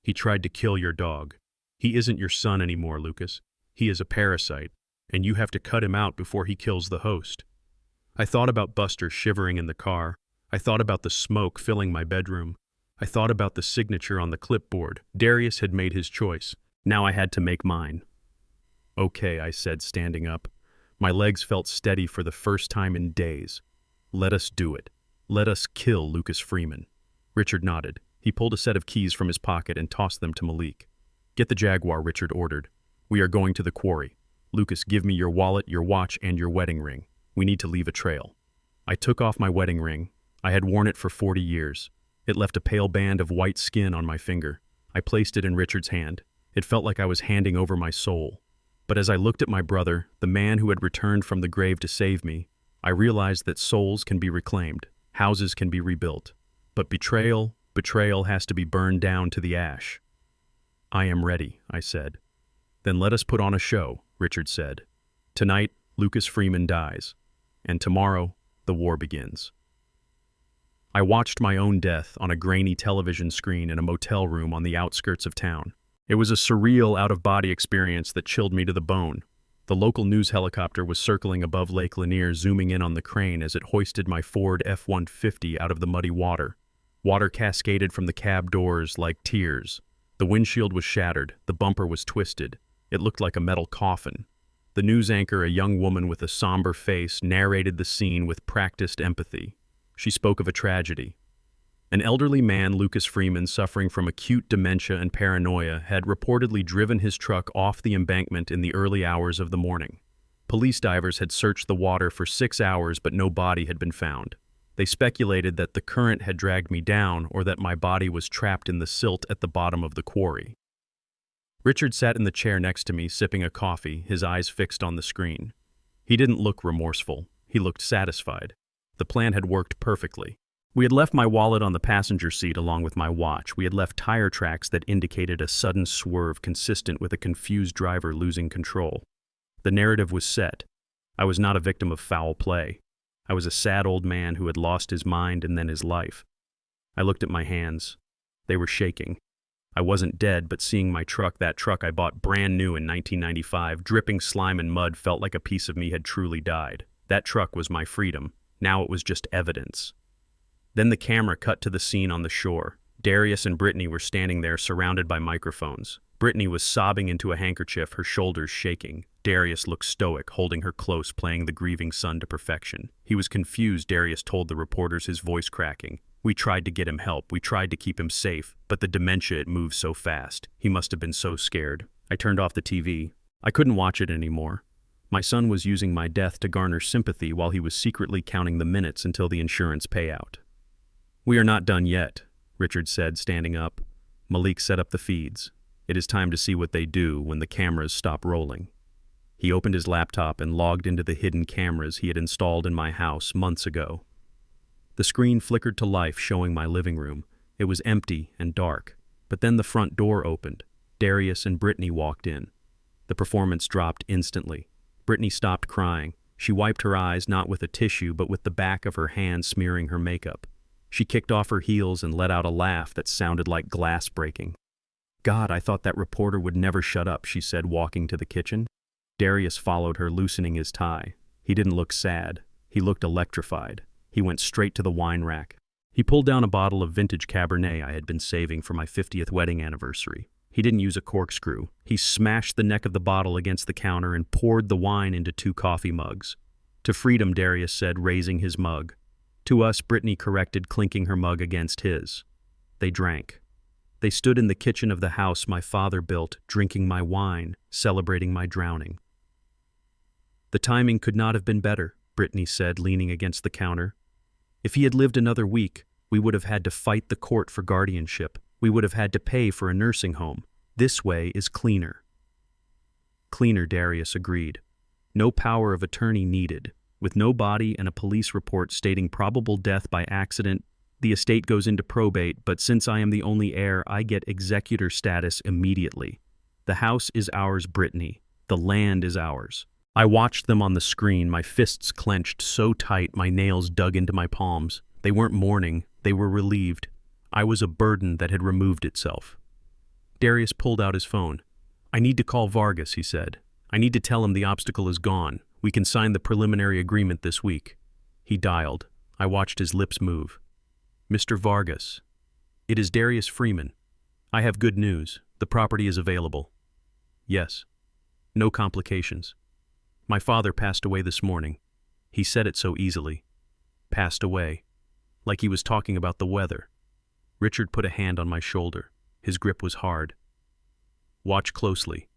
He tried to kill your dog. He isn't your son anymore, Lucas. He is a parasite, and you have to cut him out before he kills the host. I thought about Buster shivering in the car. I thought about the smoke filling my bedroom. I thought about the signature on the clipboard. Darius had made his choice. Now I had to make mine. Okay, I said, standing up. My legs felt steady for the first time in days. Let us do it. Let us kill Lucas Freeman. Richard nodded. He pulled a set of keys from his pocket and tossed them to Malik. Get the Jaguar, Richard ordered. We are going to the quarry. Lucas, give me your wallet, your watch, and your wedding ring. We need to leave a trail. I took off my wedding ring. I had worn it for 40 years. It left a pale band of white skin on my finger. I placed it in Richard's hand. It felt like I was handing over my soul. But as I looked at my brother, the man who had returned from the grave to save me, I realized that souls can be reclaimed, houses can be rebuilt. But betrayal has to be burned down to the ash. I am ready, I said. Then let us put on a show, Richard said. Tonight, Lucas Freeman dies. And tomorrow, the war begins. I watched my own death on a grainy television screen in a motel room on the outskirts of town. It was a surreal, out-of-body experience that chilled me to the bone. The local news helicopter was circling above Lake Lanier, zooming in on the crane as it hoisted my Ford F-150 out of the muddy water. Water cascaded from the cab doors like tears. The windshield was shattered, the bumper was twisted. It looked like a metal coffin. The news anchor, a young woman with a somber face, narrated the scene with practiced empathy. She spoke of a tragedy. An elderly man, Lucas Freeman, suffering from acute dementia and paranoia, had reportedly driven his truck off the embankment in the early hours of the morning. Police divers had searched the water for 6 hours, but no body had been found. They speculated that the current had dragged me down or that my body was trapped in the silt at the bottom of the quarry. Richard sat in the chair next to me, sipping a coffee, his eyes fixed on the screen. He didn't look remorseful. He looked satisfied. The plan had worked perfectly. We had left my wallet on the passenger seat along with my watch. We had left tire tracks that indicated a sudden swerve consistent with a confused driver losing control. The narrative was set. I was not a victim of foul play. I was a sad old man who had lost his mind and then his life. I looked at my hands. They were shaking. I wasn't dead, but seeing my truck, that truck I bought brand new in 1995, dripping slime and mud, felt like a piece of me had truly died. That truck was my freedom. Now it was just evidence. Then the camera cut to the scene on the shore. Darius and Brittany were standing there, surrounded by microphones. Brittany was sobbing into a handkerchief, her shoulders shaking. Darius looked stoic, holding her close, playing the grieving son to perfection. He was confused, Darius told the reporters, his voice cracking. We tried to get him help. We tried to keep him safe. But the dementia, it moves so fast. He must have been so scared. I turned off the TV. I couldn't watch it anymore. My son was using my death to garner sympathy while he was secretly counting the minutes until the insurance payout. We are not done yet, Richard said, standing up. Malik set up the feeds. It is time to see what they do when the cameras stop rolling. He opened his laptop and logged into the hidden cameras he had installed in my house months ago. The screen flickered to life, showing my living room. It was empty and dark. But then the front door opened. Darius and Brittany walked in. The performance dropped instantly. Brittany stopped crying. She wiped her eyes, not with a tissue, but with the back of her hand smearing her makeup. She kicked off her heels and let out a laugh that sounded like glass breaking. God, I thought that reporter would never shut up, she said, walking to the kitchen. Darius followed her, loosening his tie. He didn't look sad. He looked electrified. He went straight to the wine rack. He pulled down a bottle of vintage Cabernet I had been saving for my 50th wedding anniversary. He didn't use a corkscrew. He smashed the neck of the bottle against the counter and poured the wine into 2 coffee mugs. To freedom, Darius said, raising his mug. To us, Brittany corrected, clinking her mug against his. They drank. They stood in the kitchen of the house my father built, drinking my wine, celebrating my drowning. The timing could not have been better, Brittany said, leaning against the counter. If he had lived another week, we would have had to fight the court for guardianship. We would have had to pay for a nursing home. This way is cleaner. Cleaner, Darius agreed. No power of attorney needed. With no body and a police report stating probable death by accident, the estate goes into probate, but since I am the only heir, I get executor status immediately. The house is ours, Brittany. The land is ours. I watched them on the screen, my fists clenched so tight my nails dug into my palms. They weren't mourning, they were relieved. I was a burden that had removed itself. Darius pulled out his phone. I need to call Vargas, he said. I need to tell him the obstacle is gone. We can sign the preliminary agreement this week. He dialed. I watched his lips move. Mr. Vargas. It is Darius Freeman. I have good news. The property is available. Yes. No complications. My father passed away this morning. He said it so easily. Passed away. Like he was talking about the weather. Richard put a hand on my shoulder. His grip was hard. Watch closely.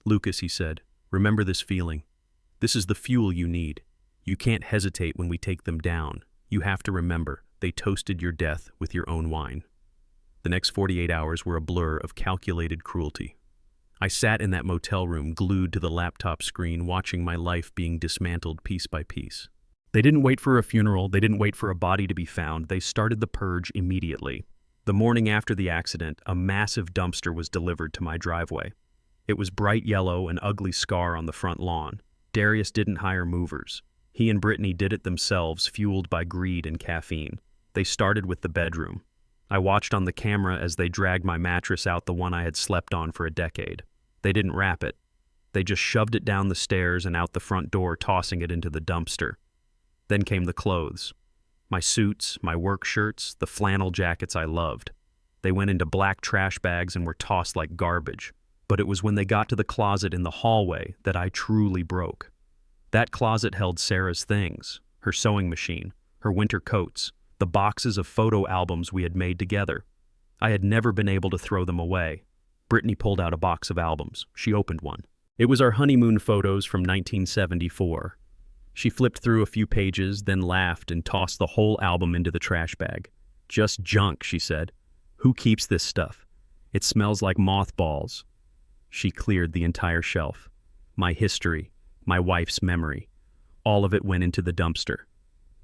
Lucas, he said, remember this feeling. This is the fuel you need. You can't hesitate when we take them down. You have to remember, they toasted your death with your own wine. The next 48 hours were a blur of calculated cruelty. I sat in that motel room, glued to the laptop screen, watching my life being dismantled piece by piece. They didn't wait for a funeral. They didn't wait for a body to be found. They started the purge immediately. The morning after the accident, a massive dumpster was delivered to my driveway. It was bright yellow, an ugly scar on the front lawn. Darius didn't hire movers. He and Brittany did it themselves, fueled by greed and caffeine. They started with the bedroom. I watched on the camera as they dragged my mattress out, the one I had slept on for a decade. They didn't wrap it. They just shoved it down the stairs and out the front door, tossing it into the dumpster. Then came the clothes. My suits, my work shirts, the flannel jackets I loved. They went into black trash bags and were tossed like garbage. But it was when they got to the closet in the hallway that I truly broke. That closet held Sarah's things, her sewing machine, her winter coats, the boxes of photo albums we had made together. I had never been able to throw them away. Brittany pulled out a box of albums. She opened one. It was our honeymoon photos from 1974. She flipped through a few pages, then laughed and tossed the whole album into the trash bag. Just junk, she said. Who keeps this stuff? It smells like mothballs. She cleared the entire shelf. My history, my wife's memory, all of it went into the dumpster.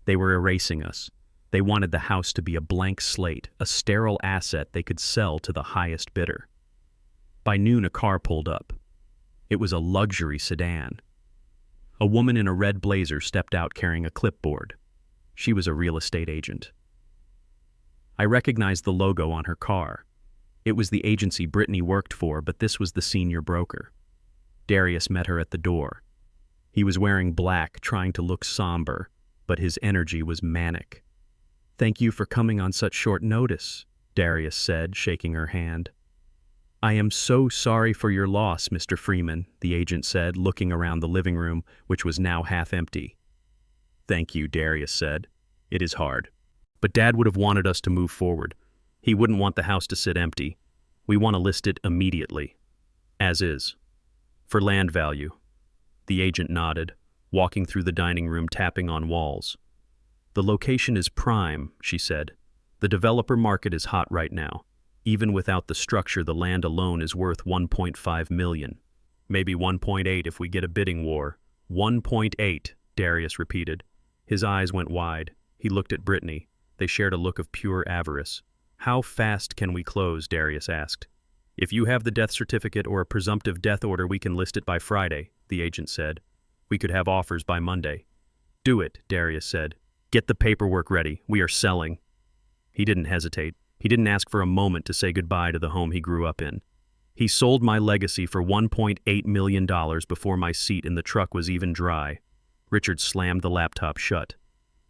They were erasing us. They wanted the house to be a blank slate, a sterile asset they could sell to the highest bidder. By noon, a car pulled up. It was a luxury sedan. A woman in a red blazer stepped out carrying a clipboard. She was a real estate agent. I recognized the logo on her car. It was the agency Brittany worked for, but this was the senior broker. Darius met her at the door. He was wearing black, trying to look somber, but his energy was manic. "Thank you for coming on such short notice," Darius said, shaking her hand. "I am so sorry for your loss, Mr. Freeman," the agent said, looking around the living room, which was now half empty. "Thank you," Darius said. "It is hard. But Dad would have wanted us to move forward. He wouldn't want the house to sit empty. We want to list it immediately. As is. For land value." The agent nodded, walking through the dining room, tapping on walls. "The location is prime," she said. "The developer market is hot right now. Even without the structure, the land alone is worth $1.5 million. Maybe 1.8 if we get a bidding war." 1.8, Darius repeated. His eyes went wide. He looked at Brittany. They shared a look of pure avarice. "How fast can we close?" Darius asked. "If you have the death certificate or a presumptive death order, we can list it by Friday," the agent said. "We could have offers by Monday." "Do it," Darius said. "Get the paperwork ready. We are selling." He didn't hesitate. He didn't ask for a moment to say goodbye to the home he grew up in. "He sold my legacy for $1.8 million before my seat in the truck was even dry." Richard slammed the laptop shut.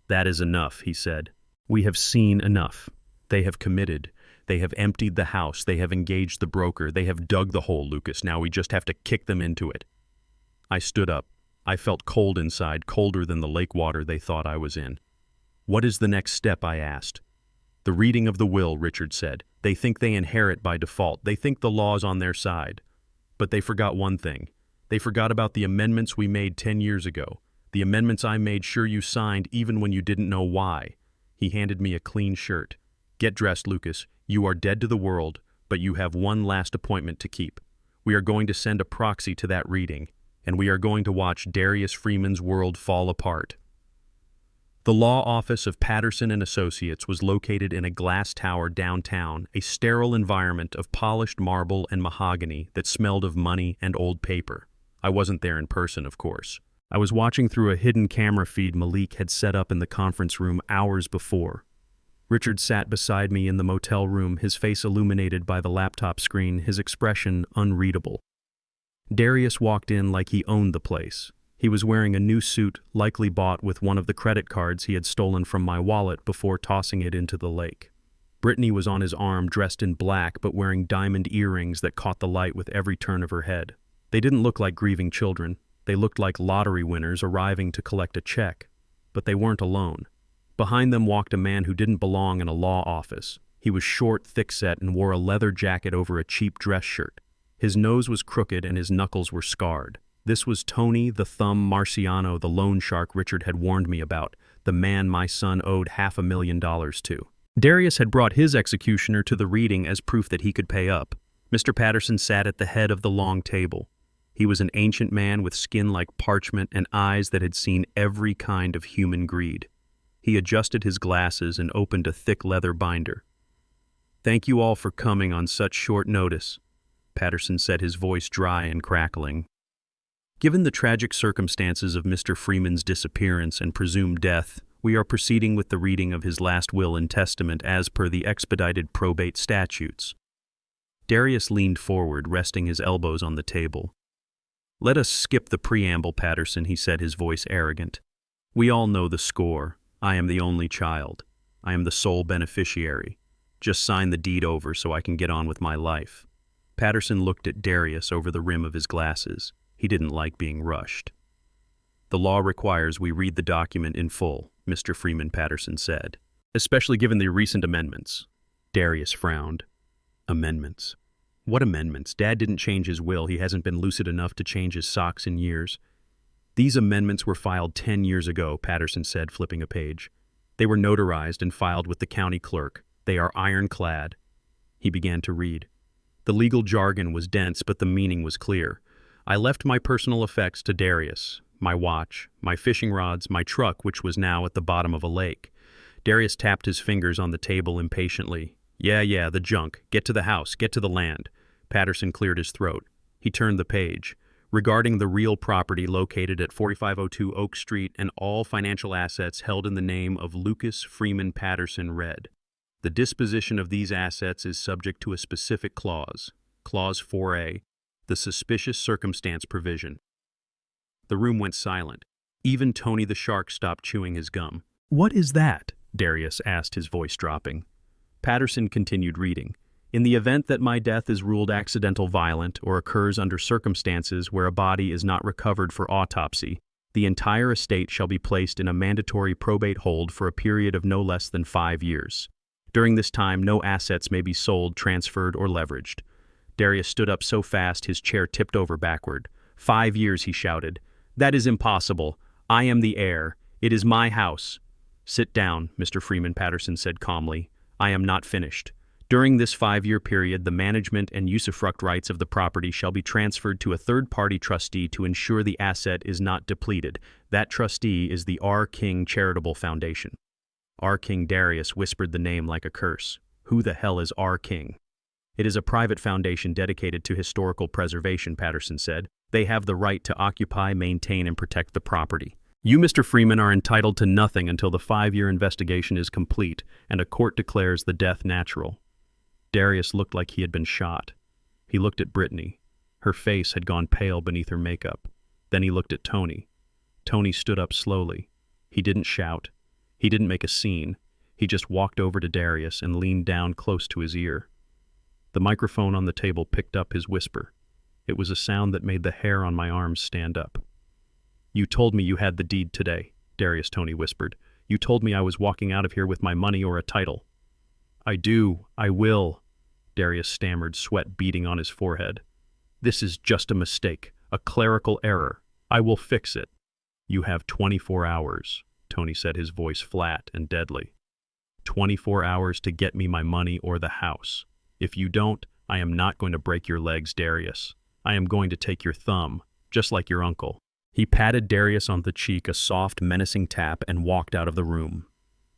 "That is enough," he said. "We have seen enough. They have committed. They have emptied the house. They have engaged the broker. They have dug the hole, Lucas. Now we just have to kick them into it." I stood up. I felt cold inside, colder than the lake water they thought I was in. "What is the next step?" I asked. "The reading of the will," Richard said. "They think they inherit by default. They think the law's on their side. But they forgot one thing. They forgot about the amendments we made 10 years ago. The amendments I made sure you signed even when you didn't know why." He handed me a clean shirt. "Get dressed, Lucas. You are dead to the world, but you have one last appointment to keep. We are going to send a proxy to that reading, and we are going to watch Darius Freeman's world fall apart." The law office of Patterson and Associates was located in a glass tower downtown, a sterile environment of polished marble and mahogany that smelled of money and old paper. I wasn't there in person, of course. I was watching through a hidden camera feed Malik had set up in the conference room hours before. Richard sat beside me in the motel room, his face illuminated by the laptop screen, his expression unreadable. Darius walked in like he owned the place. He was wearing a new suit, likely bought with one of the credit cards he had stolen from my wallet before tossing it into the lake. Brittany was on his arm, dressed in black but wearing diamond earrings that caught the light with every turn of her head. They didn't look like grieving children. They looked like lottery winners arriving to collect a check. But they weren't alone. Behind them walked a man who didn't belong in a law office. He was short, thick-set, and wore a leather jacket over a cheap dress shirt. His nose was crooked and his knuckles were scarred. This was Tony the Thumb Marciano, the loan shark Richard had warned me about, the man my son owed $500,000 to. Darius had brought his executioner to the reading as proof that he could pay up. Mr. Patterson sat at the head of the long table. He was an ancient man with skin like parchment and eyes that had seen every kind of human greed. He adjusted his glasses and opened a thick leather binder. "Thank you all for coming on such short notice," Patterson said, his voice dry and crackling. "Given the tragic circumstances of Mr. Freeman's disappearance and presumed death, we are proceeding with the reading of his last will and testament as per the expedited probate statutes." Darius leaned forward, resting his elbows on the table. "Let us skip the preamble, Patterson," he said, his voice arrogant. "We all know the score. I am the only child. I am the sole beneficiary. Just sign the deed over so I can get on with my life." Patterson looked at Darius over the rim of his glasses. He didn't like being rushed. "The law requires we read the document in full," Mr. Freeman Patterson said. "Especially given the recent amendments." Darius frowned. "Amendments? What amendments? Dad didn't change his will. He hasn't been lucid enough to change his socks in years." "These amendments were filed 10 years ago," Patterson said, flipping a page. "They were notarized and filed with the county clerk. They are ironclad." He began to read. The legal jargon was dense, but the meaning was clear. "I left my personal effects to Darius, my watch, my fishing rods, my truck, which was now at the bottom of a lake." Darius tapped his fingers on the table impatiently. Yeah, the junk. Get to the house. Get to the land." Patterson cleared his throat. He turned the page. "Regarding the real property located at 4502 Oak Street and all financial assets held in the name of Lucas Freeman Patterson read. The disposition of these assets is subject to a specific clause, Clause 4A, the suspicious circumstance provision." The room went silent. Even Tony the shark stopped chewing his gum. "What is that?" Darius asked, his voice dropping. Patterson continued reading. "In the event that my death is ruled accidental violent or occurs under circumstances where a body is not recovered for autopsy, the entire estate shall be placed in a mandatory probate hold for a period of no less than 5 years. During this time, no assets may be sold, transferred, or leveraged." Darius stood up so fast his chair tipped over backward. 5 years, he shouted. "That is impossible. I am the heir. It is my house." "Sit down," Mr. Freeman Patterson said calmly. "I am not finished. During this 5-year period, the management and usufruct rights of the property shall be transferred to a third-party trustee to ensure the asset is not depleted. That trustee is the R. King Charitable Foundation." R. King. Darius whispered the name like a curse. "Who the hell is R. King?" "It is a private foundation dedicated to historical preservation," Patterson said. "They have the right to occupy, maintain, and protect the property. You, Mr. Freeman, are entitled to nothing until the 5-year investigation is complete and a court declares the death natural." Darius looked like he had been shot. He looked at Brittany. Her face had gone pale beneath her makeup. Then he looked at Tony. Tony stood up slowly. He didn't shout. He didn't make a scene. He just walked over to Darius and leaned down close to his ear. The microphone on the table picked up his whisper. It was a sound that made the hair on my arms stand up. "You told me you had the deed today," Darius Tony whispered. "You told me I was walking out of here with my money or a title." "I do. I will," Darius stammered, sweat beading on his forehead. "This is just a mistake, a clerical error. I will fix it." "You have 24 hours, Tony said, his voice flat and deadly. 24 hours to get me my money or the house. If you don't, I am not going to break your legs, Darius. I am going to take your thumb, just like your uncle." He patted Darius on the cheek, a soft, menacing tap, and walked out of the room.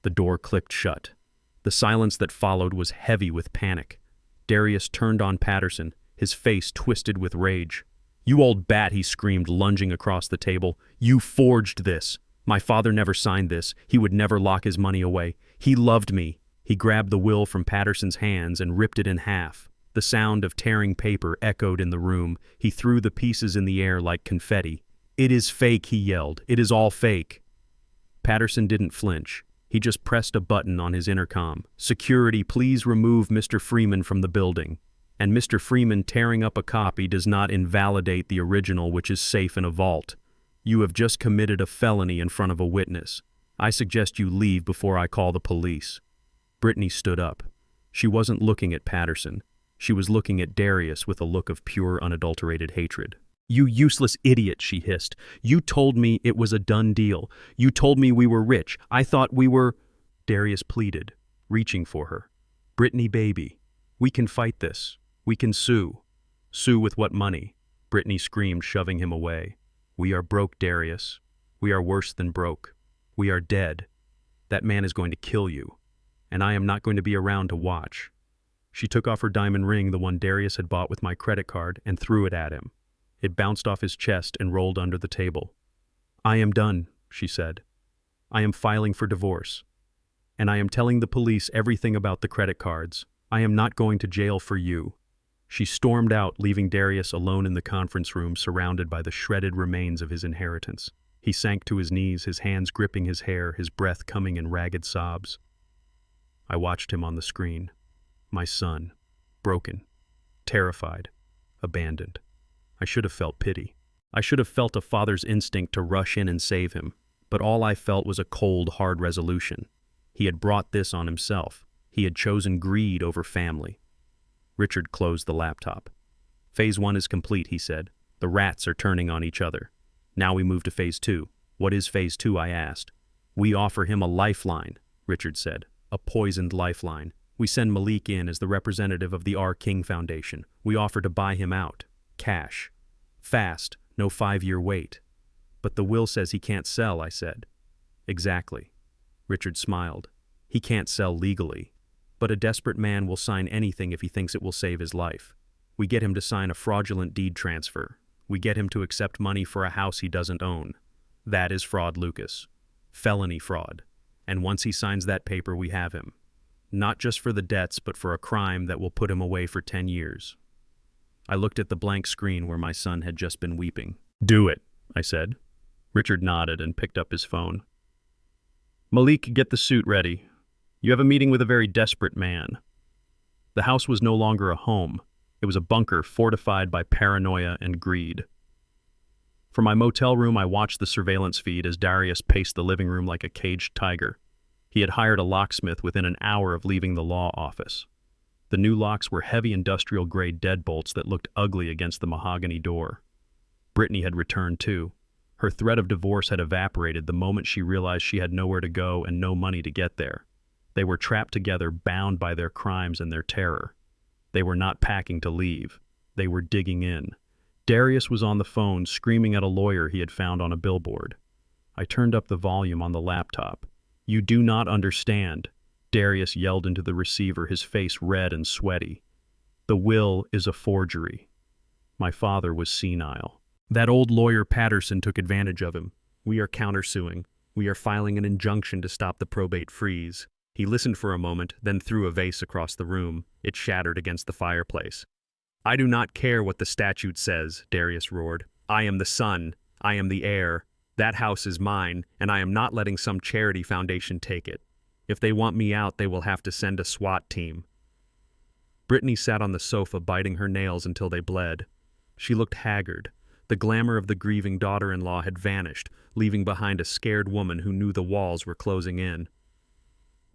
The door clicked shut. The silence that followed was heavy with panic. Darius turned on Patterson, his face twisted with rage. "You old bat," he screamed, lunging across the table. "You forged this. My father never signed this. He would never lock his money away. He loved me." He grabbed the will from Patterson's hands and ripped it in half. The sound of tearing paper echoed in the room. He threw the pieces in the air like confetti. "It is fake," he yelled. "It is all fake." Patterson didn't flinch. He just pressed a button on his intercom. "Security, please remove Mr. Freeman from the building." And Mr. Freeman tearing up a copy does not invalidate the original, which is safe in a vault. You have just committed a felony in front of a witness. I suggest you leave before I call the police." Brittany stood up. She wasn't looking at Patterson. She was looking at Darius with a look of pure, unadulterated hatred. "You useless idiot," she hissed. "You told me it was a done deal. You told me we were rich. I thought we were—" Darius pleaded, reaching for her. "Brittany, baby, we can fight this. We can sue." "Sue with what money?" Brittany screamed, shoving him away. "We are broke, Darius. We are worse than broke. We are dead. That man is going to kill you, and I am not going to be around to watch." She took off her diamond ring, the one Darius had bought with my credit card, and threw it at him. It bounced off his chest and rolled under the table. "I am done," she said. "I am filing for divorce. And I am telling the police everything about the credit cards. I am not going to jail for you." She stormed out, leaving Darius alone in the conference room, surrounded by the shredded remains of his inheritance. He sank to his knees, his hands gripping his hair, his breath coming in ragged sobs. I watched him on the screen. My son, broken, terrified, abandoned. I should have felt pity. I should have felt a father's instinct to rush in and save him, but all I felt was a cold, hard resolution. He had brought this on himself. He had chosen greed over family. Richard closed the laptop. "Phase 1 is complete," he said. "The rats are turning on each other. Now we move to Phase 2. "What is Phase 2? I asked. "We offer him a lifeline," Richard said. "A poisoned lifeline. We send Malik in as the representative of the R. King Foundation. We offer to buy him out. Cash. Fast, no 5-year wait." "But the will says he can't sell," I said. "Exactly." Richard smiled. "He can't sell legally. But a desperate man will sign anything if he thinks it will save his life. We get him to sign a fraudulent deed transfer. We get him to accept money for a house he doesn't own. That is fraud, Lucas. Felony fraud. And once he signs that paper, we have him. Not just for the debts, but for a crime that will put him away for 10 years. I looked at the blank screen where my son had just been weeping. "Do it," I said. Richard nodded and picked up his phone. "Malik, get the suit ready. You have a meeting with a very desperate man." The house was no longer a home. It was a bunker fortified by paranoia and greed. From my motel room, I watched the surveillance feed as Darius paced the living room like a caged tiger. He had hired a locksmith within an hour of leaving the law office. The new locks were heavy industrial-grade deadbolts that looked ugly against the mahogany door. Brittany had returned too. Her threat of divorce had evaporated the moment she realized she had nowhere to go and no money to get there. They were trapped together, bound by their crimes and their terror. They were not packing to leave. They were digging in. Darius was on the phone, screaming at a lawyer he had found on a billboard. I turned up the volume on the laptop. "You do not understand," Darius yelled into the receiver, his face red and sweaty. "The will is a forgery." My father was senile. "That old lawyer Patterson took advantage of him. We are countersuing. We are filing an injunction to stop the probate freeze." He listened for a moment, then threw a vase across the room. It shattered against the fireplace. "I do not care what the statute says," Darius roared. "I am the son. I am the heir. That house is mine, and I am not letting some charity foundation take it. If they want me out, they will have to send a SWAT team." Brittany sat on the sofa, biting her nails until they bled. She looked haggard. The glamour of the grieving daughter-in-law had vanished, leaving behind a scared woman who knew the walls were closing in.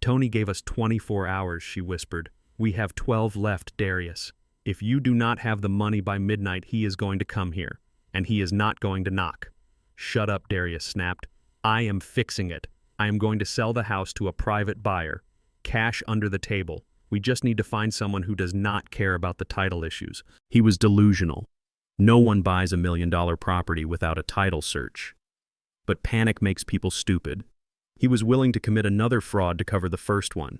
"Tony gave us 24 hours, she whispered. "We have 12 left, Darius. If you do not have the money by midnight, he is going to come here, and he is not going to knock." "Shut up," Darius snapped. "I am fixing it. I am going to sell the house to a private buyer. Cash under the table. We just need to find someone who does not care about the title issues." He was delusional. No one buys $1 million property without a title search. But panic makes people stupid. He was willing to commit another fraud to cover the first one.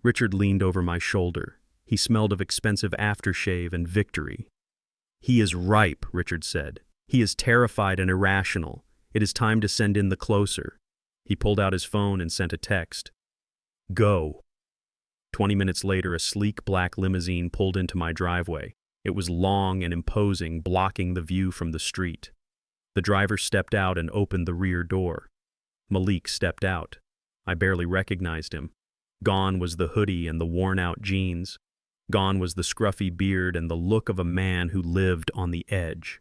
Richard leaned over my shoulder. He smelled of expensive aftershave and victory. "He is ripe," Richard said. "He is terrified and irrational. It is time to send in the closer." He pulled out his phone and sent a text. "Go." 20 minutes later, a sleek black limousine pulled into my driveway. It was long and imposing, blocking the view from the street. The driver stepped out and opened the rear door. Malik stepped out. I barely recognized him. Gone was the hoodie and the worn-out jeans. Gone was the scruffy beard and the look of a man who lived on the edge.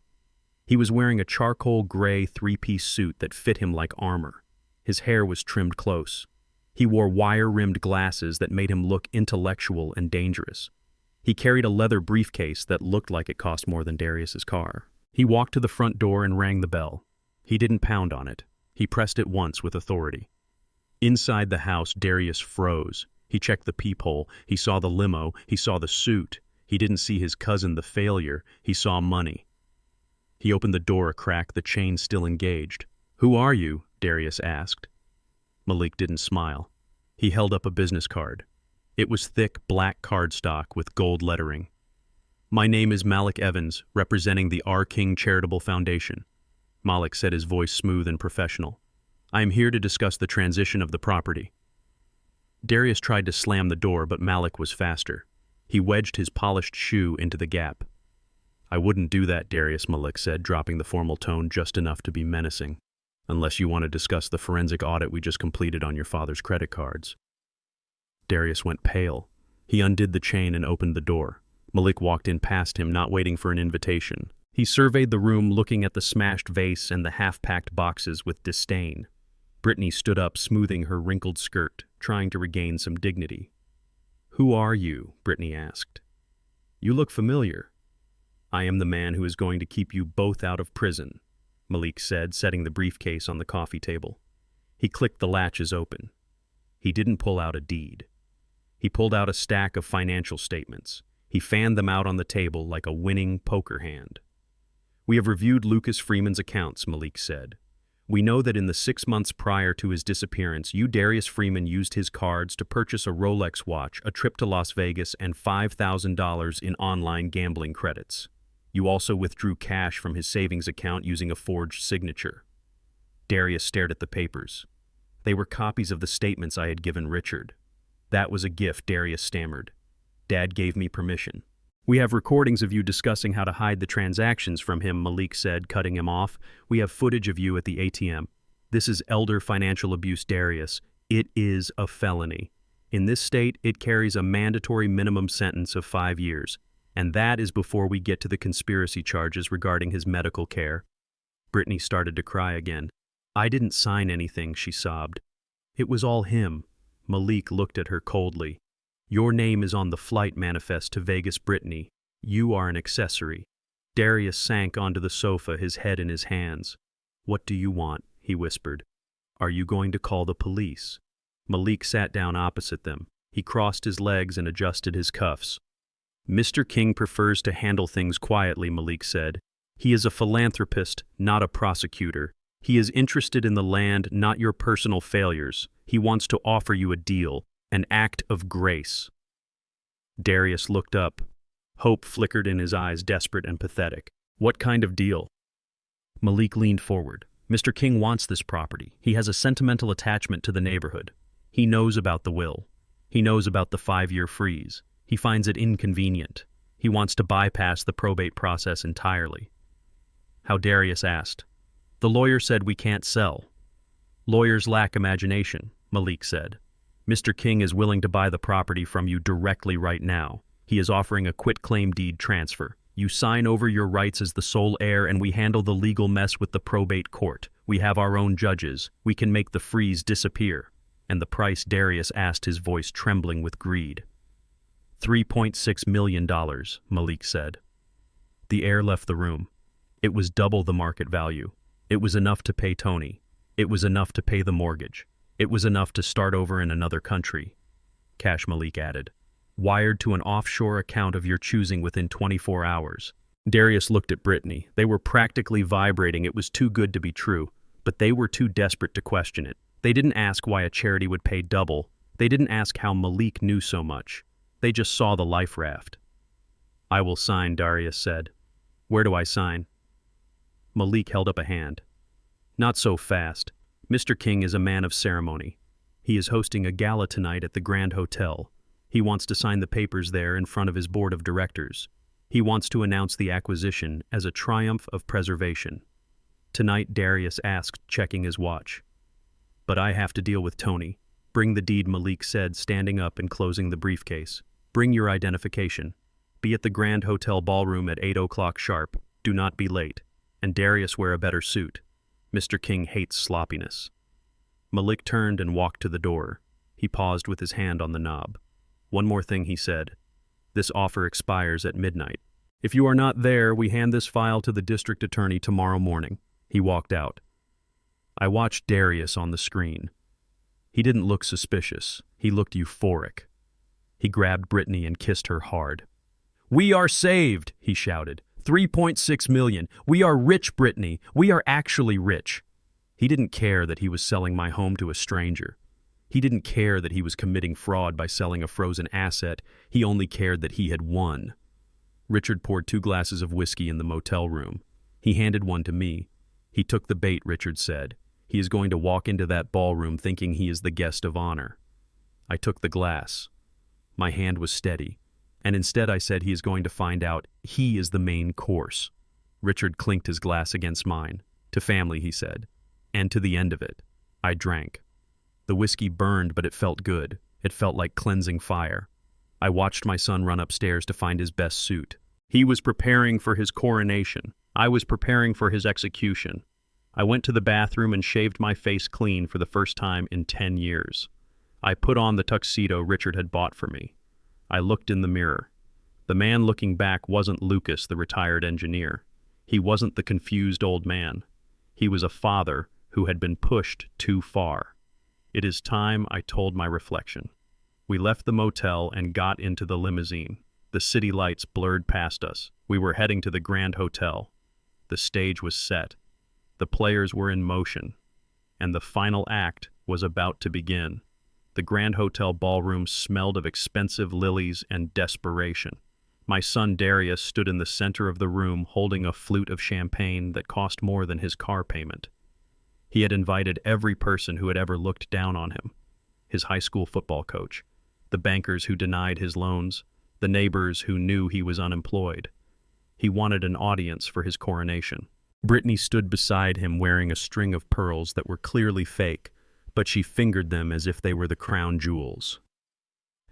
He was wearing a charcoal gray three-piece suit that fit him like armor. His hair was trimmed close. He wore wire-rimmed glasses that made him look intellectual and dangerous. He carried a leather briefcase that looked like it cost more than Darius's car. He walked to the front door and rang the bell. He didn't pound on it. He pressed it once with authority. Inside the house, Darius froze. He checked the peephole. He saw the limo. He saw the suit. He didn't see his cousin, the failure. He saw money. He opened the door a crack, the chain still engaged. "Who are you?" Darius asked. Malik didn't smile. He held up a business card. It was thick black cardstock with gold lettering. "My name is Malik Evans, representing the R. King Charitable Foundation." Malik said, his voice smooth and professional. "I am here to discuss the transition of the property." Darius tried to slam the door, but Malik was faster. He wedged his polished shoe into the gap. "I wouldn't do that, Darius," Malik said, dropping the formal tone just enough to be menacing. "Unless you want to discuss the forensic audit we just completed on your father's credit cards." Darius went pale. He undid the chain and opened the door. Malik walked in past him, not waiting for an invitation. He surveyed the room, looking at the smashed vase and the half-packed boxes with disdain. Brittany stood up, smoothing her wrinkled skirt, trying to regain some dignity. "Who are you?" Brittany asked. "You look familiar." "I am the man who is going to keep you both out of prison," Malik said, setting the briefcase on the coffee table. He clicked the latches open. He didn't pull out a deed. He pulled out a stack of financial statements. He fanned them out on the table like a winning poker hand. "We have reviewed Lucas Freeman's accounts," Malik said. "We know that in the 6 months prior to his disappearance, you, Darius Freeman, used his cards to purchase a Rolex watch, a trip to Las Vegas, and $5,000 in online gambling credits. You also withdrew cash from his savings account using a forged signature." Darius stared at the papers. They were copies of the statements I had given Richard. "That was a gift," Darius stammered. "Dad gave me permission." "We have recordings of you discussing how to hide the transactions from him," Malik said, cutting him off. "We have footage of you at the ATM. This is elder financial abuse, Darius. It is a felony. In this state, it carries a mandatory minimum sentence of 5 years. And that is before we get to the conspiracy charges regarding his medical care." Brittany started to cry again. "I didn't sign anything," she sobbed. "It was all him." Malik looked at her coldly. "Your name is on the flight manifest to Vegas, Brittany. You are an accessory." Darius sank onto the sofa, his head in his hands. "What do you want?" he whispered. "Are you going to call the police?" Malik sat down opposite them. He crossed his legs and adjusted his cuffs. "Mr. King prefers to handle things quietly," Malik said. "He is a philanthropist, not a prosecutor. He is interested in the land, not your personal failures. He wants to offer you a deal, an act of grace." Darius looked up. Hope flickered in his eyes, desperate and pathetic. "What kind of deal?" Malik leaned forward. "Mr. King wants this property. He has a sentimental attachment to the neighborhood. He knows about the will. He knows about the 5-year freeze. He finds it inconvenient. He wants to bypass the probate process entirely." How Darius asked. "The lawyer said we can't sell." "Lawyers lack imagination," Malik said. "Mr. King is willing to buy the property from you directly right now. He is offering a quitclaim deed transfer. You sign over your rights as the sole heir and we handle the legal mess with the probate court. We have our own judges. We can make the freeze disappear." And the price, Darius asked, his voice trembling with greed. $3.6 million, Malik said. The heir left the room. It was double the market value. It was enough to pay Tony. It was enough to pay the mortgage. It was enough to start over in another country. Cash, Malik added. Wired to an offshore account of your choosing within 24 hours. Darius looked at Brittany. They were practically vibrating. It was too good to be true, but they were too desperate to question it. They didn't ask why a charity would pay double. They didn't ask how Malik knew so much. They just saw the life raft. "I will sign," Darius said. "Where do I sign?" Malik held up a hand. "Not so fast. Mr. King is a man of ceremony. He is hosting a gala tonight at the Grand Hotel. He wants to sign the papers there in front of his board of directors. He wants to announce the acquisition as a triumph of preservation." Tonight, Darius asked, checking his watch. "But I have to deal with Tony. Bring the deed," Malik said, standing up and closing the briefcase. Bring your identification. Be at the Grand Hotel Ballroom at 8 o'clock sharp. Do not be late. And Darius wear a better suit. Mr. King hates sloppiness. Malik turned and walked to the door. He paused with his hand on the knob. One more thing, he said. This offer expires at midnight. If you are not there, we hand this file to the district attorney tomorrow morning. He walked out. I watched Darius on the screen. He didn't look suspicious. He looked euphoric. He grabbed Brittany and kissed her hard. We are saved, he shouted. 3.6 million. We are rich, Brittany. We are actually rich. He didn't care that he was selling my home to a stranger. He didn't care that he was committing fraud by selling a frozen asset. He only cared that he had won. Richard poured 2 glasses of whiskey in the motel room. He handed one to me. He took the bait, Richard said. He is going to walk into that ballroom thinking he is the guest of honor. I took the glass. My hand was steady. And instead I said he is going to find out he is the main course. Richard clinked his glass against mine. To family, he said. And to the end of it. I drank. The whiskey burned, but it felt good. It felt like cleansing fire. I watched my son run upstairs to find his best suit. He was preparing for his coronation. I was preparing for his execution. I went to the bathroom and shaved my face clean for the first time in 10 years. I put on the tuxedo Richard had bought for me. I looked in the mirror. The man looking back wasn't Lucas, the retired engineer. He wasn't the confused old man. He was a father who had been pushed too far. It is time, I told my reflection. We left the motel and got into the limousine. The city lights blurred past us. We were heading to the Grand Hotel. The stage was set. The players were in motion. And the final act was about to begin. The Grand Hotel ballroom smelled of expensive lilies and desperation. My son Darius stood in the center of the room holding a flute of champagne that cost more than his car payment. He had invited every person who had ever looked down on him. His high school football coach, the bankers who denied his loans, the neighbors who knew he was unemployed. He wanted an audience for his coronation. Brittany stood beside him wearing a string of pearls that were clearly fake, but she fingered them as if they were the crown jewels.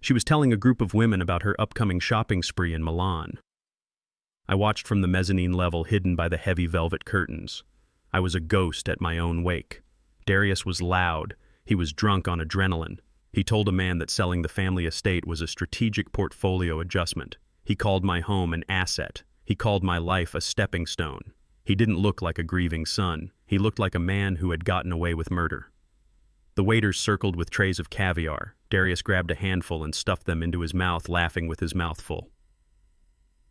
She was telling a group of women about her upcoming shopping spree in Milan. I watched from the mezzanine level hidden by the heavy velvet curtains. I was a ghost at my own wake. Darius was loud. He was drunk on adrenaline. He told a man that selling the family estate was a strategic portfolio adjustment. He called my home an asset. He called my life a stepping stone. He didn't look like a grieving son. He looked like a man who had gotten away with murder. The waiters circled with trays of caviar. Darius grabbed a handful and stuffed them into his mouth, laughing with his mouth full.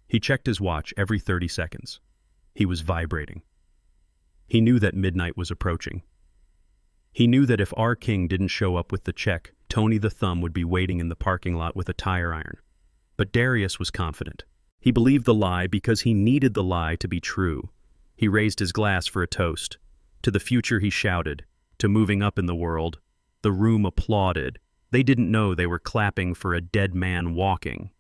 He checked his watch every 30 seconds. He was vibrating. He knew that midnight was approaching. He knew that if our king didn't show up with the check, Tony the Thumb would be waiting in the parking lot with a tire iron. But Darius was confident. He believed the lie because he needed the lie to be true. He raised his glass for a toast. To the future, he shouted. To moving up in the world. The room applauded. They didn't know they were clapping for a dead man walking.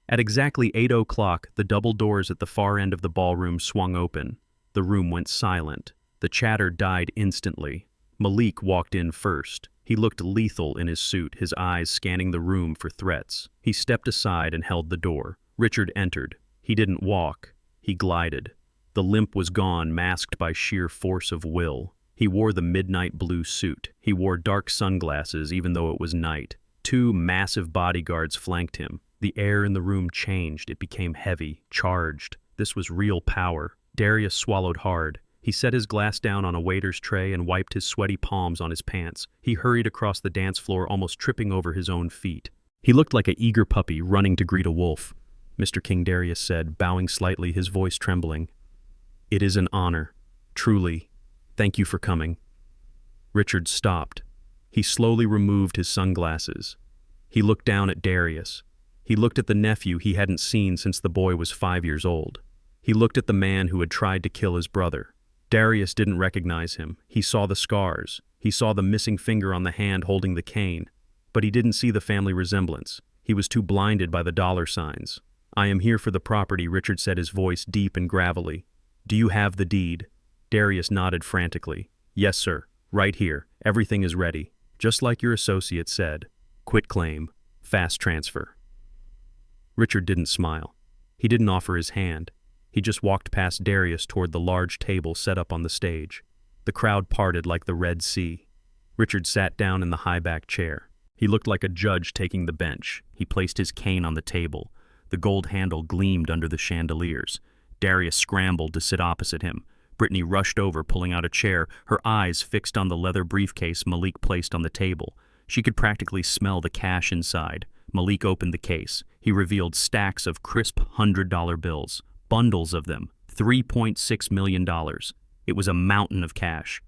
At exactly 8 o'clock, the double doors at the far end of the ballroom swung open. The room went silent. The chatter died instantly. Malik walked in first. He looked lethal in his suit, his eyes scanning the room for threats. He stepped aside and held the door. Richard entered. He didn't walk. He glided. The limp was gone, masked by sheer force of will. He wore the midnight blue suit. He wore dark sunglasses even though it was night. 2 massive bodyguards flanked him. The air in the room changed. It became heavy, charged. This was real power. Darius swallowed hard. He set his glass down on a waiter's tray and wiped his sweaty palms on his pants. He hurried across the dance floor, almost tripping over his own feet. He looked like an eager puppy running to greet a wolf. Mr. King, Darius said, bowing slightly, his voice trembling. It is an honor. Truly. Thank you for coming. Richard stopped. He slowly removed his sunglasses. He looked down at Darius. He looked at the nephew he hadn't seen since the boy was 5 years old. He looked at the man who had tried to kill his brother. Darius didn't recognize him. He saw the scars. He saw the missing finger on the hand holding the cane. But he didn't see the family resemblance. He was too blinded by the dollar signs. I am here for the property, Richard said, his voice deep and gravelly. Do you have the deed? Darius nodded frantically. Yes, sir. Right here. Everything is ready. Just like your associate said. Quit claim. Fast transfer. Richard didn't smile. He didn't offer his hand. He just walked past Darius toward the large table set up on the stage. The crowd parted like the Red Sea. Richard sat down in the high-back chair. He looked like a judge taking the bench. He placed his cane on the table. The gold handle gleamed under the chandeliers. Darius scrambled to sit opposite him. Brittany rushed over, pulling out a chair, her eyes fixed on the leather briefcase Malik placed on the table. She could practically smell the cash inside. Malik opened the case. He revealed stacks of crisp $100 bills, bundles of them, $3.6 million. It was a mountain of cash.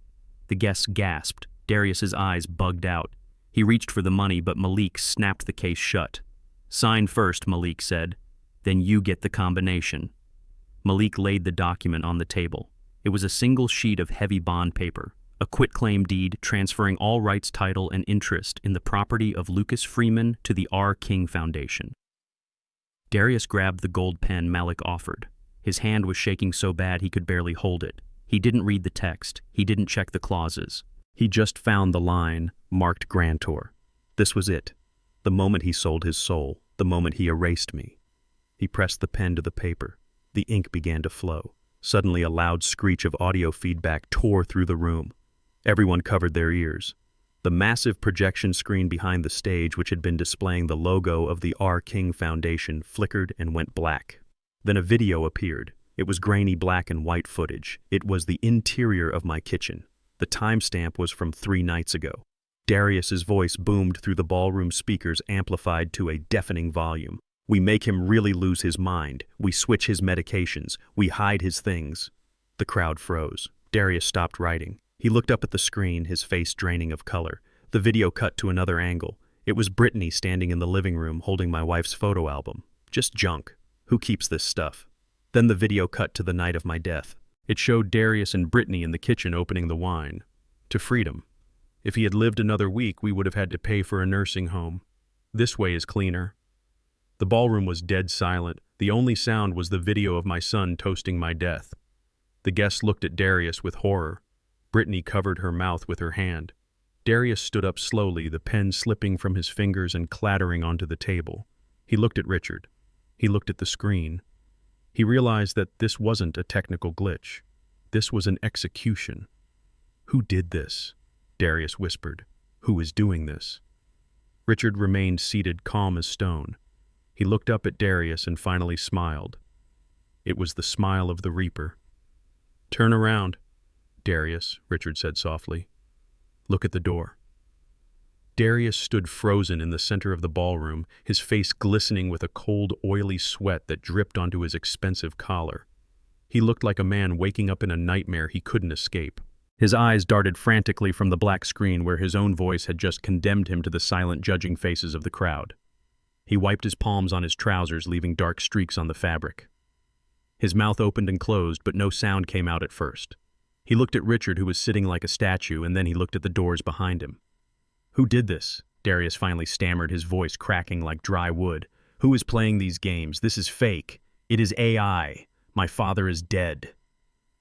The guests gasped. Darius's eyes bugged out. He reached for the money, but Malik snapped the case shut. "Sign first," Malik said. "Then you get the combination." Malik laid the document on the table. It was a single sheet of heavy bond paper, a quitclaim deed transferring all rights, title, and interest in the property of Lucas Freeman to the R. King Foundation. Darius grabbed the gold pen Malik offered. His hand was shaking so bad he could barely hold it. He didn't read the text. He didn't check the clauses. He just found the line, marked grantor. This was it. The moment he sold his soul, the moment he erased me. He pressed the pen to the paper. The ink began to flow. Suddenly a loud screech of audio feedback tore through the room. Everyone covered their ears. The massive projection screen behind the stage, which had been displaying the logo of the R. King Foundation, flickered and went black. Then a video appeared. It was grainy black and white footage. It was the interior of my kitchen. The timestamp was from 3 nights ago. Darius's voice boomed through the ballroom speakers, amplified to a deafening volume. "We make him really lose his mind. We switch his medications. We hide his things." The crowd froze. Darius stopped writing. He looked up at the screen, his face draining of color. The video cut to another angle. It was Brittany standing in the living room holding my wife's photo album. Just junk. Who keeps this stuff? Then the video cut to the night of my death. It showed Darius and Brittany in the kitchen opening the wine. To freedom. If he had lived another week, we would have had to pay for a nursing home. This way is cleaner. The ballroom was dead silent. The only sound was the video of my son toasting my death. The guests looked at Darius with horror. Brittany covered her mouth with her hand. Darius stood up slowly, the pen slipping from his fingers and clattering onto the table. He looked at Richard. He looked at the screen. He realized that this wasn't a technical glitch. This was an execution. "Who did this?" Darius whispered. "Who is doing this?" Richard remained seated, calm as stone. He looked up at Darius and finally smiled. It was the smile of the Reaper. "Turn around, Darius," Richard said softly. "Look at the door." Darius stood frozen in the center of the ballroom, his face glistening with a cold, oily sweat that dripped onto his expensive collar. He looked like a man waking up in a nightmare he couldn't escape. His eyes darted frantically from the black screen where his own voice had just condemned him to the silent, judging faces of the crowd. He wiped his palms on his trousers, leaving dark streaks on the fabric. His mouth opened and closed, but no sound came out at first. He looked at Richard, who was sitting like a statue, and then he looked at the doors behind him. "Who did this?" Darius finally stammered, his voice cracking like dry wood. "Who is playing these games? This is fake. It is AI. My father is dead."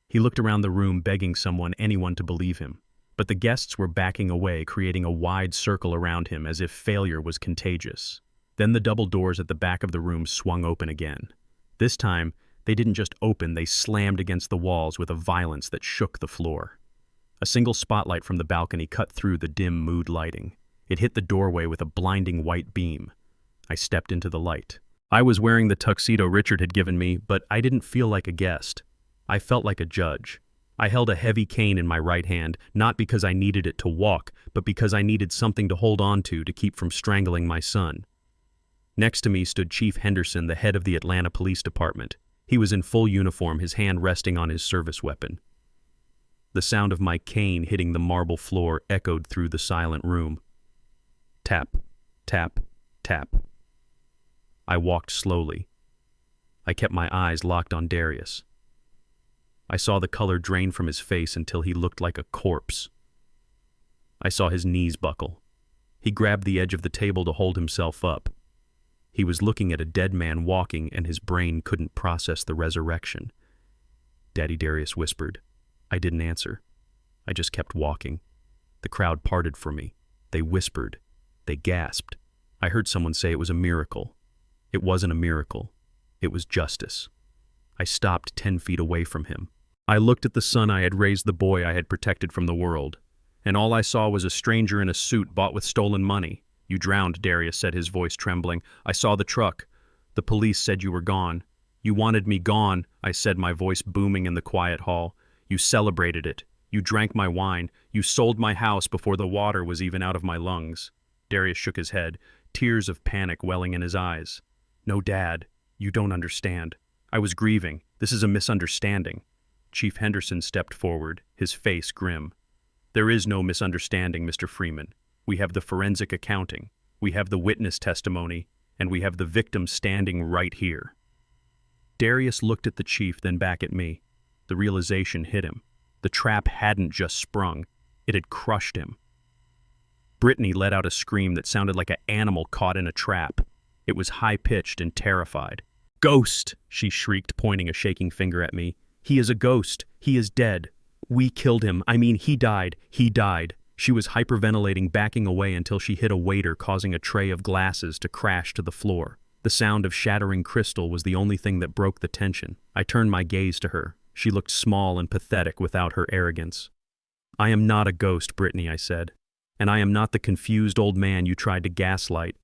He looked around the room, begging anyone to believe him. But the guests were backing away, creating a wide circle around him as if failure was contagious. Then the double doors at the back of the room swung open again. This time, they didn't just open, they slammed against the walls with a violence that shook the floor. A single spotlight from the balcony cut through the dim mood lighting. It hit the doorway with a blinding white beam. I stepped into the light. I was wearing the tuxedo Richard had given me, but I didn't feel like a guest. I felt like a judge. I held a heavy cane in my right hand, not because I needed it to walk, but because I needed something to hold on to keep from strangling my son. Next to me stood Chief Henderson, the head of the Atlanta Police Department. He was in full uniform, his hand resting on his service weapon. The sound of my cane hitting the marble floor echoed through the silent room. Tap, tap, tap. I walked slowly. I kept my eyes locked on Darius. I saw the color drain from his face until he looked like a corpse. I saw his knees buckle. He grabbed the edge of the table to hold himself up. He was looking at a dead man walking, and his brain couldn't process the resurrection. "Daddy," Darius whispered. I didn't answer. I just kept walking. The crowd parted for me. They whispered. They gasped. I heard someone say it was a miracle. It wasn't a miracle. It was justice. I stopped 10 feet away from him. I looked at the son I had raised, the boy I had protected from the world, and all I saw was a stranger in a suit bought with stolen money. You drowned, Darius said, his voice trembling. I saw the truck. The police said you were gone. You wanted me gone, I said, my voice booming in the quiet hall. You celebrated it. You drank my wine. You sold my house before the water was even out of my lungs. Darius shook his head, tears of panic welling in his eyes. No, Dad, you don't understand. I was grieving. This is a misunderstanding. Chief Henderson stepped forward, his face grim. There is no misunderstanding, Mr. Freeman. We have the forensic accounting, we have the witness testimony, and we have the victim standing right here. Darius looked at the chief, then back at me. The realization hit him. The trap hadn't just sprung, it had crushed him. Brittany let out a scream that sounded like an animal caught in a trap. It was high-pitched and terrified. Ghost, she shrieked, pointing a shaking finger at me. He is a ghost. He is dead. We killed him. I mean, he died. He died. She was hyperventilating, backing away until she hit a waiter, causing a tray of glasses to crash to the floor. The sound of shattering crystal was the only thing that broke the tension. I turned my gaze to her. She looked small and pathetic without her arrogance. I am not a ghost, Brittany, I said. And I am not the confused old man you tried to gaslight.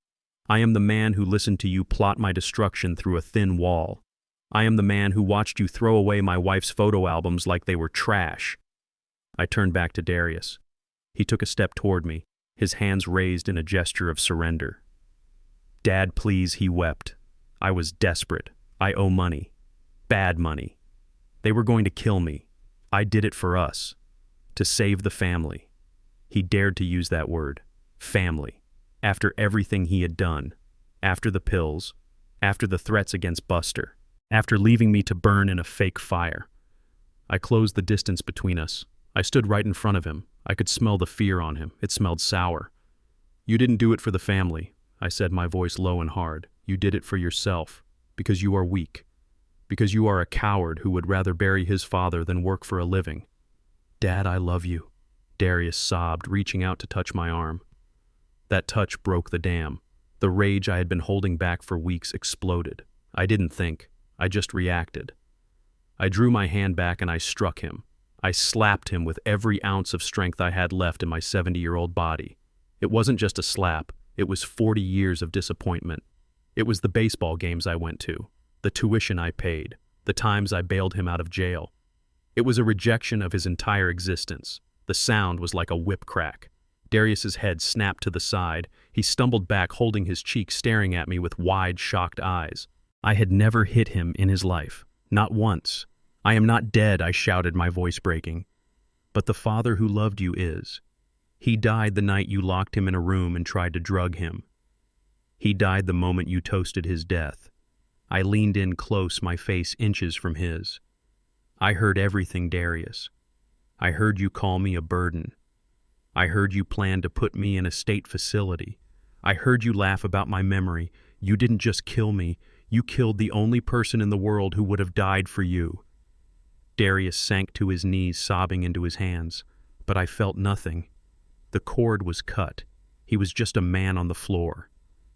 I am the man who listened to you plot my destruction through a thin wall. I am the man who watched you throw away my wife's photo albums like they were trash. I turned back to Darius. He took a step toward me, his hands raised in a gesture of surrender. Dad, please, he wept. I was desperate. I owe money. Bad money. They were going to kill me. I did it for us. To save the family. He dared to use that word. Family. After everything he had done. After the pills. After the threats against Buster. After leaving me to burn in a fake fire. I closed the distance between us. I stood right in front of him. I could smell the fear on him. It smelled sour. You didn't do it for the family, I said, my voice low and hard. You did it for yourself. Because you are weak. Because you are a coward who would rather bury his father than work for a living. Dad, I love you. Darius sobbed, reaching out to touch my arm. That touch broke the dam. The rage I had been holding back for weeks exploded. I didn't think. I just reacted. I drew my hand back and I struck him. I slapped him with every ounce of strength I had left in my 70-year-old body. It wasn't just a slap. It was 40 years of disappointment. It was the baseball games I went to, the tuition I paid, the times I bailed him out of jail. It was a rejection of his entire existence. The sound was like a whip crack. Darius's head snapped to the side. He stumbled back, holding his cheek, staring at me with wide, shocked eyes. I had never hit him in his life. Not once. I am not dead, I shouted, my voice breaking. But the father who loved you is. He died the night you locked him in a room and tried to drug him. He died the moment you toasted his death. I leaned in close, my face inches from his. I heard everything, Darius. I heard you call me a burden. I heard you plan to put me in a state facility. I heard you laugh about my memory. You didn't just kill me, you killed the only person in the world who would have died for you. Darius sank to his knees, sobbing into his hands. But I felt nothing. The cord was cut. He was just a man on the floor.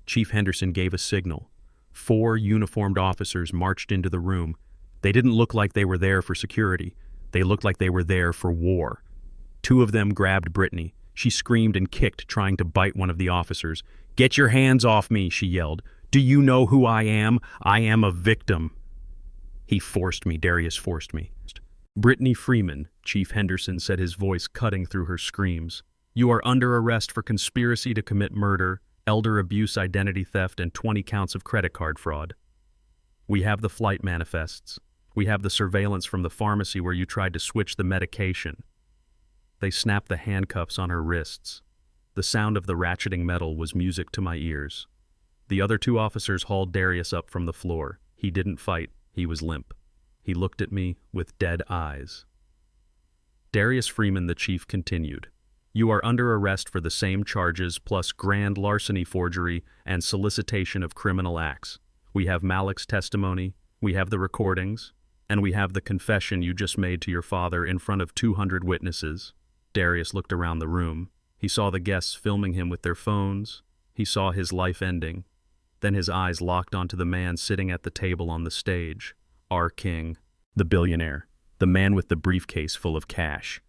Chief Henderson gave a signal. 4 uniformed officers marched into the room. They didn't look like they were there for security. They looked like they were there for war. 2 of them grabbed Brittany. She screamed and kicked, trying to bite one of the officers. "Get your hands off me," she yelled. "Do you know who I am? I am a victim." He forced me. Darius forced me. Brittany Freeman, Chief Henderson said, his voice cutting through her screams. You are under arrest for conspiracy to commit murder, elder abuse, identity theft, and 20 counts of credit card fraud. We have the flight manifests. We have the surveillance from the pharmacy where you tried to switch the medication. They snapped the handcuffs on her wrists. The sound of the ratcheting metal was music to my ears. The other 2 officers hauled Darius up from the floor. He didn't fight. He was limp. He looked at me with dead eyes. Darius Freeman, the chief, continued. You are under arrest for the same charges plus grand larceny, forgery, and solicitation of criminal acts. We have Malik's testimony, we have the recordings, and we have the confession you just made to your father in front of 200 witnesses. Darius looked around the room. He saw the guests filming him with their phones. He saw his life ending. Then his eyes locked onto the man sitting at the table on the stage. R. King, the billionaire, the man with the briefcase full of cash.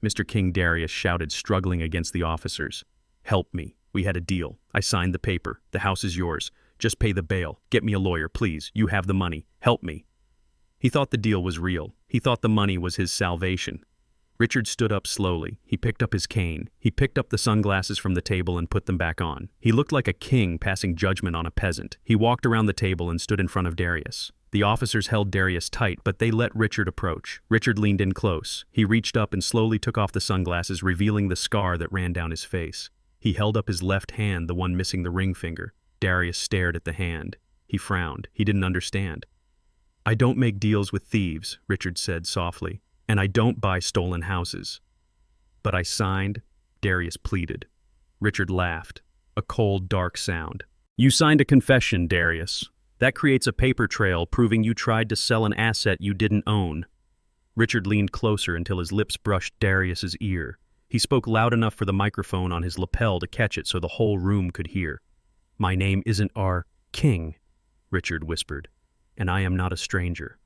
Mr. King Darius shouted, struggling against the officers. "Help me. We had a deal. I signed the paper. The house is yours. Just pay the bail. Get me a lawyer, please. You have the money. Help me." He thought the deal was real. He thought the money was his salvation. Richard stood up slowly. He picked up his cane. He picked up the sunglasses from the table and put them back on. He looked like a king passing judgment on a peasant. He walked around the table and stood in front of Darius. The officers held Darius tight, but they let Richard approach. Richard leaned in close. He reached up and slowly took off the sunglasses, revealing the scar that ran down his face. He held up his left hand, the one missing the ring finger. Darius stared at the hand. He frowned. He didn't understand. "I don't make deals with thieves," Richard said softly, "and I don't buy stolen houses." "But I signed," Darius pleaded. Richard laughed, a cold, dark sound. "You signed a confession, Darius. That creates a paper trail proving you tried to sell an asset you didn't own." Richard leaned closer until his lips brushed Darius's ear. He spoke loud enough for the microphone on his lapel to catch it so the whole room could hear. "My name isn't R. King," Richard whispered, "and I am not a stranger.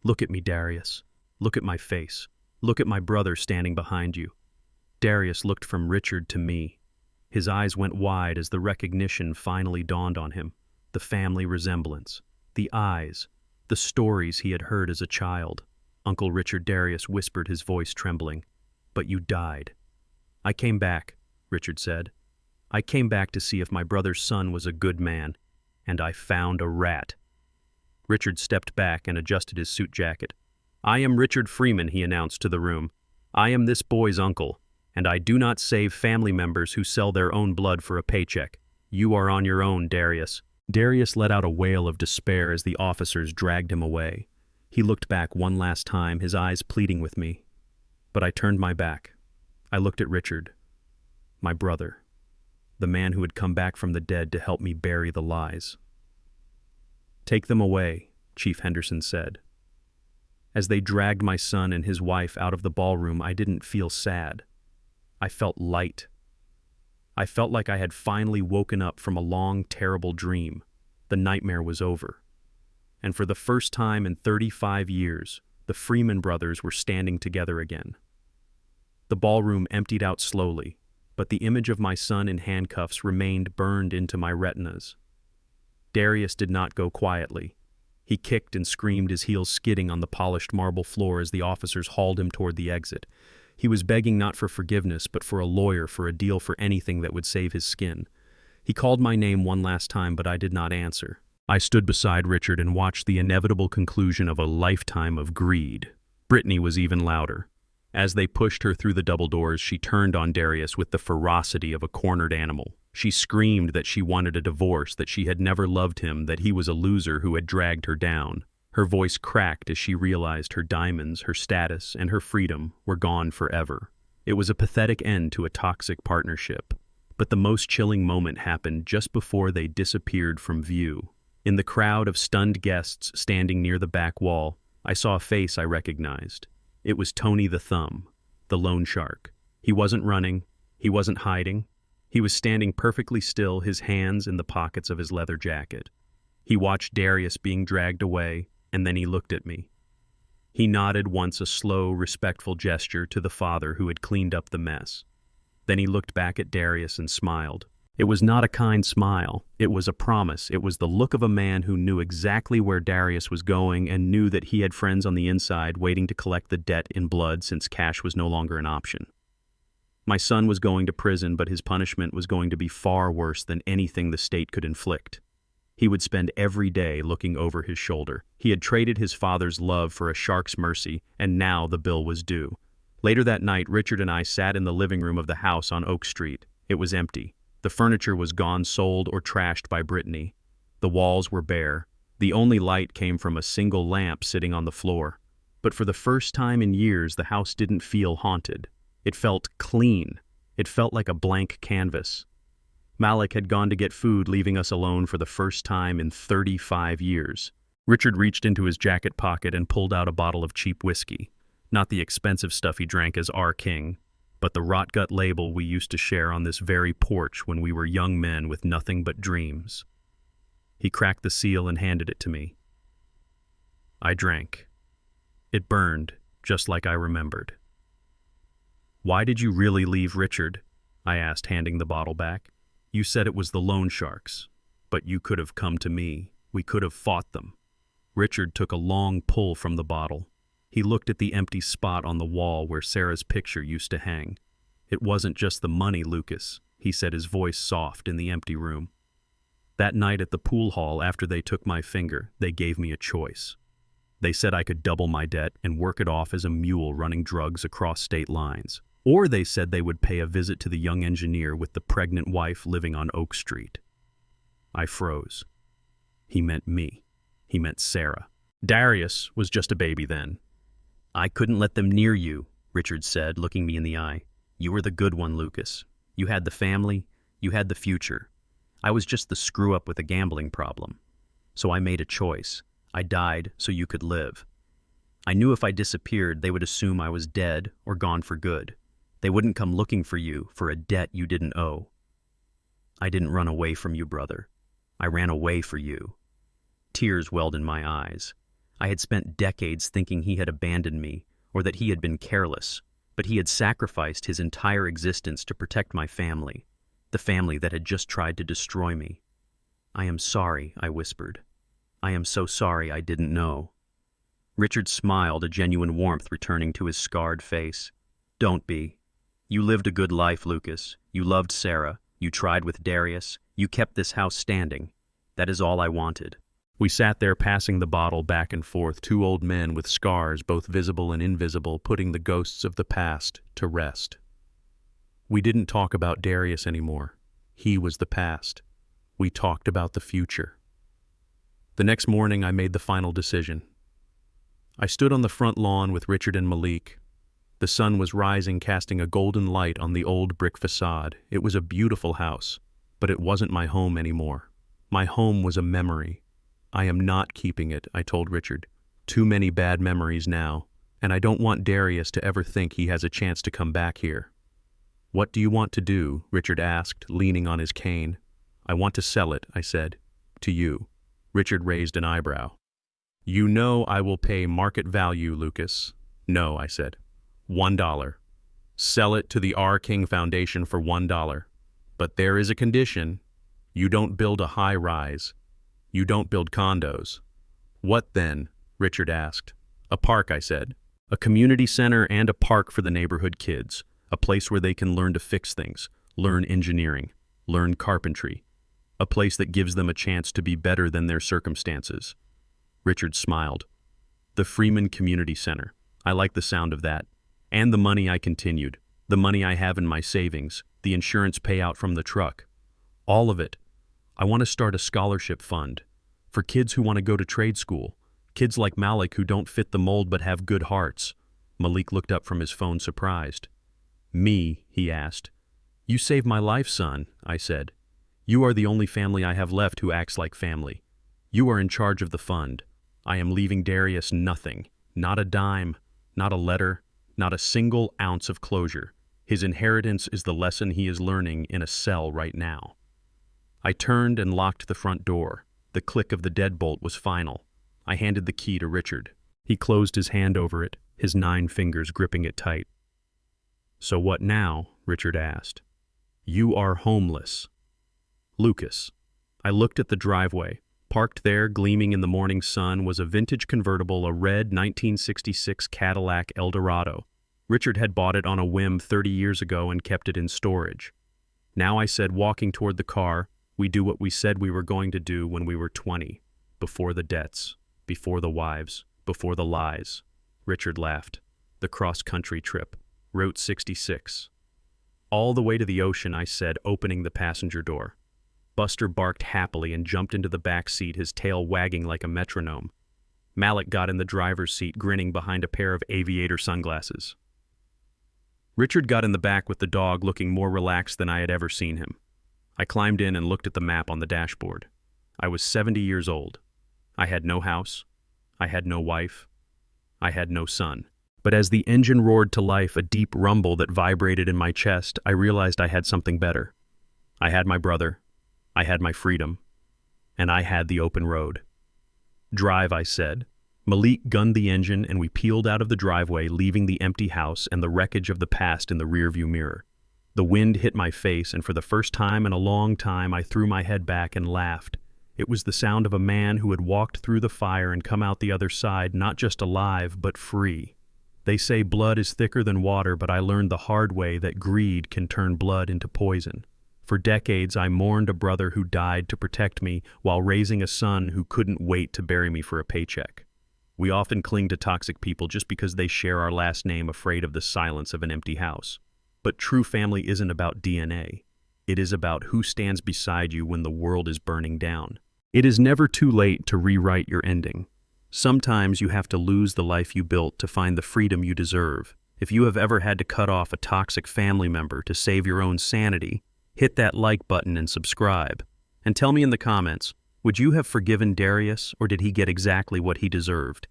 Look at me, Darius. Look at my face. Look at my brother standing behind you." Darius looked from Richard to me. His eyes went wide as the recognition finally dawned on him. The family resemblance. The eyes. The stories he had heard as a child. Uncle Richard, Darius whispered, his voice trembling. "But you died." "I came back," Richard said. "I came back to see if my brother's son was a good man, and I found a rat." Richard stepped back and adjusted his suit jacket. "I am Richard Freeman," he announced to the room. "I am this boy's uncle, and I do not save family members who sell their own blood for a paycheck. You are on your own, Darius." Darius let out a wail of despair as the officers dragged him away. He looked back one last time, his eyes pleading with me. But I turned my back. I looked at Richard, my brother, the man who had come back from the dead to help me bury the lies. "Take them away," Chief Henderson said. As they dragged my son and his wife out of the ballroom, I didn't feel sad. I felt light. I felt like I had finally woken up from a long, terrible dream. The nightmare was over. And for the first time in 35 years, the Freeman brothers were standing together again. The ballroom emptied out slowly, but the image of my son in handcuffs remained burned into my retinas. Darius did not go quietly. He kicked and screamed, his heels skidding on the polished marble floor as the officers hauled him toward the exit. He was begging not for forgiveness, but for a lawyer, for a deal, for anything that would save his skin. He called my name one last time, but I did not answer. I stood beside Richard and watched the inevitable conclusion of a lifetime of greed. Brittany was even louder. As they pushed her through the double doors, she turned on Darius with the ferocity of a cornered animal. She screamed that she wanted a divorce, that she had never loved him, that he was a loser who had dragged her down. Her voice cracked as she realized her diamonds, her status, and her freedom were gone forever. It was a pathetic end to a toxic partnership. But the most chilling moment happened just before they disappeared from view. In the crowd of stunned guests standing near the back wall, I saw a face I recognized. It was Tony the Thumb, the loan shark. He wasn't running. He wasn't hiding. He was standing perfectly still, his hands in the pockets of his leather jacket. He watched Darius being dragged away, and then he looked at me. He nodded once, a slow, respectful gesture to the father who had cleaned up the mess. Then he looked back at Darius and smiled. It was not a kind smile. It was a promise. It was the look of a man who knew exactly where Darius was going and knew that he had friends on the inside waiting to collect the debt in blood since cash was no longer an option. My son was going to prison, but his punishment was going to be far worse than anything the state could inflict. He would spend every day looking over his shoulder. He had traded his father's love for a shark's mercy, and now the bill was due. Later that night, Richard and I sat in the living room of the house on Oak Street. It was empty. The furniture was gone, sold, or trashed by Brittany. The walls were bare. The only light came from a single lamp sitting on the floor. But for the first time in years, the house didn't feel haunted. It felt clean. It felt like a blank canvas. Malik had gone to get food, leaving us alone for the first time in 35 years. Richard reached into his jacket pocket and pulled out a bottle of cheap whiskey. Not the expensive stuff he drank as R. King, but the rot-gut label we used to share on this very porch when we were young men with nothing but dreams. He cracked the seal and handed it to me. I drank. It burned, just like I remembered. "Why did you really leave Richard?" I asked, handing the bottle back. "You said it was the loan sharks, but you could have come to me. We could have fought them." Richard took a long pull from the bottle. He looked at the empty spot on the wall where Sarah's picture used to hang. "It wasn't just the money, Lucas," he said, his voice soft in the empty room. "That night at the pool hall after they took my finger, they gave me a choice. They said I could double my debt and work it off as a mule running drugs across state lines. Or they said they would pay a visit to the young engineer with the pregnant wife living on Oak Street." I froze. He meant me. He meant Sarah. Darius was just a baby then. "I couldn't let them near you," Richard said, looking me in the eye. "You were the good one, Lucas. You had the family. You had the future. I was just the screw-up with a gambling problem. So I made a choice. I died so you could live. I knew if I disappeared, they would assume I was dead or gone for good. They wouldn't come looking for you for a debt you didn't owe. I didn't run away from you, brother. I ran away for you." Tears welled in my eyes. I had spent decades thinking he had abandoned me or that he had been careless, but he had sacrificed his entire existence to protect my family, the family that had just tried to destroy me. "I am sorry," I whispered. "I am so sorry I didn't know." Richard smiled, a genuine warmth returning to his scarred face. "Don't be. You lived a good life, Lucas. You loved Sarah. You tried with Darius. You kept this house standing. That is all I wanted." We sat there passing the bottle back and forth, two old men with scars, both visible and invisible, putting the ghosts of the past to rest. We didn't talk about Darius anymore. He was the past. We talked about the future. The next morning, I made the final decision. I stood on the front lawn with Richard and Malik. The sun was rising, casting a golden light on the old brick facade. It was a beautiful house, but it wasn't my home anymore. My home was a memory. "I am not keeping it," I told Richard. "Too many bad memories now, and I don't want Darius to ever think he has a chance to come back here." "What do you want to do?" Richard asked, leaning on his cane. "I want to sell it," I said. "To you." Richard raised an eyebrow. "You know I will pay market value, Lucas." "No," I said. $1. Sell it to the R. King Foundation for $1. But there is a condition. You don't build a high-rise. You don't build condos." "What then?" Richard asked. "A park," I said. "A community center and a park for the neighborhood kids. A place where they can learn to fix things, learn engineering, learn carpentry. A place that gives them a chance to be better than their circumstances." Richard smiled. "The Freeman Community Center. I like the sound of that. And the money," I continued. "The money I have in my savings, the insurance payout from the truck. All of it. I want to start a scholarship fund for kids who want to go to trade school, kids like Malik who don't fit the mold but have good hearts." Malik looked up from his phone surprised. "Me?" he asked. "You saved my life, son," I said. "You are the only family I have left who acts like family. You are in charge of the fund. I am leaving Darius nothing, not a dime, not a letter, not a single ounce of closure. His inheritance is the lesson he is learning in a cell right now." I turned and locked the front door. The click of the deadbolt was final. I handed the key to Richard. He closed his hand over it, his 9 fingers gripping it tight. "So what now?" Richard asked. "You are homeless." Lucas. I looked at the driveway. Parked there, gleaming in the morning sun, was a vintage convertible, a red 1966 Cadillac Eldorado. Richard had bought it on a whim 30 years ago and kept it in storage. Now, I said, walking toward the car, we do what we said we were going to do when we were 20, before the debts, before the wives, before the lies. Richard laughed. The cross-country trip, Route 66. All the way to the ocean, I said, opening the passenger door. Buster barked happily and jumped into the back seat, his tail wagging like a metronome. Malik got in the driver's seat, grinning behind a pair of aviator sunglasses. Richard got in the back with the dog, looking more relaxed than I had ever seen him. I climbed in and looked at the map on the dashboard. I was 70 years old. I had no house. I had no wife. I had no son. But as the engine roared to life, a deep rumble that vibrated in my chest, I realized I had something better. I had my brother. I had my freedom. and I had the open road. "Drive," I said. Malik gunned the engine and we peeled out of the driveway, leaving the empty house and the wreckage of the past in the rearview mirror. The wind hit my face, and for the first time in a long time I threw my head back and laughed. It was the sound of a man who had walked through the fire and come out the other side not just alive, but free. They say blood is thicker than water, but I learned the hard way that greed can turn blood into poison. For decades I mourned a brother who died to protect me while raising a son who couldn't wait to bury me for a paycheck. We often cling to toxic people just because they share our last name, afraid of the silence of an empty house. But true family isn't about DNA. It is about who stands beside you when the world is burning down. It is never too late to rewrite your ending. Sometimes you have to lose the life you built to find the freedom you deserve. If you have ever had to cut off a toxic family member to save your own sanity, hit that like button and subscribe. And tell me in the comments, would you have forgiven Darius, or did he get exactly what he deserved?